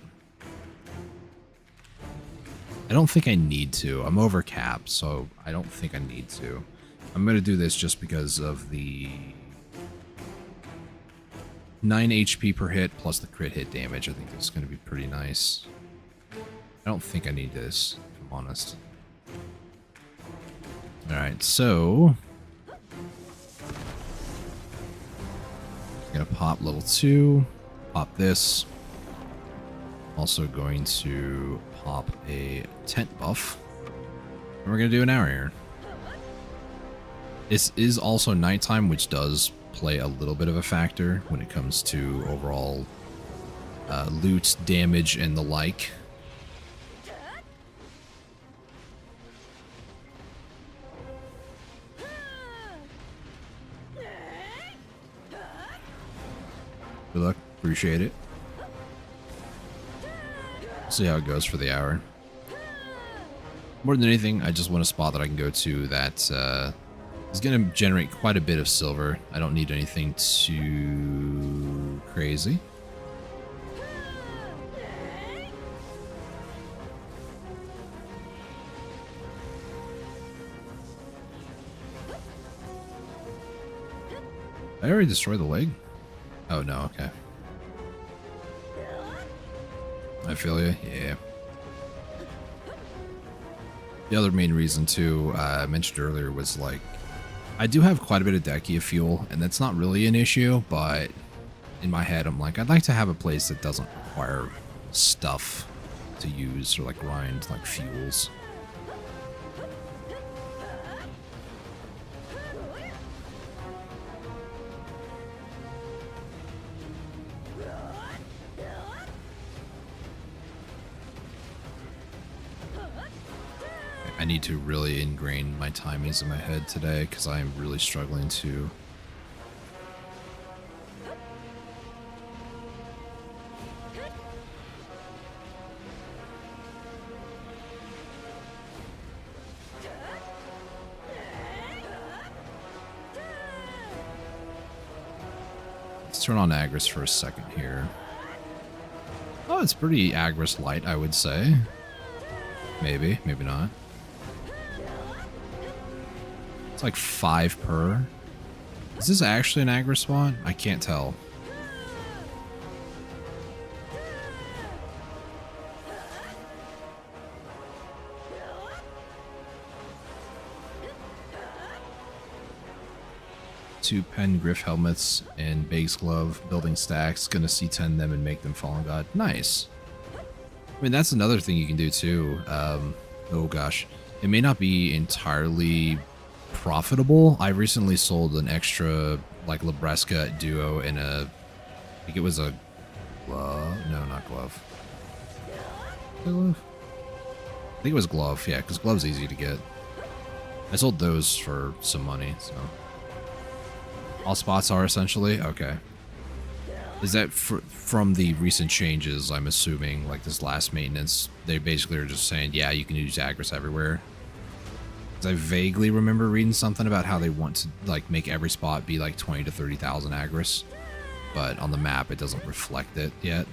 I don't think I need to. I'm over cap, so I don't think I need to. I'm going to do this just because of the 9 HP per hit plus the crit hit damage. I think this is going to be pretty nice. I don't think I need this, if I'm honest. Alright, so I'm going to pop level 2, pop this. Also going to pop a tent buff. And we're going to do an hour here. This is also nighttime, which does play a little bit of a factor when it comes to overall loot, damage, and the like. Good luck. Appreciate it. See how it goes for the hour. More than anything, I just want a spot that I can go to that is going to generate quite a bit of silver. I don't need anything too crazy. I already destroyed the leg? Oh, no, okay. I feel you, yeah. The other main reason, too, I mentioned earlier was, like, I do have quite a bit of Dekia fuel, and that's not really an issue, but in my head, I'm like, I'd like to have a place that doesn't require stuff to use or, like, grind, like, fuels. I need to really ingrain my timings in my head today because I am really struggling to. Let's turn on Agris for a second here. Oh, it's pretty Agris light, I would say. Maybe, maybe not. It's like 5 per. Is this actually an Agris spot? I can't tell. Two pen griff helmets and base glove building stacks. Gonna C10 them and make them fallen god. Nice. I mean, that's another thing you can do too. Oh gosh, it may not be entirely profitable. I recently sold an extra like Labresca duo in a, I think it was a glove. No, not glove. Glove? I think it was glove. Yeah, because glove's easy to get. I sold those for some money. So all spots are essentially okay. Is that from the recent changes? I'm assuming like this last maintenance, they basically are just saying, yeah, you can use Agris everywhere. I vaguely remember reading something about how they want to like make every spot be like 20 to 30,000 Agris, but on the map it doesn't reflect it yet.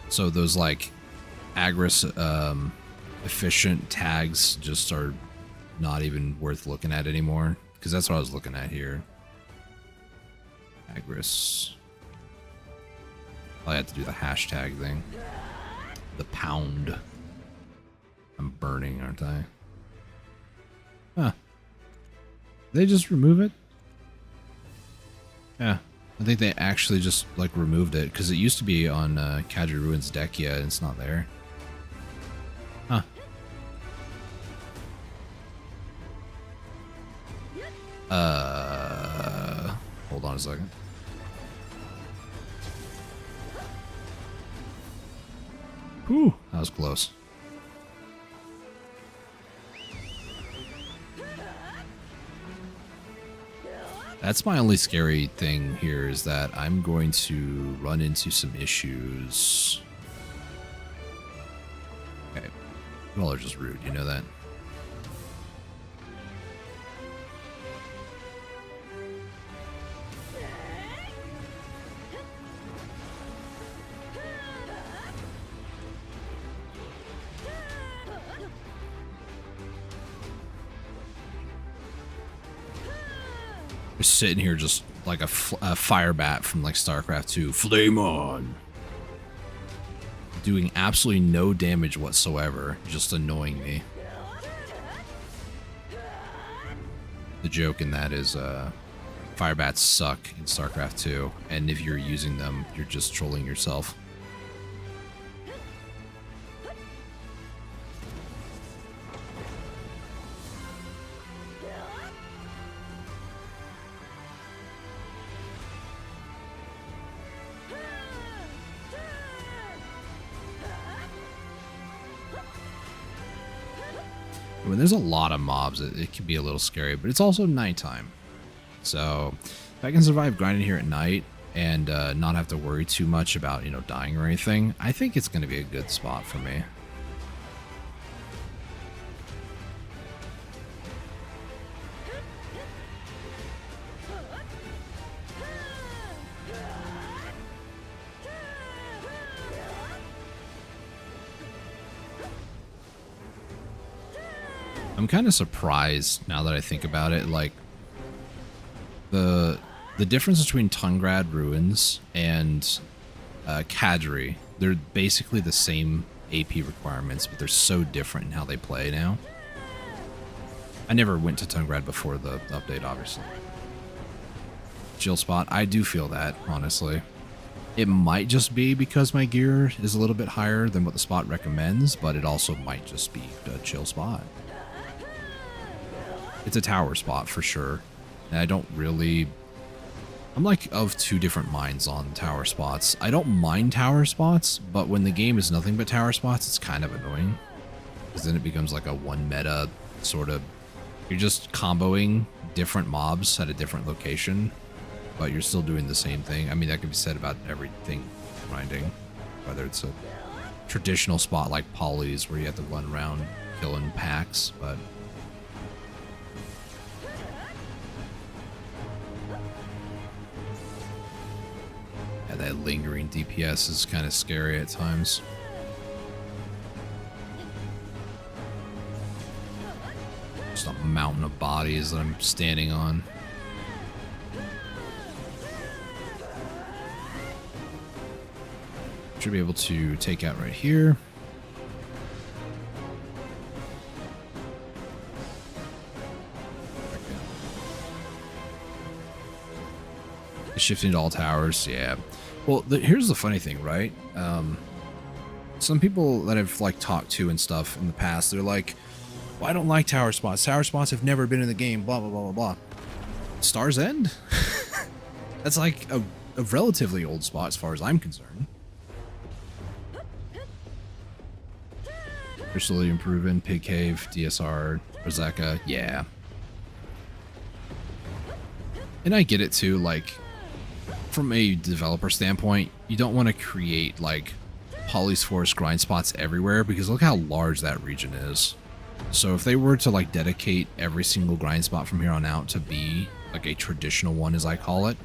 So those like Agris efficient tags just are not even worth looking at anymore, because that's what I was looking at here. Agris. I had to do the hashtag thing. The pound. I'm burning, aren't I? Huh. Did they just remove it? Yeah. I think they actually just, like, removed it, because it used to be on Kadri Ruins Dekia, and it's not there. Huh. Hold on a second. Whew, that was close. That's my only scary thing here, is that I'm going to run into some issues. Okay. You all are just rude, you know that? Just sitting here just like a fire bat from like StarCraft 2. Flame on! Doing absolutely no damage whatsoever, just annoying me. The joke in that is fire bats suck in StarCraft 2, and if you're using them, you're just trolling yourself. When there's a lot of mobs, it can be a little scary, but it's also nighttime. So if I can survive grinding here at night and not have to worry too much about, you know, dying or anything, I think it's going to be a good spot for me. I'm kind of surprised now that I think about it, like the difference between Tungrad Ruins and Kadri, they're basically the same AP requirements, but they're so different in how they play now. I never went to Tungrad before the update, obviously. Chill spot, I do feel that, honestly. It might just be because my gear is a little bit higher than what the spot recommends, but it also might just be a chill spot. It's a tower spot for sure, and I don't really... I'm like of two different minds on tower spots. I don't mind tower spots, but when the game is nothing but tower spots, it's kind of annoying. Because then it becomes like a one meta sort of... You're just comboing different mobs at a different location, but you're still doing the same thing. I mean, that can be said about everything grinding. Whether it's a traditional spot like Polly's where you have to run around killing packs, but... that lingering DPS is kind of scary at times. Just a mountain of bodies that I'm standing on. Should be able to take out right here. Shifting to all towers, yeah. Well, here's the funny thing, right? Some people that I've like talked to and stuff in the past, they're like, well, I don't like tower spots. Tower spots have never been in the game, blah, blah, blah, blah, blah. Star's End? That's like a relatively old spot as far as I'm concerned. They're slowly improving. Pig Cave, DSR, Roseka, yeah. And I get it too, like, from a developer standpoint, you don't want to create like Polly's Forest grind spots everywhere because look how large that region is. So if they were to like dedicate every single grind spot from here on out to be like a traditional one, as I call it,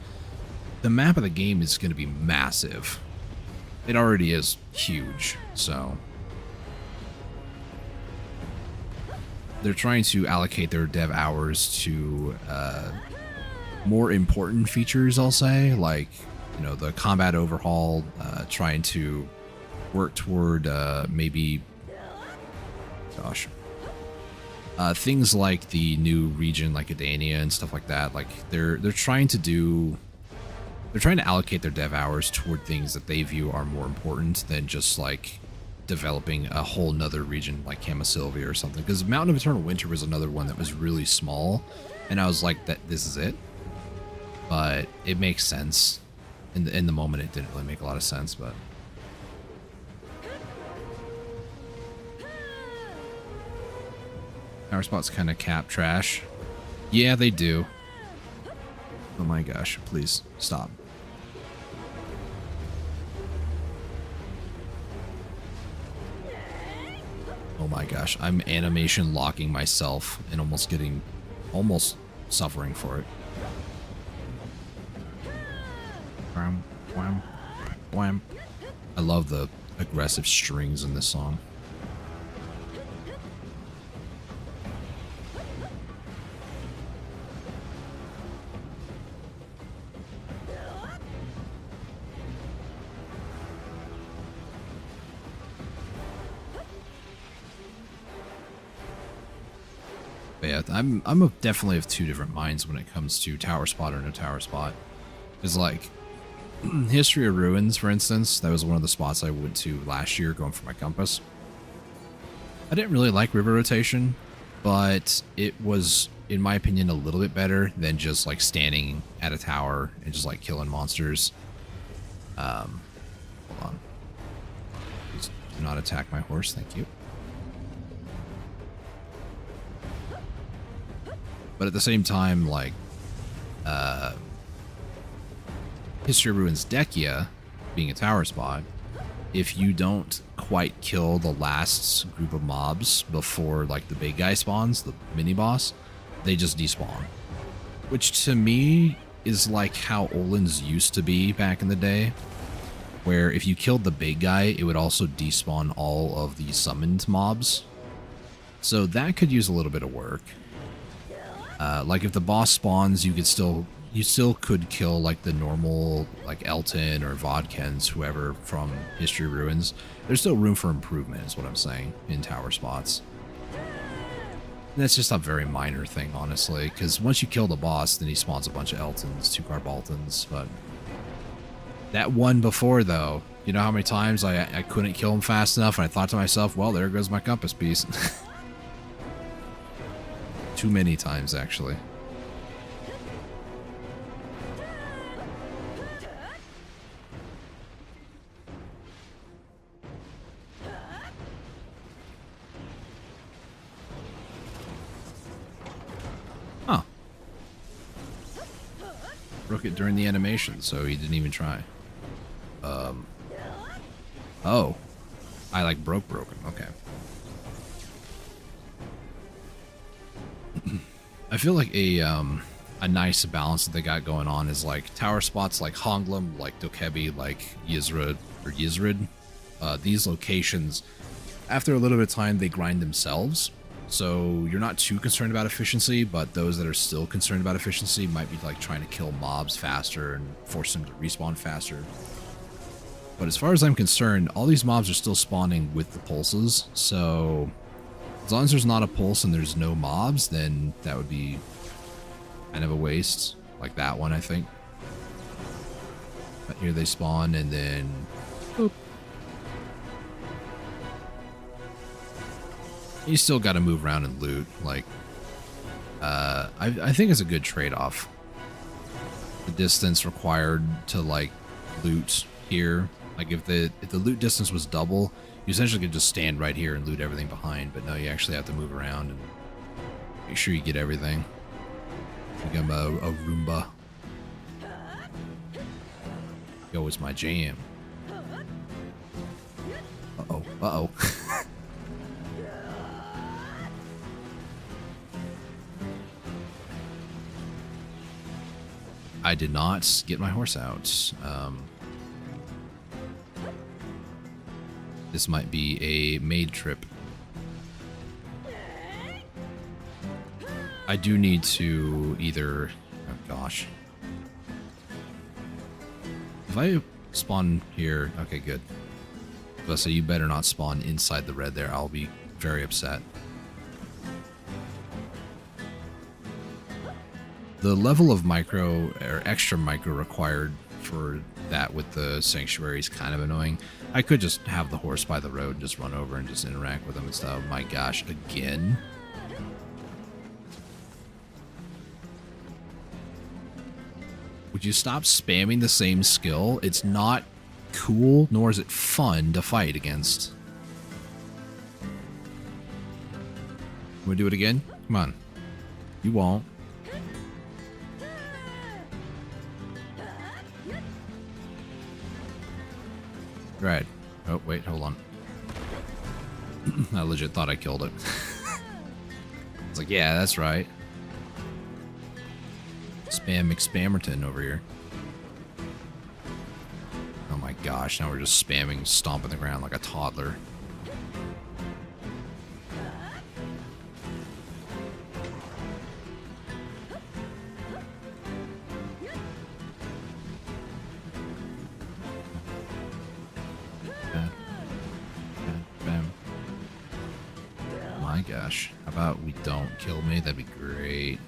the map of the game is going to be massive. It already is huge, so they're trying to allocate their dev hours to more important features, I'll say, like, you know, the combat overhaul, trying to work toward maybe, gosh, things like the new region like Adania and stuff like that. Like they're trying to allocate their dev hours toward things that they view are more important than just like developing a whole nother region like Camasylvia or something. Because Mountain of Eternal Winter was another one that was really small, and I was like, this is it. But it makes sense. In the moment, it didn't really make a lot of sense, but... Tower spots kind of cap trash. Yeah, they do. Oh my gosh, please, stop. Oh my gosh, I'm animation locking myself and almost suffering for it. Wham, wham, wham. I love the aggressive strings in this song. But yeah, definitely of two different minds when it comes to tower spot or no tower spot. Because like History of Ruins, for instance, that was one of the spots I went to last year going for my compass. I didn't really like river rotation, but it was, in my opinion, a little bit better than just like standing at a tower and just like killing monsters. Hold on. Please do not attack my horse, thank you. But at the same time, like, History of Ruins Dekia, being a tower spot, if you don't quite kill the last group of mobs before, like, the big guy spawns, the mini-boss, they just despawn. Which, to me, is like how Olin's used to be back in the day, where if you killed the big guy, it would also despawn all of the summoned mobs. So that could use a little bit of work. Like if the boss spawns, you still could kill like the normal like Elton or Vodkens, whoever from History of Ruins. There's still room for improvement, is what I'm saying, in tower spots. And that's just a very minor thing, honestly, because once you kill the boss, then he spawns a bunch of Eltons, 2-car Baltons. But that one before, though, you know how many times I couldn't kill him fast enough, and I thought to myself, well, there goes my compass piece. Too many times, actually. Huh. Broke it during the animation, so he didn't even try. Oh. I like broken. Okay. I feel like a nice balance that they got going on is like tower spots like Honglum, like Dokebi, like Yizrid. These locations, after a little bit of time, they grind themselves. So you're not too concerned about efficiency, but those that are still concerned about efficiency might be like trying to kill mobs faster and force them to respawn faster. But as far as I'm concerned, all these mobs are still spawning with the pulses, so as long as there's not a pulse and there's no mobs, then that would be kind of a waste. Like that one, I think. But here they spawn, and then boop. You still got to move around and loot. Like, I think it's a good trade-off. The distance required to like loot here. Like if the loot distance was double, you essentially could just stand right here and loot everything behind. But no, you actually have to move around and make sure you get everything. Become a Roomba. Yo, it's my jam. Uh-oh. Uh-oh. I did not get my horse out. This might be a maid trip. I do need to either... Oh, gosh. If I spawn here... Okay, good. But so you better not spawn inside the red there. I'll be very upset. The level of micro or extra micro required for that with the sanctuary is kind of annoying. I could just have the horse by the road and just run over and just interact with them and stuff. My gosh, again? Would you stop spamming the same skill? It's not cool, nor is it fun to fight against. Can we do it again? Come on. You won't. Right. Oh, wait, hold on. I legit thought I killed it. It's like, yeah, that's right. Spam McSpammerton over here. Oh my gosh, now we're just spamming, stomping the ground like a toddler. gosh. How about we don't kill me? That'd be great.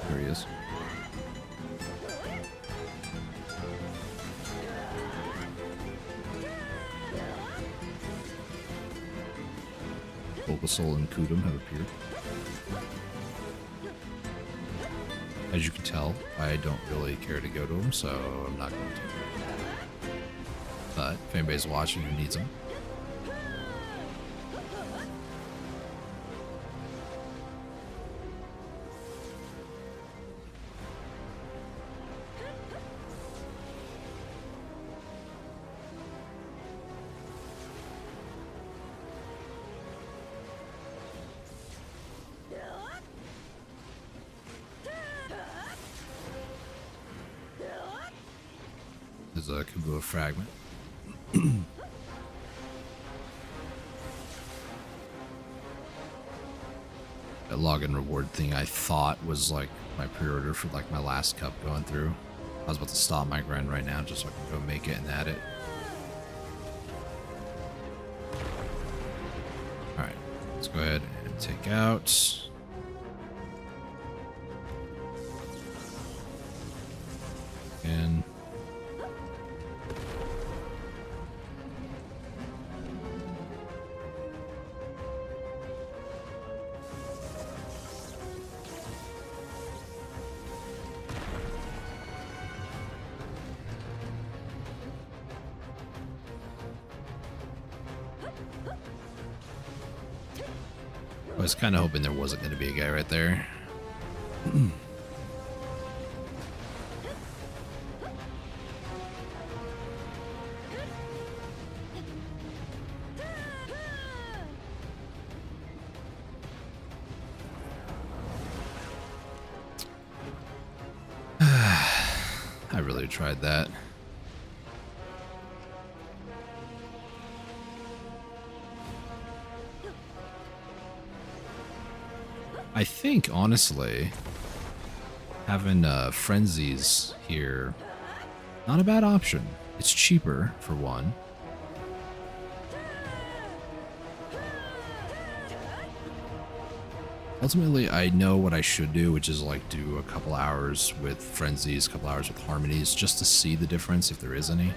There he is. Bulbasaur and Kudum have appeared. As you can tell, I don't really care to go to him, so I'm not going to. But if anybody's watching who needs him, there's a Kabua fragment. That login reward thing I thought was like my pre-order for like my last cup going through. I was about to stop my grind right now just so I can go make it and add it. Alright, let's go ahead and take out. And I was kind of hoping there wasn't going to be a guy right there. I really tried that. I think, honestly, having frenzies here, not a bad option. It's cheaper, for one. Ultimately, I know what I should do, which is like do a couple hours with frenzies, a couple hours with harmonies, just to see the difference if there is any.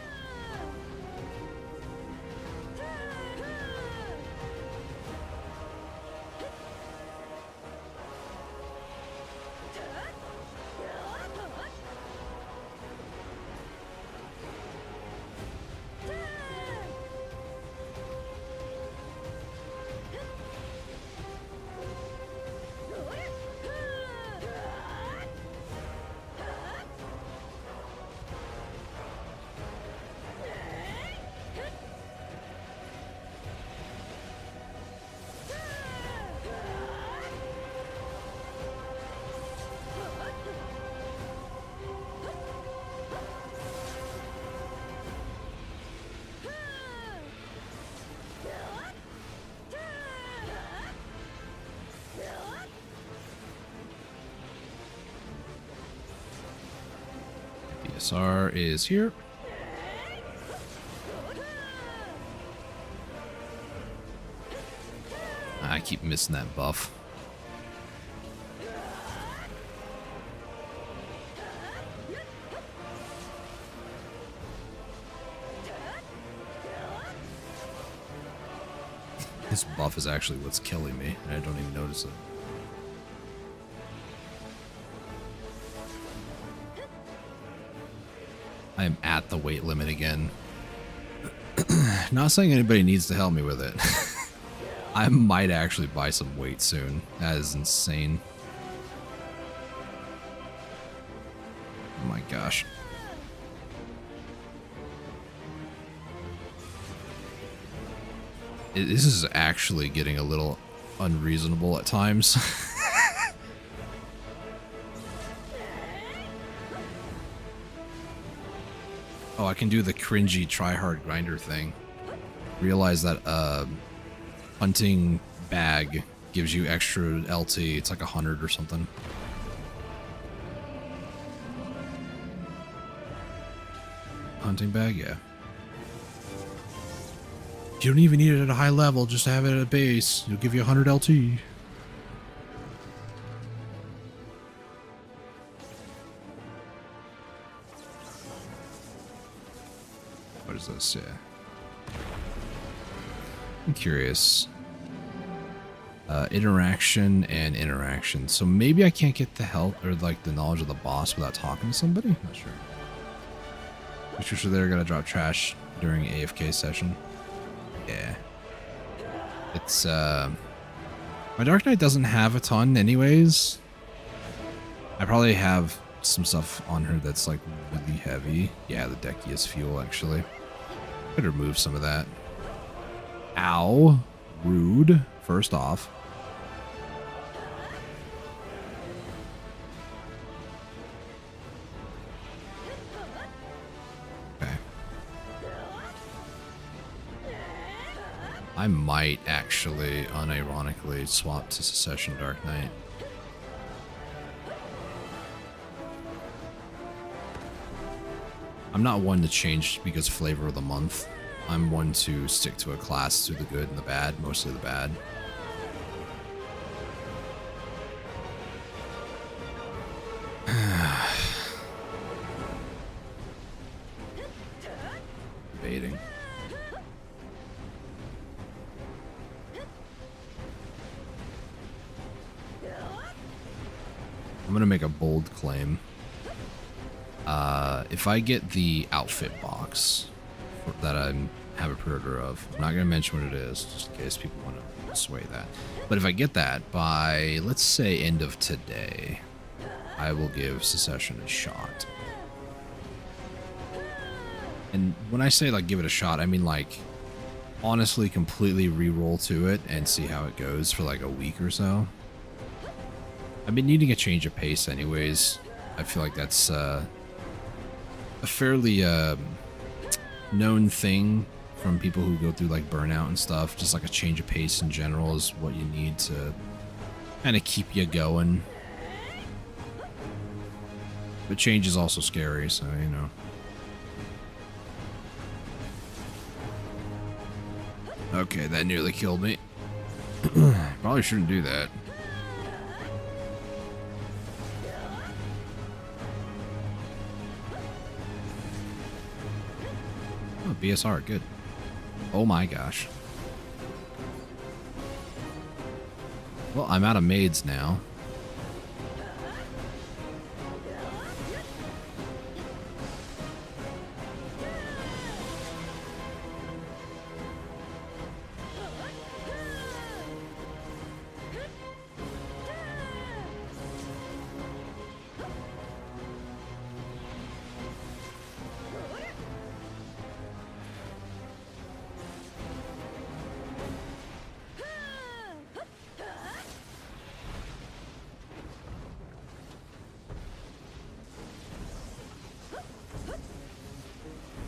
BSR is here. I keep missing that buff. This buff is actually what's killing me, and I don't even notice it. I am at the weight limit again. Not saying anybody needs to help me with it. I might actually buy some weight soon. That is insane. Oh my gosh. This is actually getting a little unreasonable at times. Oh, I can do the cringy try-hard grinder thing. Realize that hunting bag gives you extra LT. It's like 100 or something. Hunting bag, yeah. You don't even need it at a high level, just have it at a base. It'll give you 100 LT. What is this? Yeah. I'm curious. Interaction and interaction. So maybe I can't get the help or like the knowledge of the boss without talking to somebody? Not sure. Make sure they're gonna drop trash during AFK session. Yeah. It's my Dark Knight doesn't have a ton anyways. I probably have some stuff on her that's like really heavy. Yeah, the Deckiest fuel actually. Could remove some of that. Ow. Rude. First off. Okay. I might actually unironically swap to Secession Dark Knight. I'm not one to change because flavor of the month. I'm one to stick to a class through the good and the bad, mostly the bad. Debating. I'm gonna make a bold claim. If I get the outfit box that I have a pre-order of, I'm not going to mention what it is, just in case people want to sway that. But if I get that by, let's say, end of today, I will give Secession a shot. And when I say, like, give it a shot, I mean, like, honestly, completely re-roll to it and see how it goes for, like, a week or so. I've been needing a change of pace anyways. I feel like that's a fairly known thing from people who go through like burnout and stuff. Just like a change of pace in general is what you need to kind of keep you going. But change is also scary, so you know. Okay, that nearly killed me. Probably shouldn't do that. Oh, BSR, good. Oh my gosh. Well, I'm out of maids now.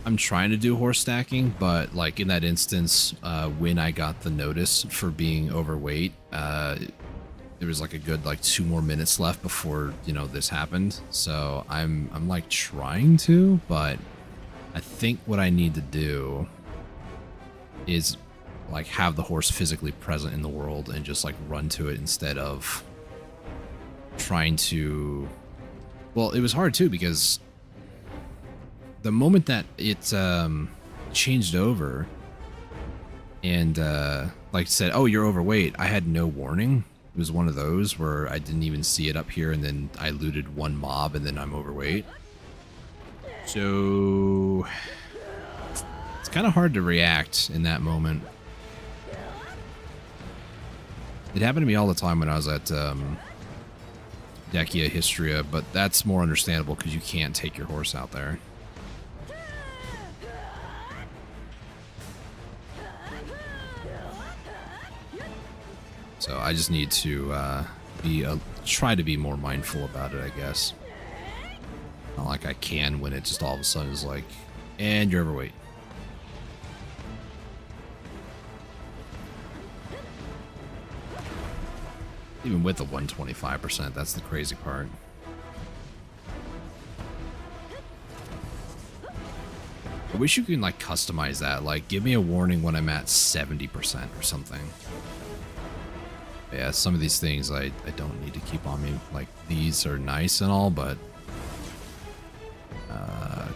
I'm trying to do horse stacking, but like in that instance, when I got the notice for being overweight, there was like a good like 2 more minutes left before, you know, this happened. So I'm like trying to, but I think what I need to do is like have the horse physically present in the world and just like run to it instead of trying to. Well, it was hard too because the moment that it changed over and like said, oh, you're overweight, I had no warning. It was one of those where I didn't even see it up here, and then I looted one mob and then I'm overweight. So it's kind of hard to react in that moment. It happened to me all the time when I was at Decia Histria, but that's more understandable because you can't take your horse out there. So I just need to try to be more mindful about it, I guess. Not like I can when it just all of a sudden is like, and you're overweight. Even with the 125%, that's the crazy part. I wish you can like customize that. Like, give me a warning when I'm at 70% or something. Yeah, some of these things I don't need to keep on me. Like, these are nice and all, but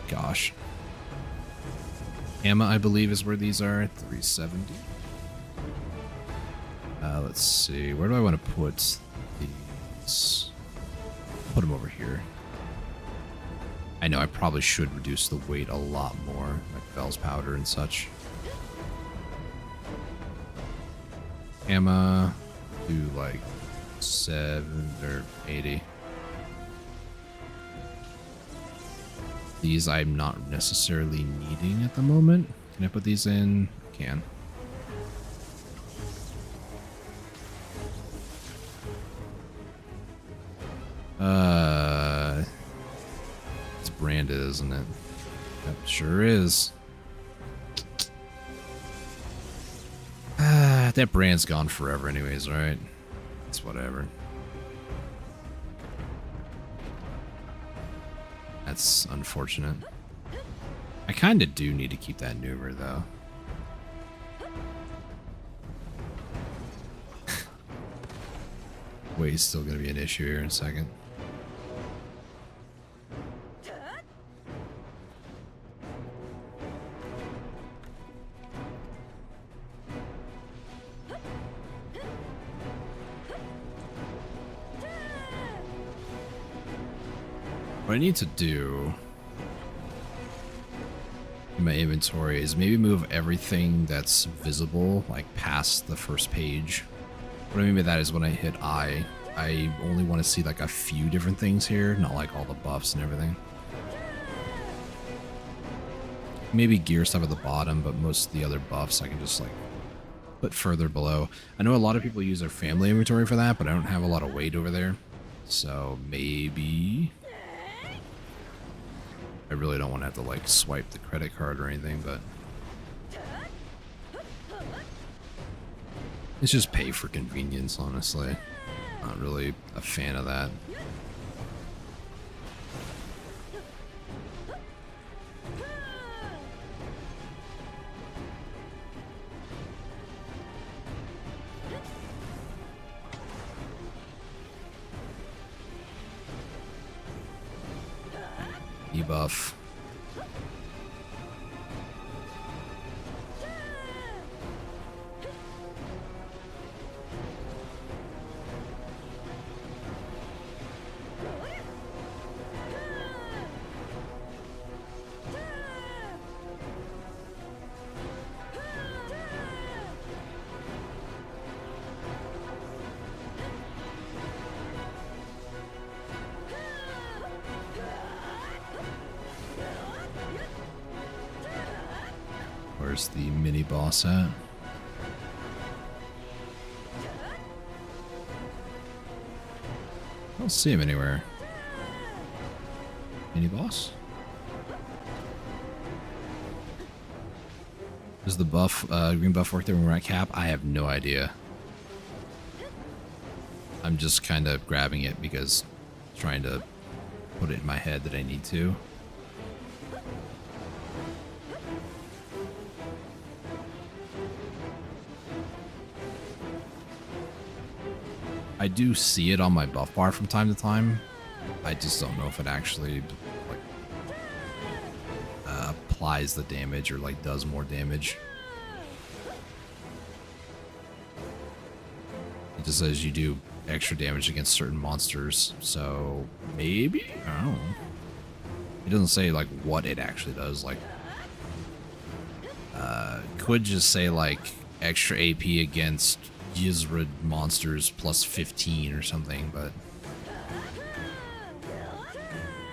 gosh. Emma, I believe, is where these are. 370. Let's see. Where do I want to put these? Put them over here. I know I probably should reduce the weight a lot more, like Bell's powder and such. Emma, do like 7 or 80. These I'm not necessarily needing at the moment. Can I put these in? I can. It's branded, isn't it? That sure is. That brand's gone forever anyways, right? It's whatever. That's unfortunate. I kind of do need to keep that neuter, though. Weight's still going to be an issue here in a second. What I need to do in my inventory is maybe move everything that's visible, like past the first page. What I mean by that is when I hit I only want to see like a few different things here, not like all the buffs and everything. Maybe gear stuff at the bottom, but most of the other buffs I can just like put further below. I know a lot of people use their family inventory for that, but I don't have a lot of weight over there. So maybe... I really don't want to have to like swipe the credit card or anything, but it's just pay for convenience, honestly. Not really a fan of that. Debuff. Where's the mini boss at? I don't see him anywhere. Mini boss? Does the buff, green buff work there when we're at cap? I have no idea. I'm just kind of grabbing it because I'm trying to put it in my head that I need to. I do see it on my buff bar from time to time. I just don't know if it actually like applies the damage or like does more damage. It just says you do extra damage against certain monsters, so maybe? I don't know. It doesn't say like what it actually does. Like, could just say like extra AP against Yizrid monsters plus 15 or something, but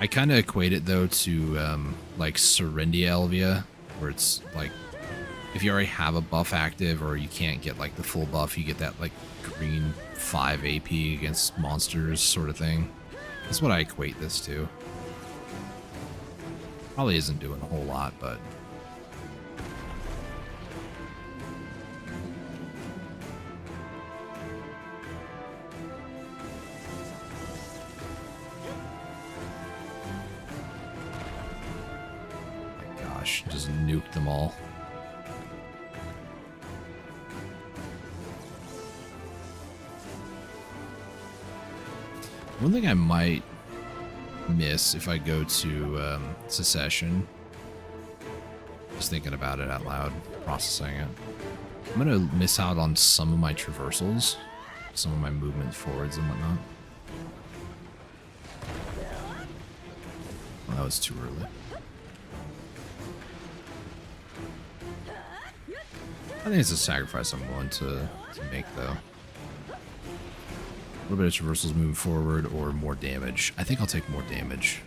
I kind of equate it though to like Serendia Elvia, where it's like if you already have a buff active or you can't get like the full buff, you get that like green 5 AP against monsters sort of thing. That's what I equate this to. Probably isn't doing a whole lot, but gosh, just nuked them all. One thing I might miss if I go to Secession, just thinking about it out loud, processing it, I'm going to miss out on some of my traversals, some of my movement forwards and whatnot. Well, that was too early. I think it's a sacrifice I'm willing to make, though. A little bit of traversals moving forward or more damage. I think I'll take more damage.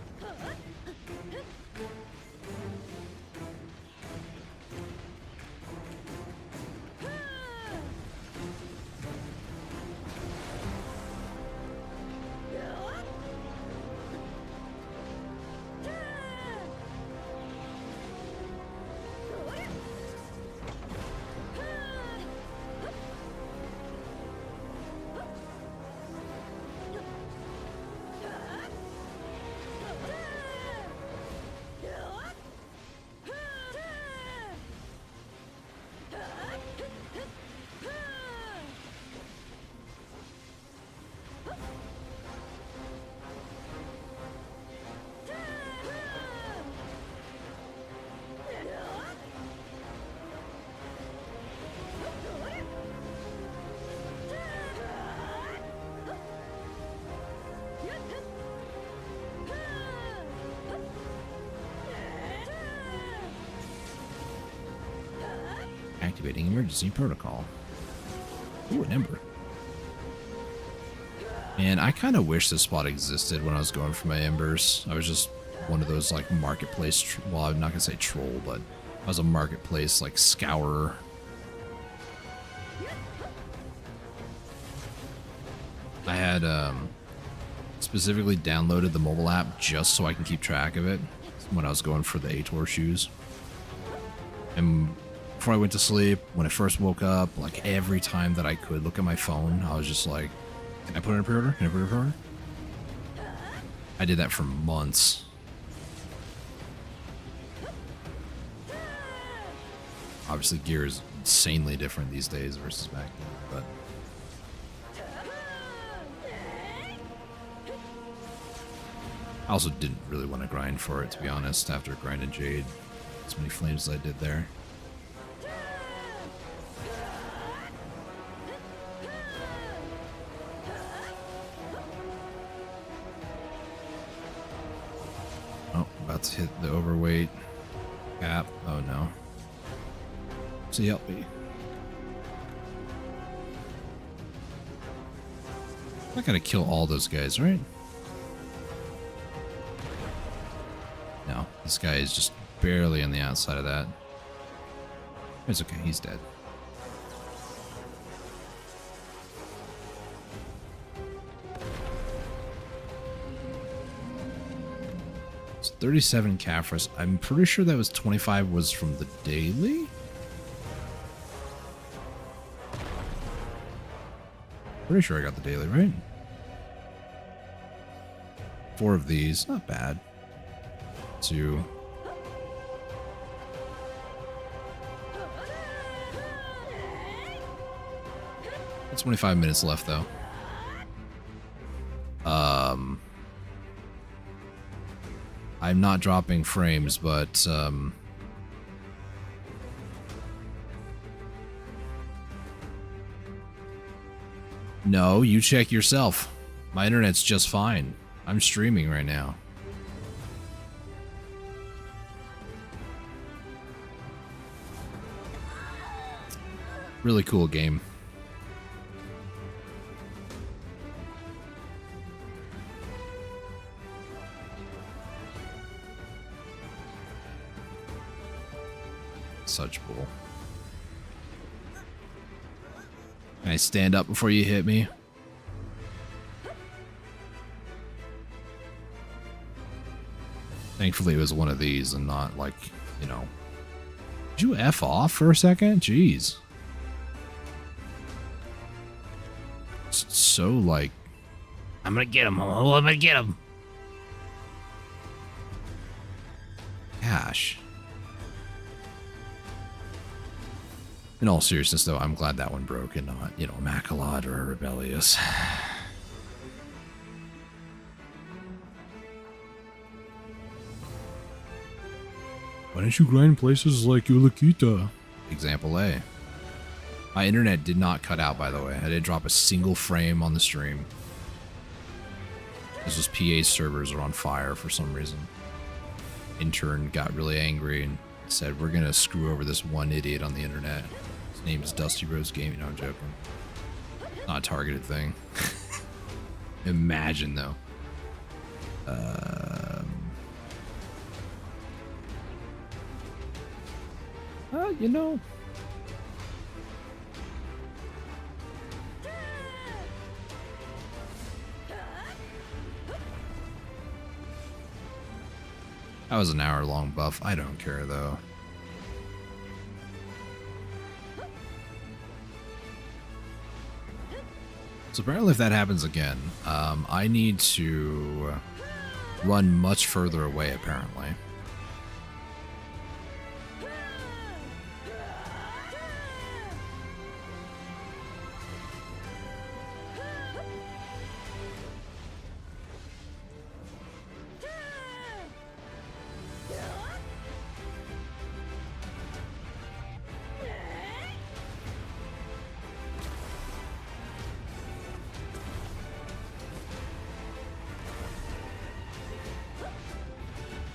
Activating emergency protocol. Ooh, an ember. And I kind of wish this spot existed when I was going for my embers. I was just one of those like marketplace, well, I'm not gonna say troll, but I was a marketplace like scourer. I had specifically downloaded the mobile app just so I can keep track of it when I was going for the Ator shoes. And before I went to sleep, when I first woke up, like every time that I could look at my phone, I was just like, can I put in a pre-order? Can I put in a pre-order? I did that for months. Obviously, gear is insanely different these days versus back then, but I also didn't really want to grind for it, to be honest, after grinding Jade as many flames as I did there. Oh, about to hit the overweight cap. Oh no. So help me. I'm not gonna kill all those guys, right? No, this guy is just barely on the outside of that. It's okay, he's dead. It's 37 Caphras. I'm pretty sure that was 25 was from the daily? Pretty sure I got the daily, right? 4 of these, not bad. 2. It's 25 minutes left, though. I'm not dropping frames, but no, you check yourself. My internet's just fine. I'm streaming right now. Really cool game. Such bull. Can I stand up before you hit me? Thankfully, it was one of these and not like, you know. Did you F off for a second? Jeez. It's so like. I'm gonna get him. Oh, I'm gonna get him. Gosh. In all seriousness, though, I'm glad that one broke and not, you know, Immaculate or Rebellious. Why don't you grind places like Yulakita? Example A. My internet did not cut out, by the way. I didn't drop a single frame on the stream. This was PA's servers are on fire for some reason. Intern got really angry and said, we're going to screw over this one idiot on the internet. His name is Dusty Rose Gaming. No, I'm joking. Not a targeted thing. Imagine, though. You know. That was an hour-long buff. I don't care, though. So apparently if that happens again, I need to run much further away, apparently.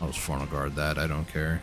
I'll just frontal guard that, I don't care.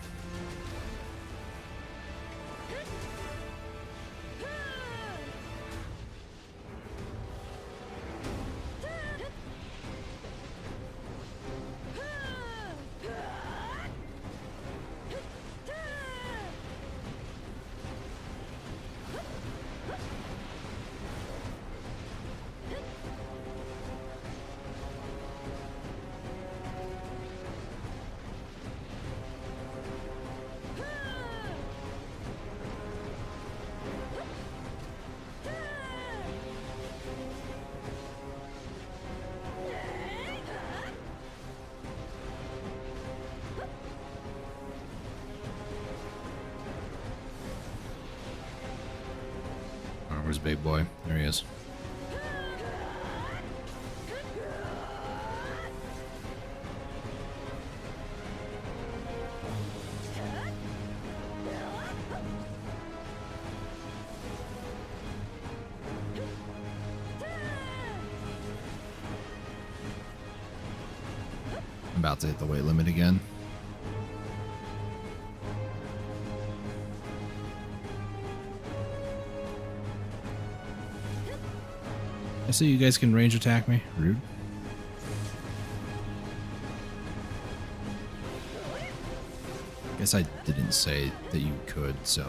Where's big boy? There he is. I'm about to hit the weight limit again. I see you guys can range attack me. Rude. Guess I didn't say that you could, so.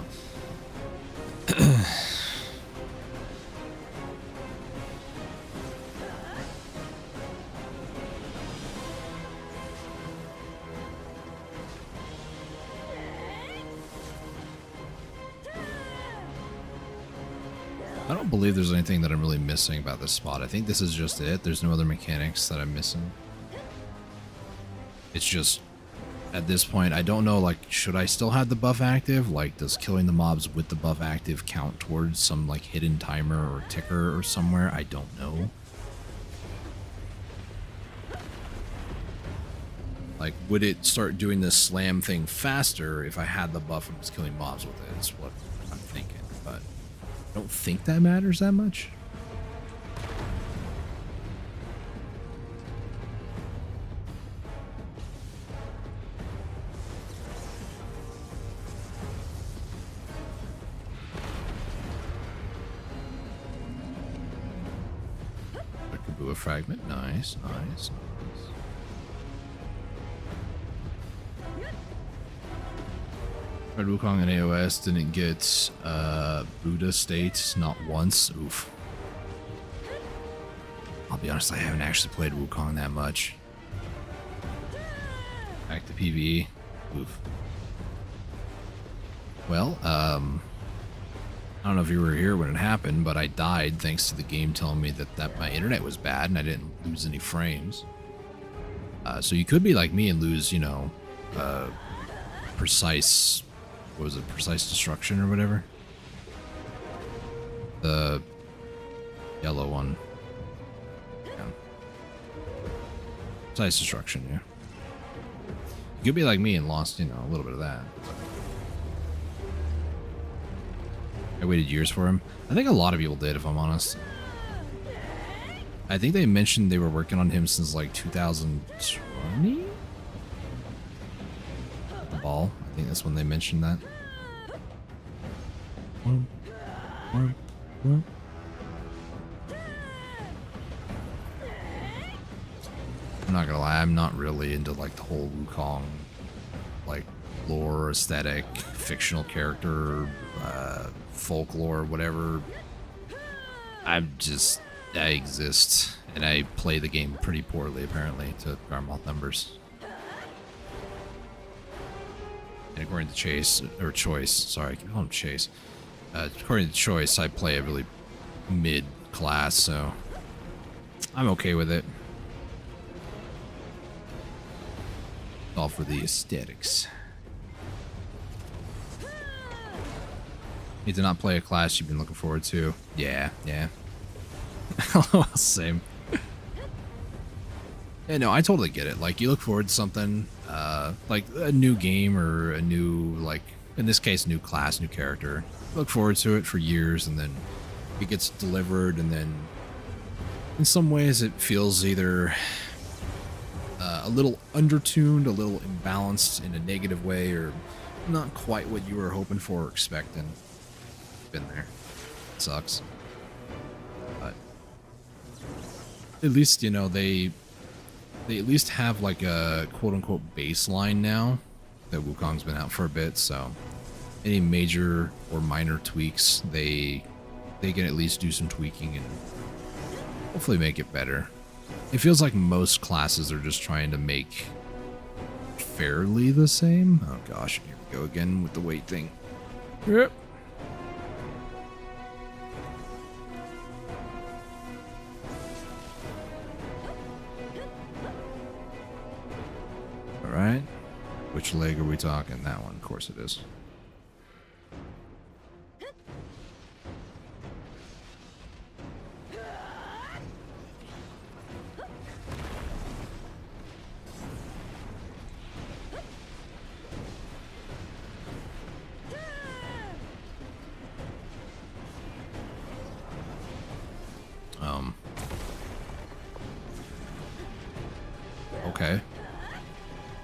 I don't believe there's anything that I'm really missing about this spot. I think this is just it. There's no other mechanics that I'm missing. It's just, at this point, I don't know, like, should I still have the buff active? Like, does killing the mobs with the buff active count towards some, like, hidden timer or ticker or somewhere? I don't know. Like, would it start doing this slam thing faster if I had the buff and was killing mobs with it? Is what I'm thinking, but I don't think that matters that much. A fragment, nice, nice, nice. Red Wukong and AOS didn't get Buddha state not once. Oof. I'll be honest, I haven't actually played Wukong that much. Back to PvE. Oof. Well, I don't know if you were here when it happened, but I died thanks to the game telling me that my internet was bad and I didn't lose any frames. So you could be like me and lose, you know, precise, what was it, precise destruction or whatever? The yellow one. Yeah. Precise destruction, yeah. You could be like me and lost, you know, a little bit of that. I waited years for him. I think a lot of people did, if I'm honest. I think they mentioned they were working on him since like 2020? The ball. I think that's when they mentioned that. I'm not gonna lie, I'm not really into like the whole Wukong like lore, aesthetic, fictional character, folklore, whatever. I exist and I play the game pretty poorly apparently to Garmoth numbers. And according to Choice, sorry, I keep calling him Chase. According to Choice, I play a really mid class, so I'm okay with it. All for the aesthetics. You did not play a class you've been looking forward to. Yeah. Same. Yeah, no, I totally get it. Like, you look forward to something, like a new game or a new, like, in this case, new class, new character. Look forward to it for years, and then it gets delivered, and then in some ways it feels either a little undertuned, a little imbalanced in a negative way, or not quite what you were hoping for or expecting. Been there. It sucks. But at least, you know, they at least have like a quote-unquote baseline now that Wukong's been out for a bit, so any major or minor tweaks, they can at least do some tweaking and hopefully make it better. It feels like most classes are just trying to make fairly the same. Oh gosh, here we go again with the weight thing. Yep. Alright. Which leg are we talking? That one, of course it is. Okay.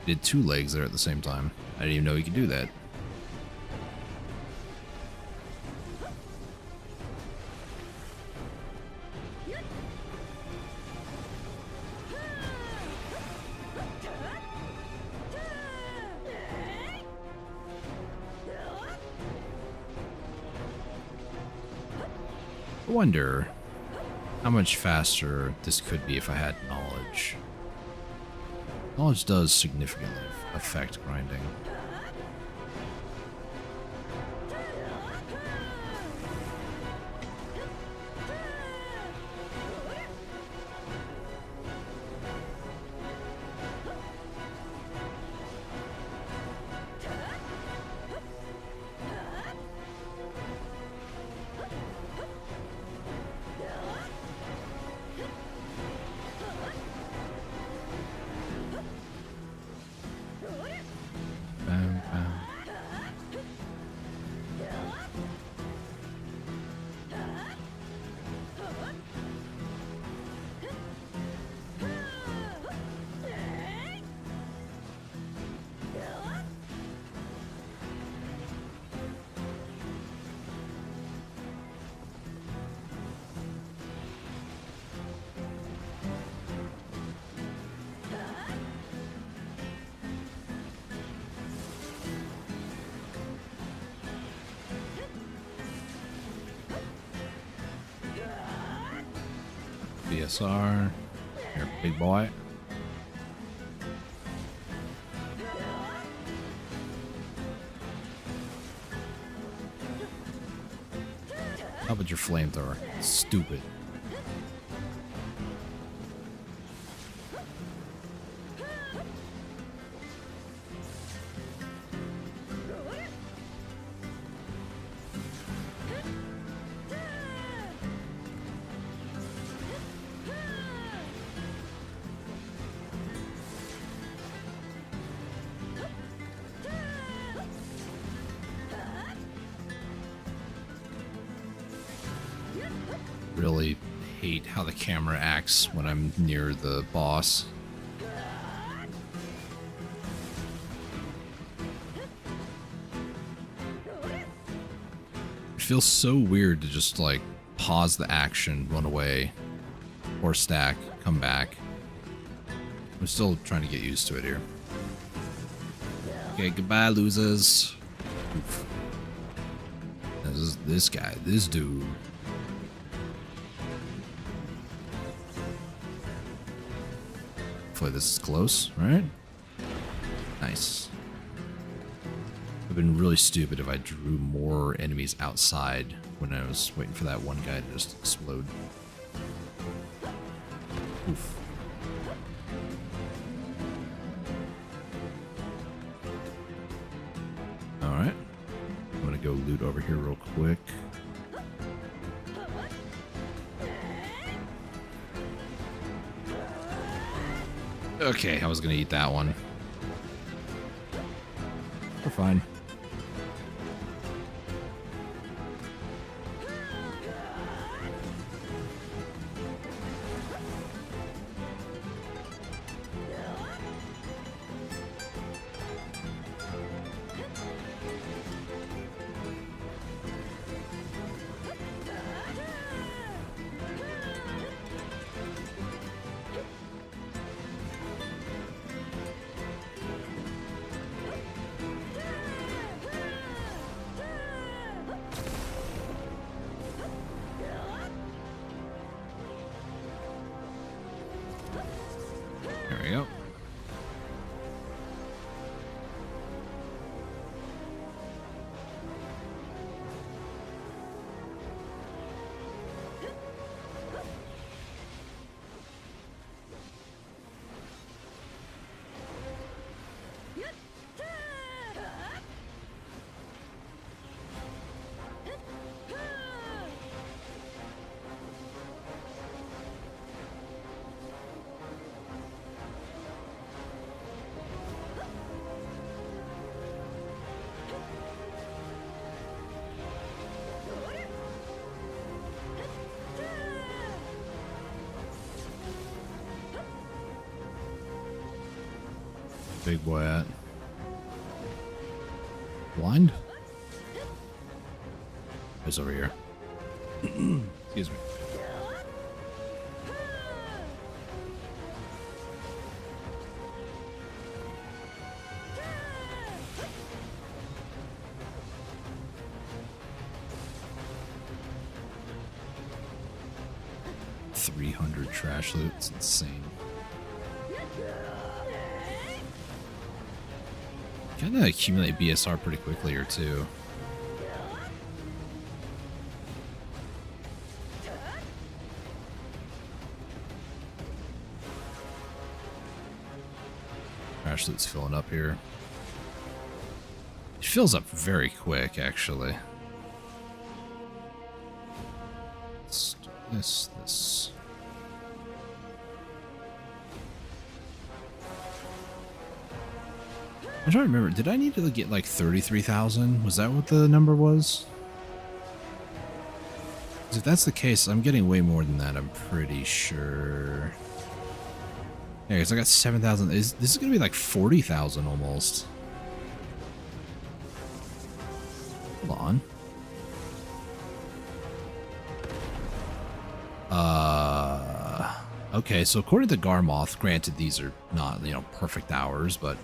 Did two legs there at the same time. I didn't even know he could do that. I wonder how much faster this could be if I had knowledge. Knowledge does significantly affect grinding. BSR. Here, big boy. How about your flamethrower? Stupid. Really hate how the camera acts when I'm near the boss. It feels so weird to just like pause the action, run away, or stack, come back. I'm still trying to get used to it here. Okay, goodbye, losers. Oof. This guy, this dude. Hopefully this is close, right? Nice. I've been really stupid if I drew more enemies outside when I was waiting for that one guy to just explode. Oof. Alright. I'm gonna go loot over here real quick. Okay, I was gonna eat that one. We're fine. There we go. Big boy at? Blind? It's over here. Excuse me. $300 trash loot. It's insane. Kind of accumulate BSR pretty quickly or two. Trash loot's filling up here. It fills up very quick, actually. Let's do this. I'm trying to remember, did I need to get like 33,000? Was that what the number was? 'Cause if that's the case, I'm getting way more than that, I'm pretty sure. Yeah, because I got 7,000. This is going to be like 40,000 almost. Hold on. Okay, so according to Garmoth, granted these are not, you know, perfect hours, but...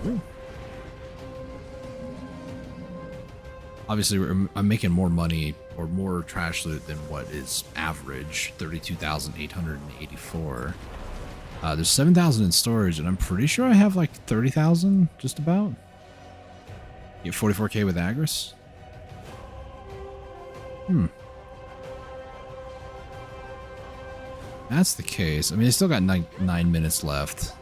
Ooh. Obviously, I'm making more money or more trash loot than what is average, 32,884. There's 7,000 in storage, and I'm pretty sure I have like 30,000, just about. Get 44k with Agris. That's the case. I mean, I still got 9 minutes left.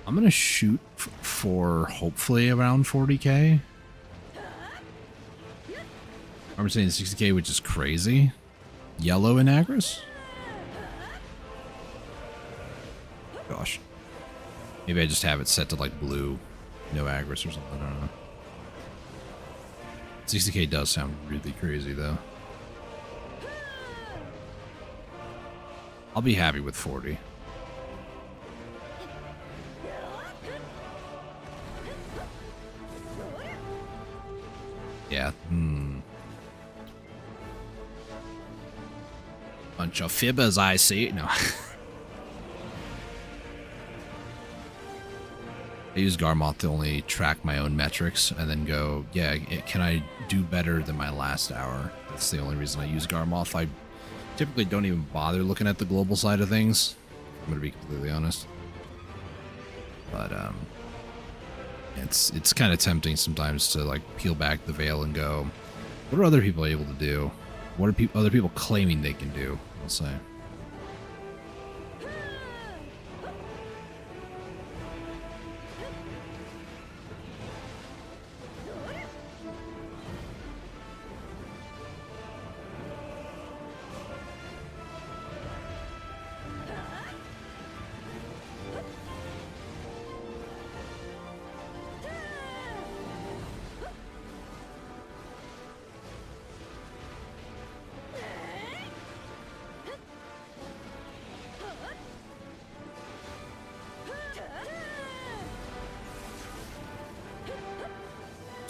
I'm gonna shoot for hopefully around 40k. I'm saying 60k, which is crazy. Yellow in Agris? Gosh. Maybe I just have it set to like blue. No Agris or something. I don't know. 60k does sound really crazy though. I'll be happy with 40. Yeah. Bunch of fibbers, I see. No. I use Garmoth to only track my own metrics and then go, yeah, can I do better than my last hour? That's the only reason I use Garmoth. I typically don't even bother looking at the global side of things. I'm going to be completely honest. But, it's kind of tempting sometimes to like peel back the veil and go, what are other people able to do? What are other people claiming they can do? I'll say.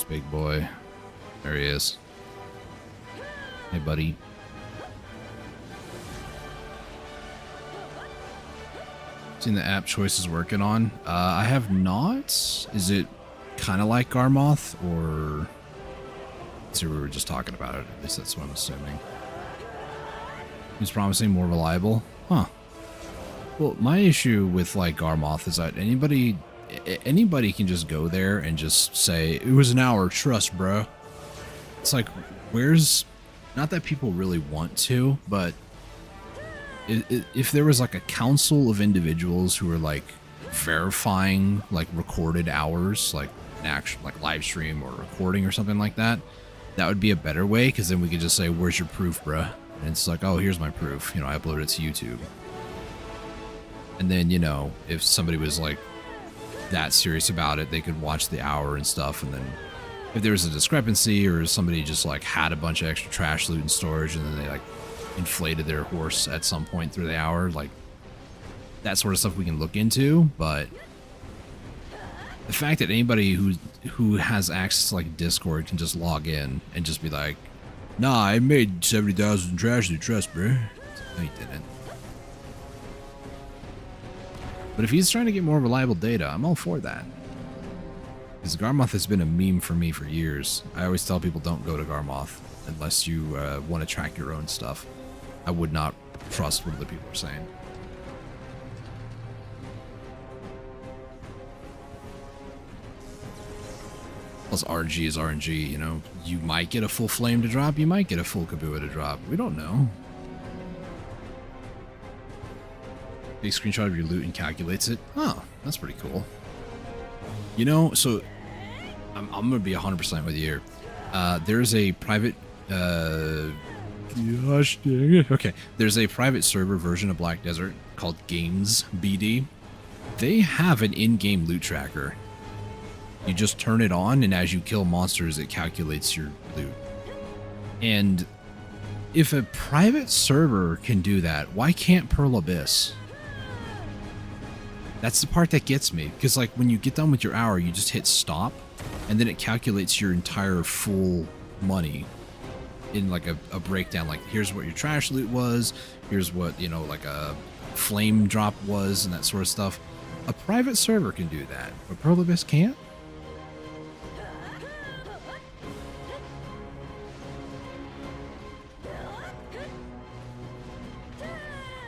Big boy. There he is. Hey, buddy. Seen the app choices working on? I have not. Is it kind of like Garmoth, or... Let's see, we were just talking about it. At least that's what I'm assuming. He's promising more reliable? Huh. Well, my issue with, like, Garmoth is that anybody can just go there and just say, it was an hour, trust, bro. It's like, where's... Not that people really want to, but if there was like a council of individuals who were like verifying like recorded hours, like an actual like live stream or recording or something like that, that would be a better way, because then we could just say, where's your proof, bruh? And it's like, oh, here's my proof. You know, I uploaded it to YouTube. And then, you know, if somebody was like that serious about it, they could watch the hour and stuff. And then if there was a discrepancy, or somebody just like had a bunch of extra trash loot in storage and then they like inflated their horse at some point through the hour, like that sort of stuff we can look into. But the fact that anybody who has access to like Discord can just log in and just be like, nah, I made 70,000 trash loot, trust, bro. No, you didn't. But if he's trying to get more reliable data, I'm all for that. Because Garmoth has been a meme for me for years. I always tell people, don't go to Garmoth unless you want to track your own stuff. I would not trust what other people are saying. Plus RNG is RNG, you know. You might get a full flame to drop, you might get a full Kabua to drop. We don't know. Big screenshot of your loot and calculates it. Oh, that's pretty cool. You know, so I'm going to be 100% with you here. There's a private... gosh dang it. Okay. There's a private server version of Black Desert called Games BD. They have an in-game loot tracker. You just turn it on, and as you kill monsters, it calculates your loot. And if a private server can do that, why can't Pearl Abyss? That's the part that gets me, because like when you get done with your hour, you just hit stop, and then it calculates your entire full money in like a breakdown. Like, here's what your trash loot was, here's what, you know, like a flame drop was, and that sort of stuff. A private server can do that, but Pearl Abyss can't?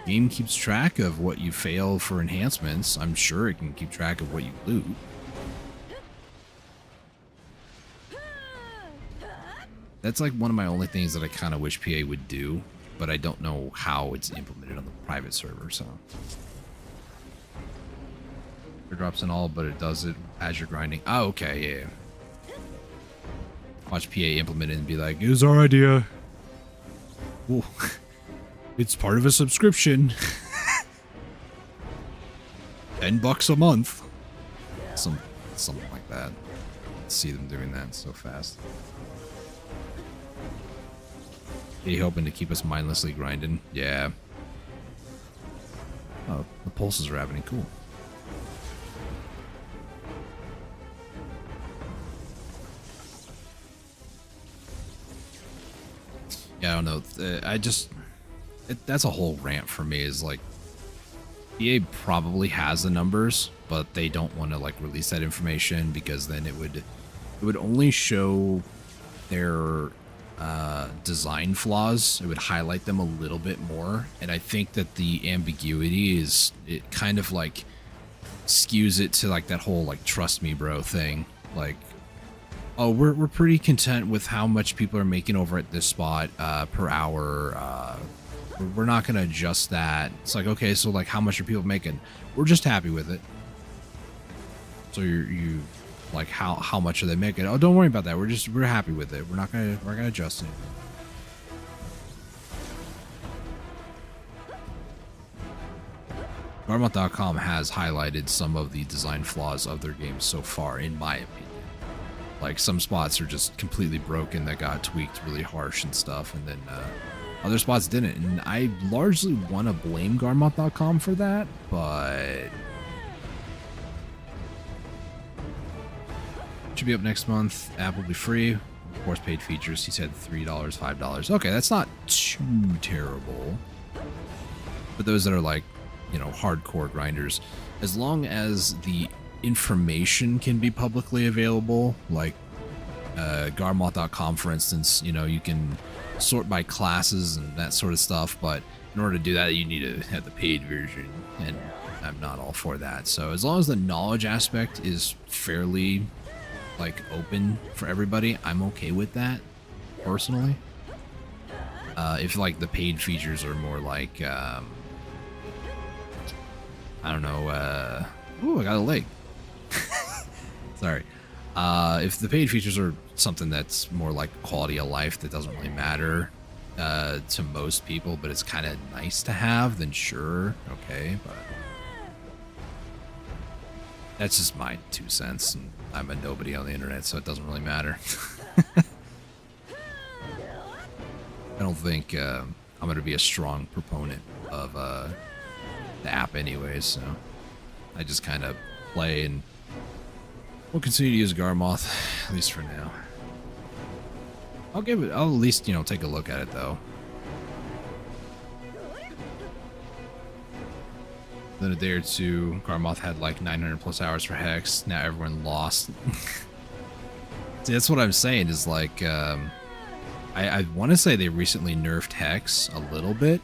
game keeps track of what you fail for enhancements. I'm sure it can keep track of what you loot. That's like one of my only things that I kind of wish PA would do, but I don't know how it's implemented on the private server, so. It drops in all, but it does it as you're grinding. Oh, okay, yeah. Watch PA implement it and be like, it was our idea. Well, it's part of a subscription. $10 a month. Something like that. See them doing that so fast. They hoping to keep us mindlessly grinding. Yeah. Oh, the pulses are happening. Cool. Yeah, I don't know. That's a whole rant for me. Is like, EA probably has the numbers, but they don't want to like release that information because then it would only show their design flaws. It would highlight them a little bit more, and I think that the ambiguity it kind of like skews it to like that whole like trust me bro thing. Like, oh, we're pretty content with how much people are making over at this spot per hour. We're not gonna adjust that. It's like, okay, so like how much are people making? We're just happy with it. So you like how much are they making? Oh, don't worry about that. We're happy with it. We're gonna adjust it. Garmoth.com has highlighted some of the design flaws of their games so far, in my opinion. Like, some spots are just completely broken that got tweaked really harsh and stuff, and then other spots didn't. And I largely want to blame Garmoth.com for that, but should be up next month. App will be free. Of course, paid features. He said $3, $5. Okay, that's not too terrible. But those that are like, you know, hardcore grinders, as long as the information can be publicly available, like Garmoth.com, for instance, you know, you can sort by classes and that sort of stuff, but in order to do that, you need to have the paid version, and I'm not all for that. So as long as the knowledge aspect is fairly like open for everybody, I'm okay with that personally. If like the paid features are more like I don't know, ooh, I got a leg. Sorry. If the paid features are something that's more like quality of life that doesn't really matter to most people, but it's kind of nice to have, then sure, okay, but that's just my 2 cents, and I'm a nobody on the internet, so it doesn't really matter. I don't think I'm going to be a strong proponent of the app anyways, so I just kind of play, and we'll continue to use Garmoth, at least for now. I'll at least, you know, take a look at it though. Then a day or two, Garmoth had like 900 plus hours for Hex. Now everyone lost. See, that's what I'm saying is like, I want to say they recently nerfed Hex a little bit.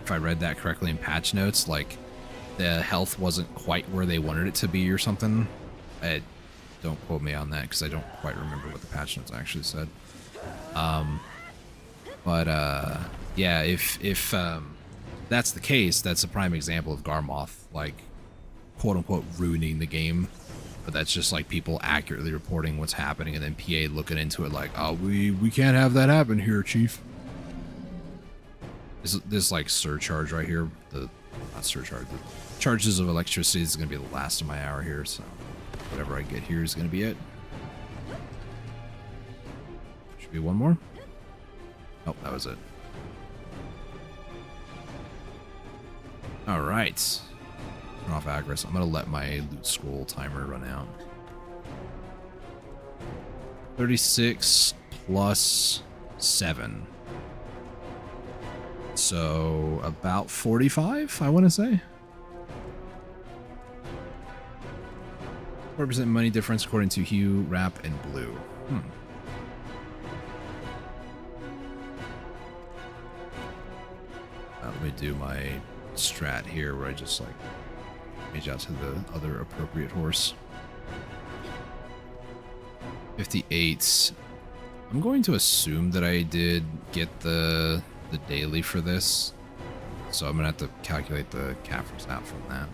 If I read that correctly in patch notes, like the health wasn't quite where they wanted it to be or something. Don't quote me on that because I don't quite remember what the patch notes actually said. Yeah, if that's the case, that's a prime example of Garmoth, like, quote-unquote ruining the game. But that's just like people accurately reporting what's happening and then PA looking into it like, oh, we can't have that happen here, Chief. This like surcharge right here, not surcharge, the charges of electricity is going to be the last of my hour here, so whatever I get here is going to be it. Should be one more. Oh, that was it. All right. Turn off Agris. I'm going to let my loot scroll timer run out. 36 plus 7. So about 45, I want to say. 4% money difference according to hue, wrap, and blue. Let me do my strat here where I just like mage out to the other appropriate horse. 58. I'm going to assume that I did get the daily for this, so I'm gonna have to calculate the Caffers out from that.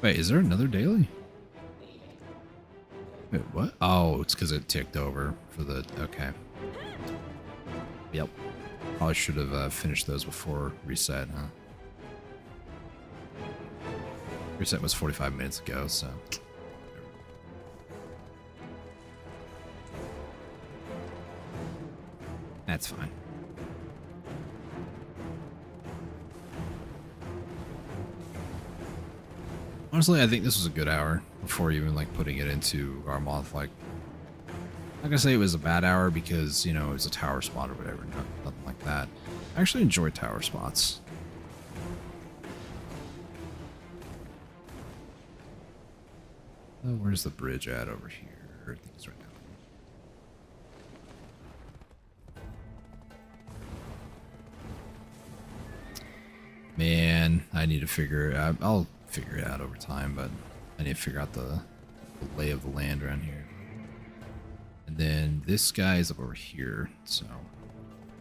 Wait, is there another daily? Wait, what? Oh, it's because it ticked over for the... Okay. Yep. Probably should have finished those before reset, huh? Reset was 45 minutes ago, so... That's fine. Honestly, I think this was a good hour before even like putting it into Garmoth. Like, I'm not gonna say it was a bad hour because, you know, it was a tower spot or whatever, nothing like that. I actually enjoy tower spots. Where's the bridge at over here? I think it's right now. Man, I need to figure out. I'll figure it out over time, but I need to figure out the lay of the land around here. And then this guy is up over here, so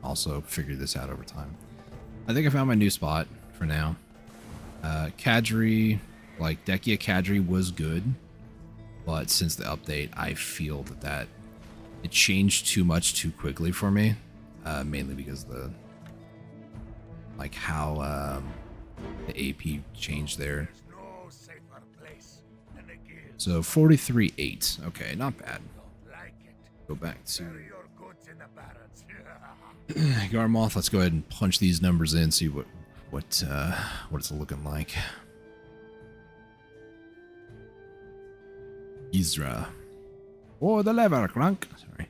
also figure this out over time. I think I found my new spot for now. Kadri, like Dekia Kadri was good, but since the update, I feel that it changed too much too quickly for me, mainly because the like how the AP changed there. So 43.8. Okay, not bad. Go back to Garmoth. Let's go ahead and punch these numbers in, see what it's looking like. Isra. Oh, the lever crank. Sorry.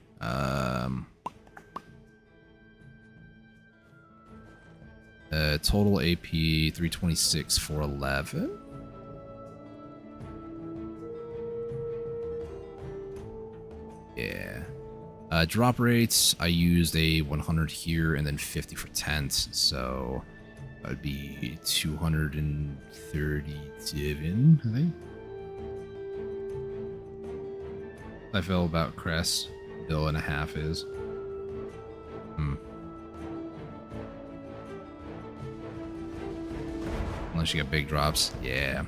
Total AP 326 for 11. Yeah. Drop rates, I used a 100 here and then 50 for tent, so that would be 237, I think. I feel about Crest. Bill and a half is. Unless you get big drops. Yeah.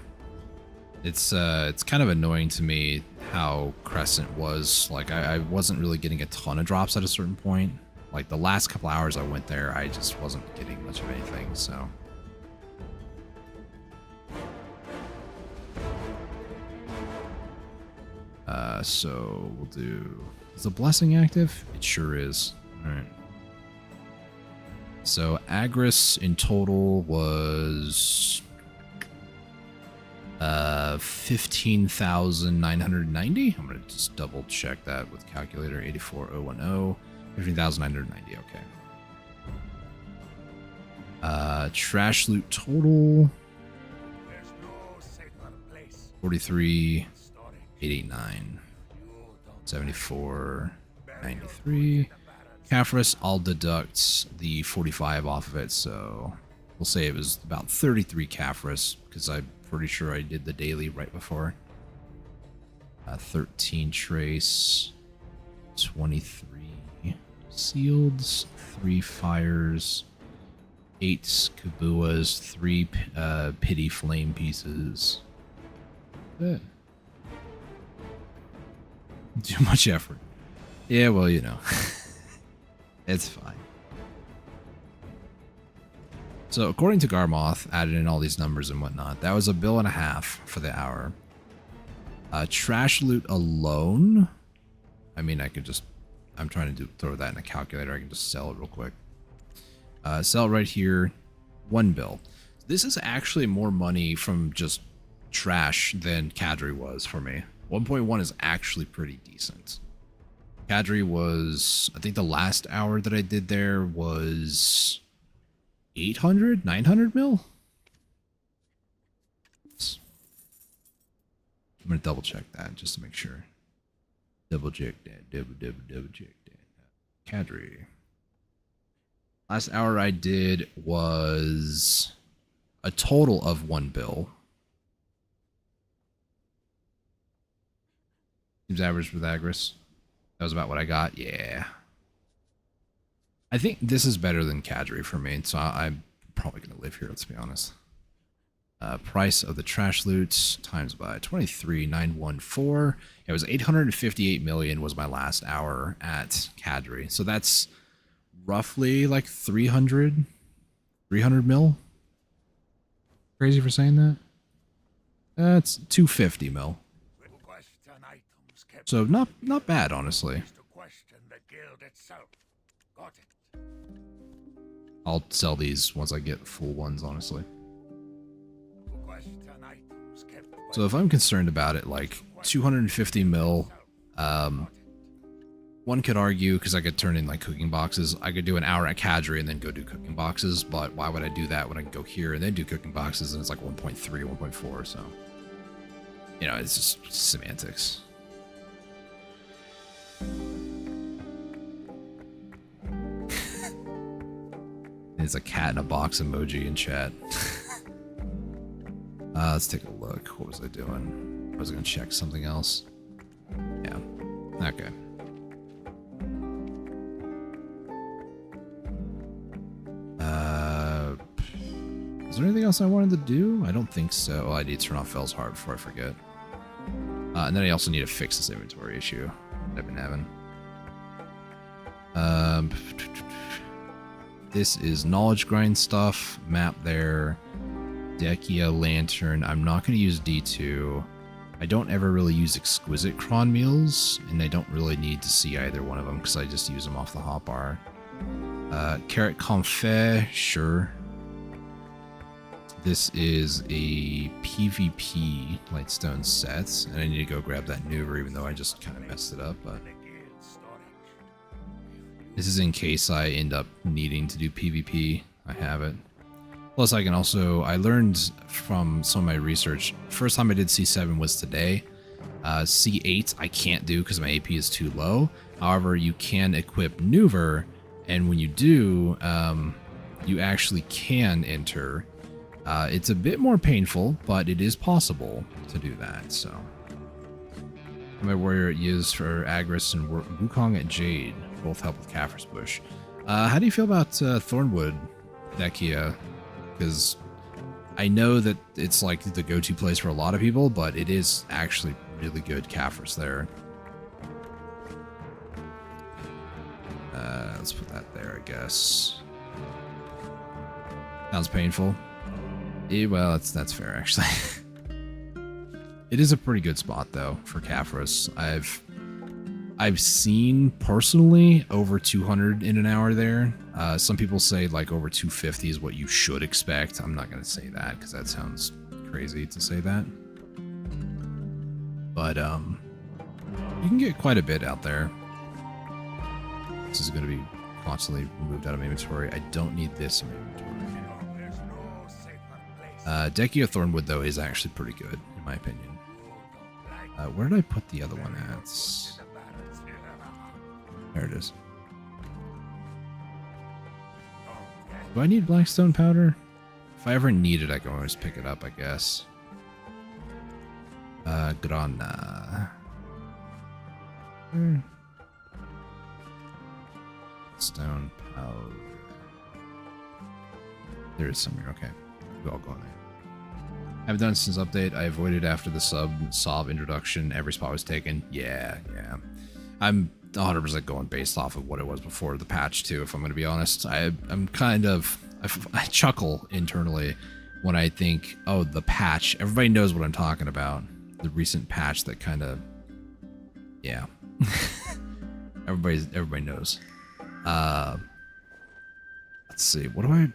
It's kind of annoying to me how Crescent was. Like, I wasn't really getting a ton of drops at a certain point. Like, the last couple hours I went there, I just wasn't getting much of anything, so... so we'll do... Is the blessing active? It sure is. Alright. So, Agris in total was... 15,990. I'm gonna just double check that with calculator. 84010. 15,990. Okay. Trash loot total 43,889. 74,93. Caphras, I'll deduct the 45 off of it, so we'll say it was about 33 Caphras because I'm pretty sure I did the daily right before. 13 trace, 23 sealeds, 3 fires, 8 kabuas, 3 pity flame pieces. Yeah. Too much effort. Yeah, well, you know. It's fine. So according to Garmoth, added in all these numbers and whatnot, that was $1.5 billion for the hour. Trash loot alone, I mean, I could just, I'm trying to throw that in a calculator. I can just sell it real quick. Sell it right here, 1 bill. This is actually more money from just trash than Kadri was for me. 1.1 is actually pretty decent. Kadri was, I think the last hour that I did there was 800, 900 mil? I'm gonna double check that just to make sure. Double check that. Double check that. Cadre. Last hour I did was a total of 1 bill. Seems average with Agris. That was about what I got. Yeah. I think this is better than Cadre for me, so I'm probably going to live here, let's be honest. Price of the trash loot times by 23,914. It was 858 million was my last hour at Cadre. So that's roughly like 300 mil. Crazy for saying that. That's 250 mil. So not bad, honestly. I'll sell these once I get full ones, honestly. So if I'm concerned about it, like 250 mil, one could argue, because I could turn in like cooking boxes, I could do an hour at Cadre and then go do cooking boxes, but why would I do that when I can go here and then do cooking boxes and it's like 1.3, 1.4, so, you know, it's just semantics. There's a cat in a box emoji in chat. Let's take a look. What was I doing? I was going to check something else. Yeah. Okay. Is there anything else I wanted to do? I don't think so. Oh, I need to turn off Fel's Heart before I forget. And then I also need to fix this inventory issue that I've been having. This is knowledge grind stuff. Map there. Dekia Lantern. I'm not going to use D2. I don't ever really use exquisite cron meals, and I don't really need to see either one of them because I just use them off the hotbar. Carrot confit, sure. This is a PvP Lightstone set, and I need to go grab that Nuver, even though I just kind of messed it up. But this is in case I end up needing to do PvP. I have it. Plus, I can also, I learned from some of my research, first time I did C7 was today. C8 I can't do because my AP is too low. However, you can equip Nuver, and when you do, you actually can enter. It's a bit more painful, but it is possible to do that, so. My warrior used for Agris and Wukong at Jade. Both help with Kaffir's Bush. How do you feel about Thornwood, Dekia? Because I know that it's like the go-to place for a lot of people, but it is actually really good Kaffir's there. Let's put that there, I guess. Sounds painful. Yeah, well, that's fair, actually. It is a pretty good spot, though, for Kaffir's. I've seen, personally, over 200 in an hour there. Some people say, like, over 250 is what you should expect. I'm not going to say that, because that sounds crazy to say that. But, you can get quite a bit out there. This is going to be constantly removed out of my inventory. I don't need this in my inventory. Dekia Thornwood, though, is actually pretty good, in my opinion. Where did I put the other one at? There it is. Do I need Blackstone powder? If I ever need it, I can always pick it up, I guess. Grana. Stone powder. There is somewhere, okay. I'll go in there. I've done it since update. I avoided after the sub introduction. Every spot was taken. Yeah. I'm 100% going based off of what it was before the patch too, if I'm going to be honest. I'm kind of, I chuckle internally when I think, oh, the patch. Everybody knows what I'm talking about. The recent patch that kind of, yeah. Everybody knows. Let's see. What do I? Is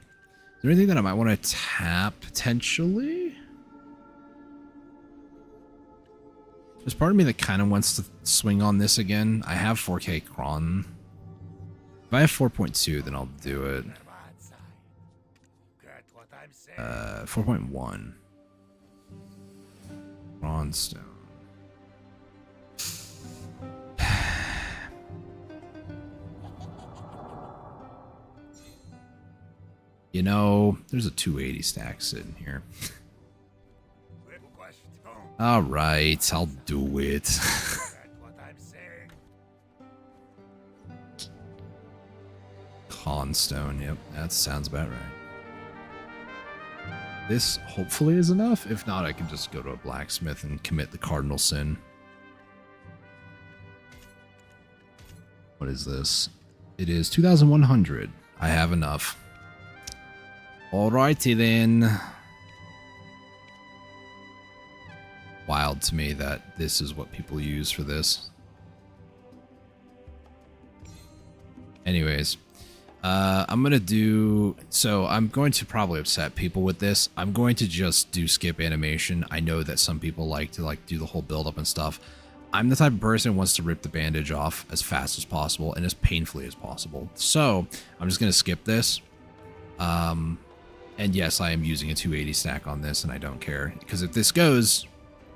there anything that I might want to tap potentially? There's part of me that kind of wants to swing on this again. I have 4K Cron. If I have 4.2, then I'll do it. 4.1. Cron stone. You know, there's a 280 stack sitting here. All right, I'll do it. Constone, yep, that sounds about right. This hopefully is enough. If not, I can just go to a blacksmith and commit the cardinal sin. What is this? It is 2,100. I have enough. Alrighty then. Wild to me that this is what people use for this. Anyways, I'm going to probably upset people with this. I'm going to just do skip animation. I know that some people like to do the whole build up and stuff. I'm the type of person who wants to rip the bandage off as fast as possible and as painfully as possible. So I'm just going to skip this. And yes, I am using a 280 stack on this and I don't care because if this goes,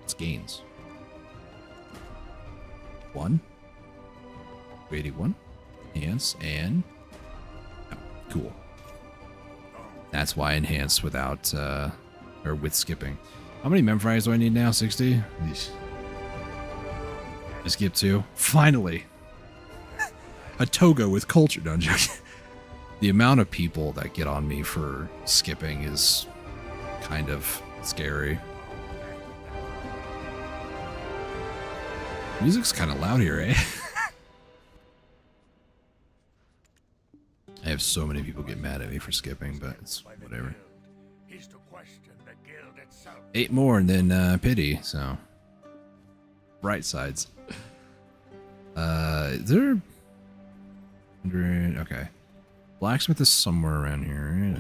it's gains. 1, 281, enhance, and oh, cool. That's why I enhanced without, or with skipping. How many memfrags do I need now? 60? I skipped 2. Finally! A toga with culture. No, I'm joking. The amount of people that get on me for skipping is kind of scary. Music's kind of loud here, eh? I have so many people get mad at me for skipping, but it's whatever. 8 more and then pity, so. Bright sides. Is there 100? Okay. Blacksmith is somewhere around here.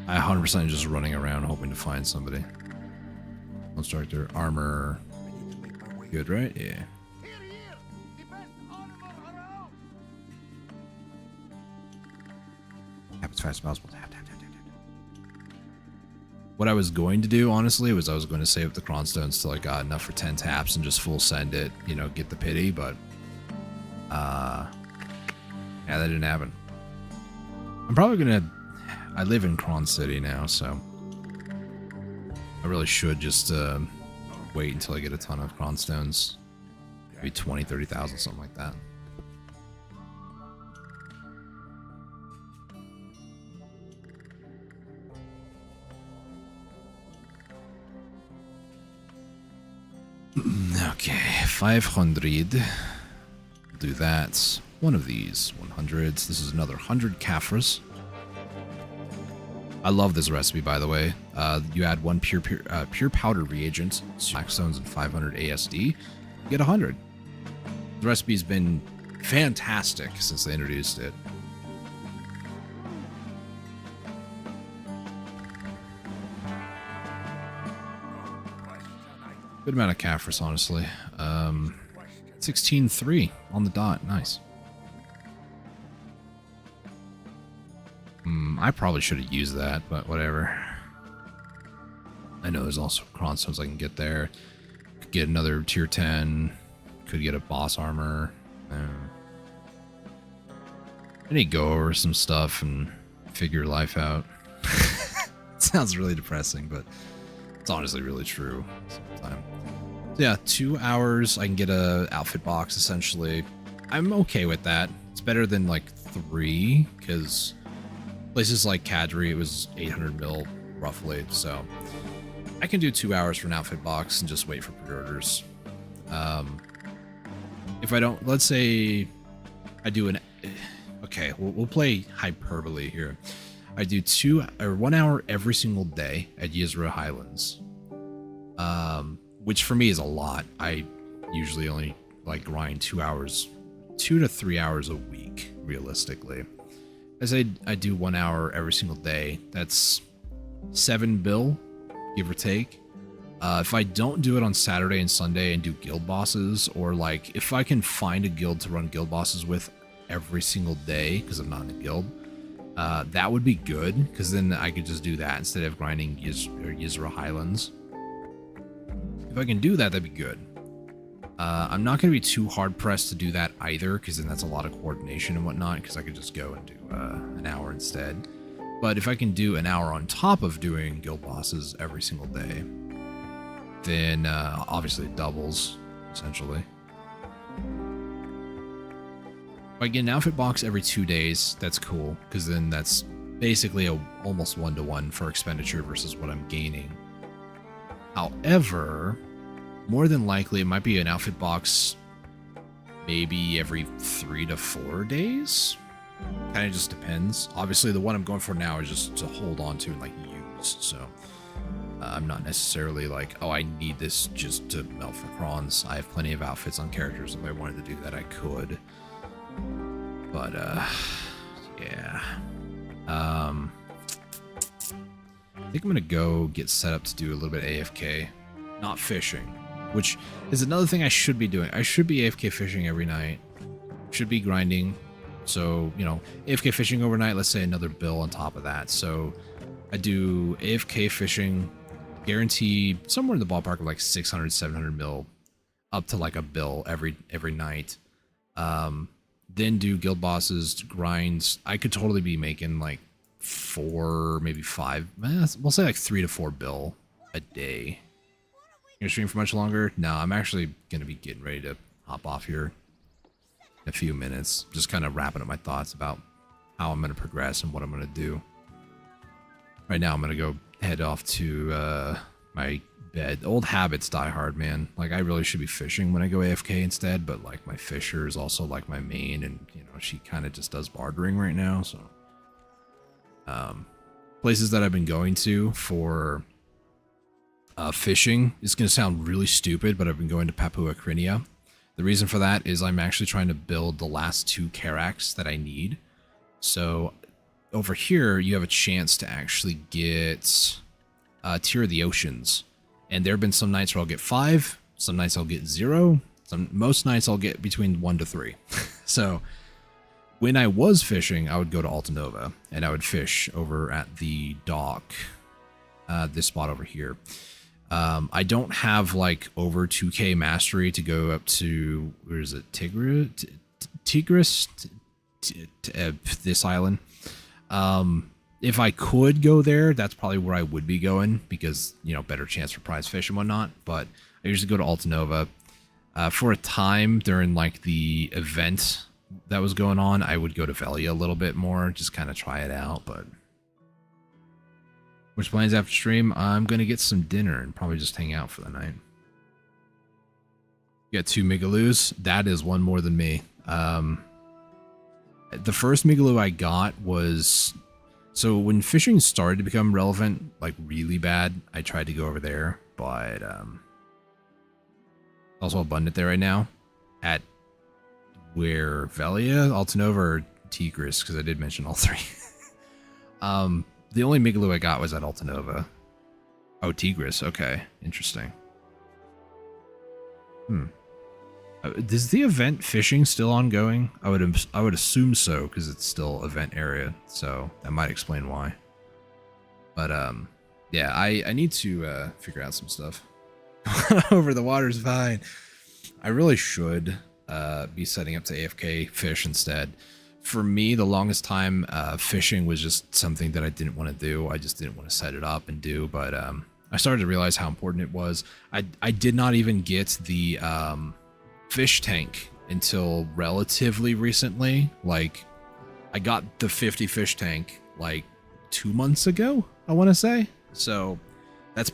I 100% am just running around hoping to find somebody. Constructor, armor. Good, right? Yeah. Tap as fast as possible. Tap, tap, tap, tap, tap. What I was going to do, honestly, was I was going to save up the Cronstones till I got enough for 10 taps and just full send it, you know, get the pity, but yeah, that didn't happen. I'm probably gonna I live in Cron City now, so I really should just wait until I get a ton of Cronstones. Maybe 20, 30,000, something like that. Okay, 500. Do that. One of these 100s. This is another 100 Caphras. I love this recipe, by the way. You add 1 pure powder reagent, blackstones, and 500 ASD. You get 100. The recipe's been fantastic since they introduced it. Good amount of Caphras, honestly. 16.3 on the dot. Nice. I probably should have used that, but whatever. I know there's also Cronstones I can get there. Could get another tier 10. Could get a boss armor. I need to go over some stuff and figure life out. It sounds really depressing, but it's honestly really true sometimes. So yeah, 2 hours. I can get a outfit box, essentially. I'm okay with that. It's better than like 3, because places like Kadri, it was 800 mil roughly, so I can do 2 hours for an outfit box and just wait for pre-orders. If I don't, let's say I do an, okay, we'll play hyperbole here. I do 1 hour every single day at Yizra Highlands, which for me is a lot. I usually only like grind 2 hours, 2 to 3 hours a week, realistically. As I do 1 hour every single day, that's 7 bill, give or take. If I don't do it on Saturday and Sunday and do guild bosses, or like if I can find a guild to run guild bosses with every single day, because I'm not in a guild, that would be good, because then I could just do that instead of grinding Yizra Highlands. If I can do that, that'd be good. I'm not going to be too hard pressed to do that either, because then that's a lot of coordination and whatnot, because I could just go and do an hour instead. But if I can do an hour on top of doing guild bosses every single day, then obviously it doubles, essentially. If I get an outfit box every 2 days, that's cool, because then that's basically almost 1-to-1 for expenditure versus what I'm gaining. However, more than likely it might be an outfit box maybe every 3 to 4 days. Kind of just depends. Obviously, the one I'm going for now is just to hold on to and like use. So I'm not necessarily like, oh, I need this just to melt for crons. I have plenty of outfits on characters. If I wanted to do that, I could. But yeah. I think I'm gonna go get set up to do a little bit of AFK, not fishing, which is another thing I should be doing. I should be AFK fishing every night. Should be grinding. So, you know, AFK fishing overnight, let's say another bill on top of that. So I do AFK fishing, guarantee somewhere in the ballpark of like 600, 700 mil, up to like a bill every night. Then do guild bosses, grinds. I could totally be making like 4, maybe 5, we'll say like 3 to 4 bill a day. You gonna stream for much longer? No, I'm actually gonna be getting ready to hop off here in a few minutes. Just kind of wrapping up my thoughts about how I'm gonna progress and what I'm gonna do. Right now, I'm gonna go head off to my bed. Old habits die hard, man. Like, I really should be fishing when I go AFK instead, but like my fisher is also like my main, and you know, she kind of just does bartering right now. So places that I've been going to for fishing is going to sound really stupid, but I've been going to Papua Crimea. The reason for that is I'm actually trying to build the last 2 Carracks that I need. So over here, you have a chance to actually get Tier of the Oceans. And there have been some nights where I'll get 5, some nights I'll get 0, most nights I'll get between 1 to 3. So when I was fishing, I would go to Altanova, and I would fish over at the dock, this spot over here. I don't have like over 2k mastery to go up to, where is it, Tigris, this island. If I could go there, that's probably where I would be going, because, you know, better chance for prize fish and whatnot. But I usually go to Altanova. For a time during like the event that was going on, I would go to Velia a little bit more, just kind of try it out. But which plans after stream? I'm gonna get some dinner and probably just hang out for the night. Got 2 Migaloos. That is one more than me. The first Migaloo I got was, so when fishing started to become relevant, like really bad, I tried to go over there, but also abundant there right now. At where, Velia, Altanova, or Tigris, because I did mention all 3. The only Migaloo I got was at Altanova. Oh, Tigris. Okay, interesting. Is the event fishing still ongoing? I would assume so, because it's still event area, so that might explain why. But yeah, I need to figure out some stuff. Over the water's fine. I really should be setting up to AFK fish instead. For me, the longest time, fishing was just something that I didn't want to do. I just didn't want to set it up and do, but I started to realize how important it was. I did not even get the fish tank until relatively recently. Like, I got the 50 fish tank like 2 months ago, I want to say. So that's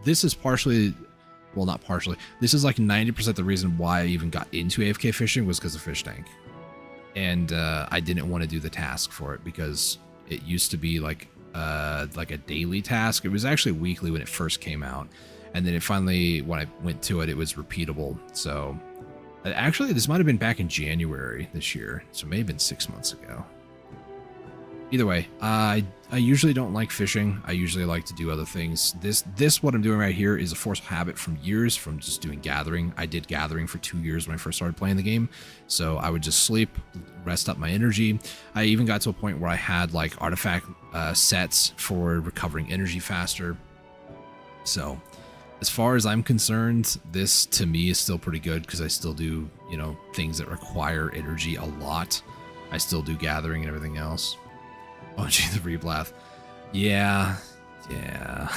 this is partially, well, not partially, this is like 90% the reason why I even got into AFK fishing was because of fish tank. And I didn't want to do the task for it, because it used to be like a daily task. It was actually weekly when it first came out, and then it finally, when I went to it, it was repeatable. So actually, this might have been back in January this year, so it may have been 6 months ago. Either way, I usually don't like fishing. I usually like to do other things. This what I'm doing right here is a forced habit from years, from just doing gathering. I did gathering for 2 years when I first started playing the game. So I would just sleep, rest up my energy. I even got to a point where I had like artifact sets for recovering energy faster. So As far as I'm concerned, this to me is still pretty good because I still do, you know, things that require energy a lot. I still do gathering and everything else. Oh, gee, the reblath. Yeah. I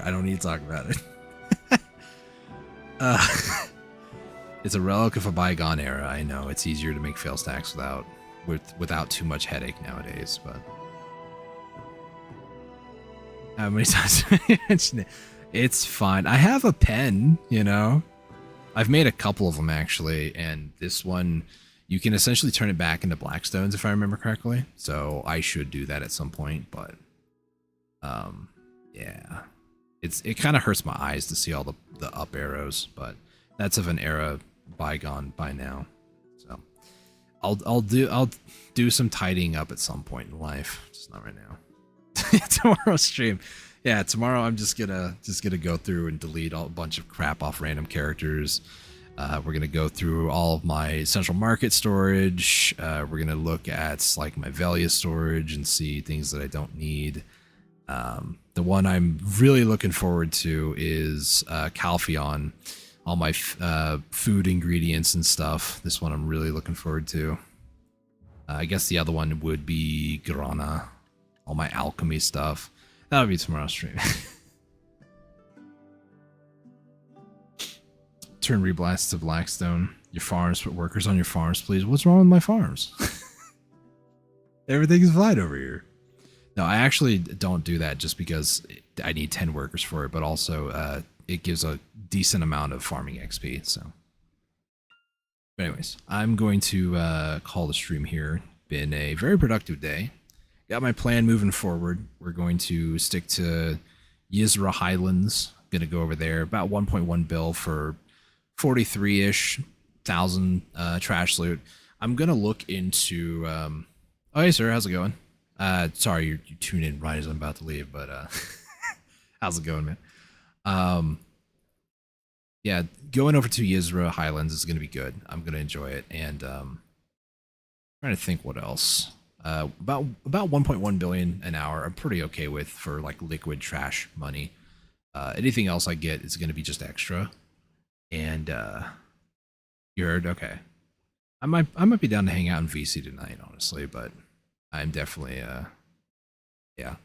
don't need to talk about it. It's a relic of a bygone era. I know it's easier to make fail stacks without too much headache nowadays, but how many times have I mentioned it? It's fine. I have a pen, you know. I've made a couple of them actually, and this one you can essentially turn it back into blackstones if I remember correctly. So I should do that at some point, but yeah. It kind of hurts my eyes to see all the up arrows, but that's of an era bygone by now. So I'll do some tidying up at some point in life, just not right now. Tomorrow's stream. Yeah, tomorrow I'm just gonna go through and delete a bunch of crap off random characters. We're gonna go through all of my central market storage. We're gonna look at like my Velia storage and see things that I don't need. The one I'm really looking forward to is Calpheon, all my food ingredients and stuff. This one I'm really looking forward to. I guess the other one would be Grana, all my alchemy stuff. That'll be tomorrow's stream. Turn reblasts to Blackstone. Your farms, put workers on your farms, please. What's wrong with my farms? Everything's fine over here. No, I actually don't do that just because I need 10 workers for it, but also it gives a decent amount of farming XP. So, but anyways, I'm going to call the stream here. Been a very productive day. Got my plan moving forward. We're going to stick to Yizra Highlands. Gonna go over there. About 1.1 bill for 43-ish thousand trash loot. I'm gonna look into. Oh, hey sir, how's it going? Sorry, you tuned in right as I'm about to leave, but how's it going, man? Yeah, going over to Yizra Highlands is gonna be good. I'm gonna enjoy it, and trying to think what else. About 1.1 billion an hour. I'm pretty okay with for like liquid trash money. Anything else I get is gonna be just extra. And you heard? Okay. I might be down to hang out in VC tonight, honestly, but I'm definitely yeah.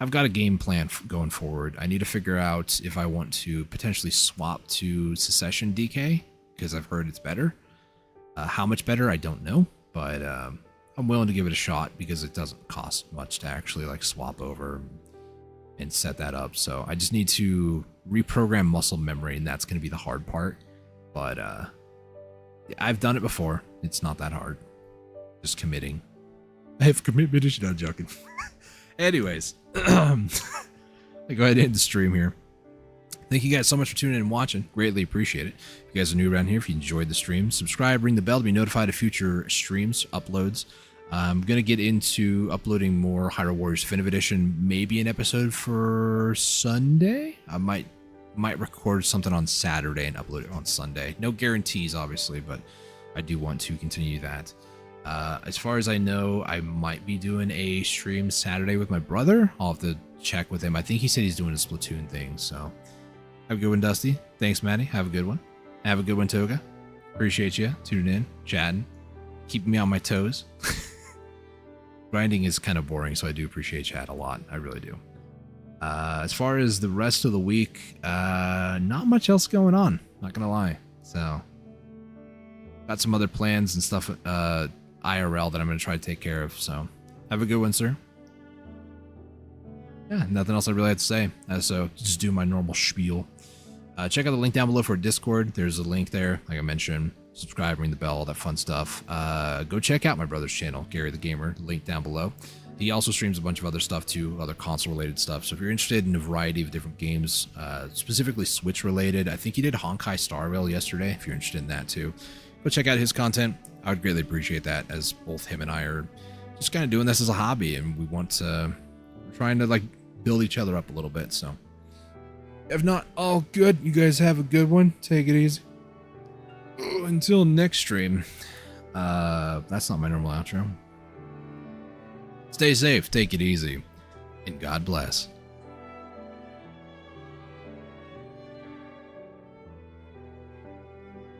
I've got a game plan going forward. I need to figure out if I want to potentially swap to Secession DK because I've heard it's better. How much better, I don't know, but I'm willing to give it a shot because it doesn't cost much to actually like swap over and set that up. So I just need to reprogram muscle memory, and that's going to be the hard part. But I've done it before. It's not that hard. Just committing. I have commitment issues. Not joking. Anyways, I go ahead and end the stream here. Thank you guys so much for tuning in and watching. Greatly appreciate it. If you guys are new around here, if you enjoyed the stream, subscribe, ring the bell to be notified of future streams, uploads. I'm going to get into uploading more Hyrule Warriors Definitive Edition, maybe an episode for Sunday. I might record something on Saturday and upload it on Sunday. No guarantees, obviously, but I do want to continue that. As far as I know, I might be doing a stream Saturday with my brother. I'll have to check with him. I think he said he's doing a Splatoon thing, so have a good one, Dusty. Thanks, Maddie. Have a good one. Have a good one, Toga. Appreciate you tuning in, chatting, keeping me on my toes. Grinding is kind of boring, so I do appreciate chat a lot. I really do. As far as the rest of the week, not much else going on. Not gonna lie. So, got some other plans and stuff IRL that I'm gonna try to take care of. So, have a good one, sir. Yeah, nothing else I really have to say. So, just do my normal spiel. Check out the link down below for Discord. There's a link there, like I mentioned. Subscribe, ring the bell, all that fun stuff. Go check out my brother's channel, Gary the Gamer, link down below. He also streams a bunch of other stuff too, other console-related stuff. So if you're interested in a variety of different games, specifically Switch-related, I think he did Honkai Star Rail yesterday, if you're interested in that too. Go check out his content. I would greatly appreciate that, as both him and I are just kind of doing this as a hobby, and we want to, we're trying to like build each other up a little bit, so. If not, all good. You guys have a good one. Take it easy. Until next stream. That's not my normal outro. Stay safe, take it easy, and God bless.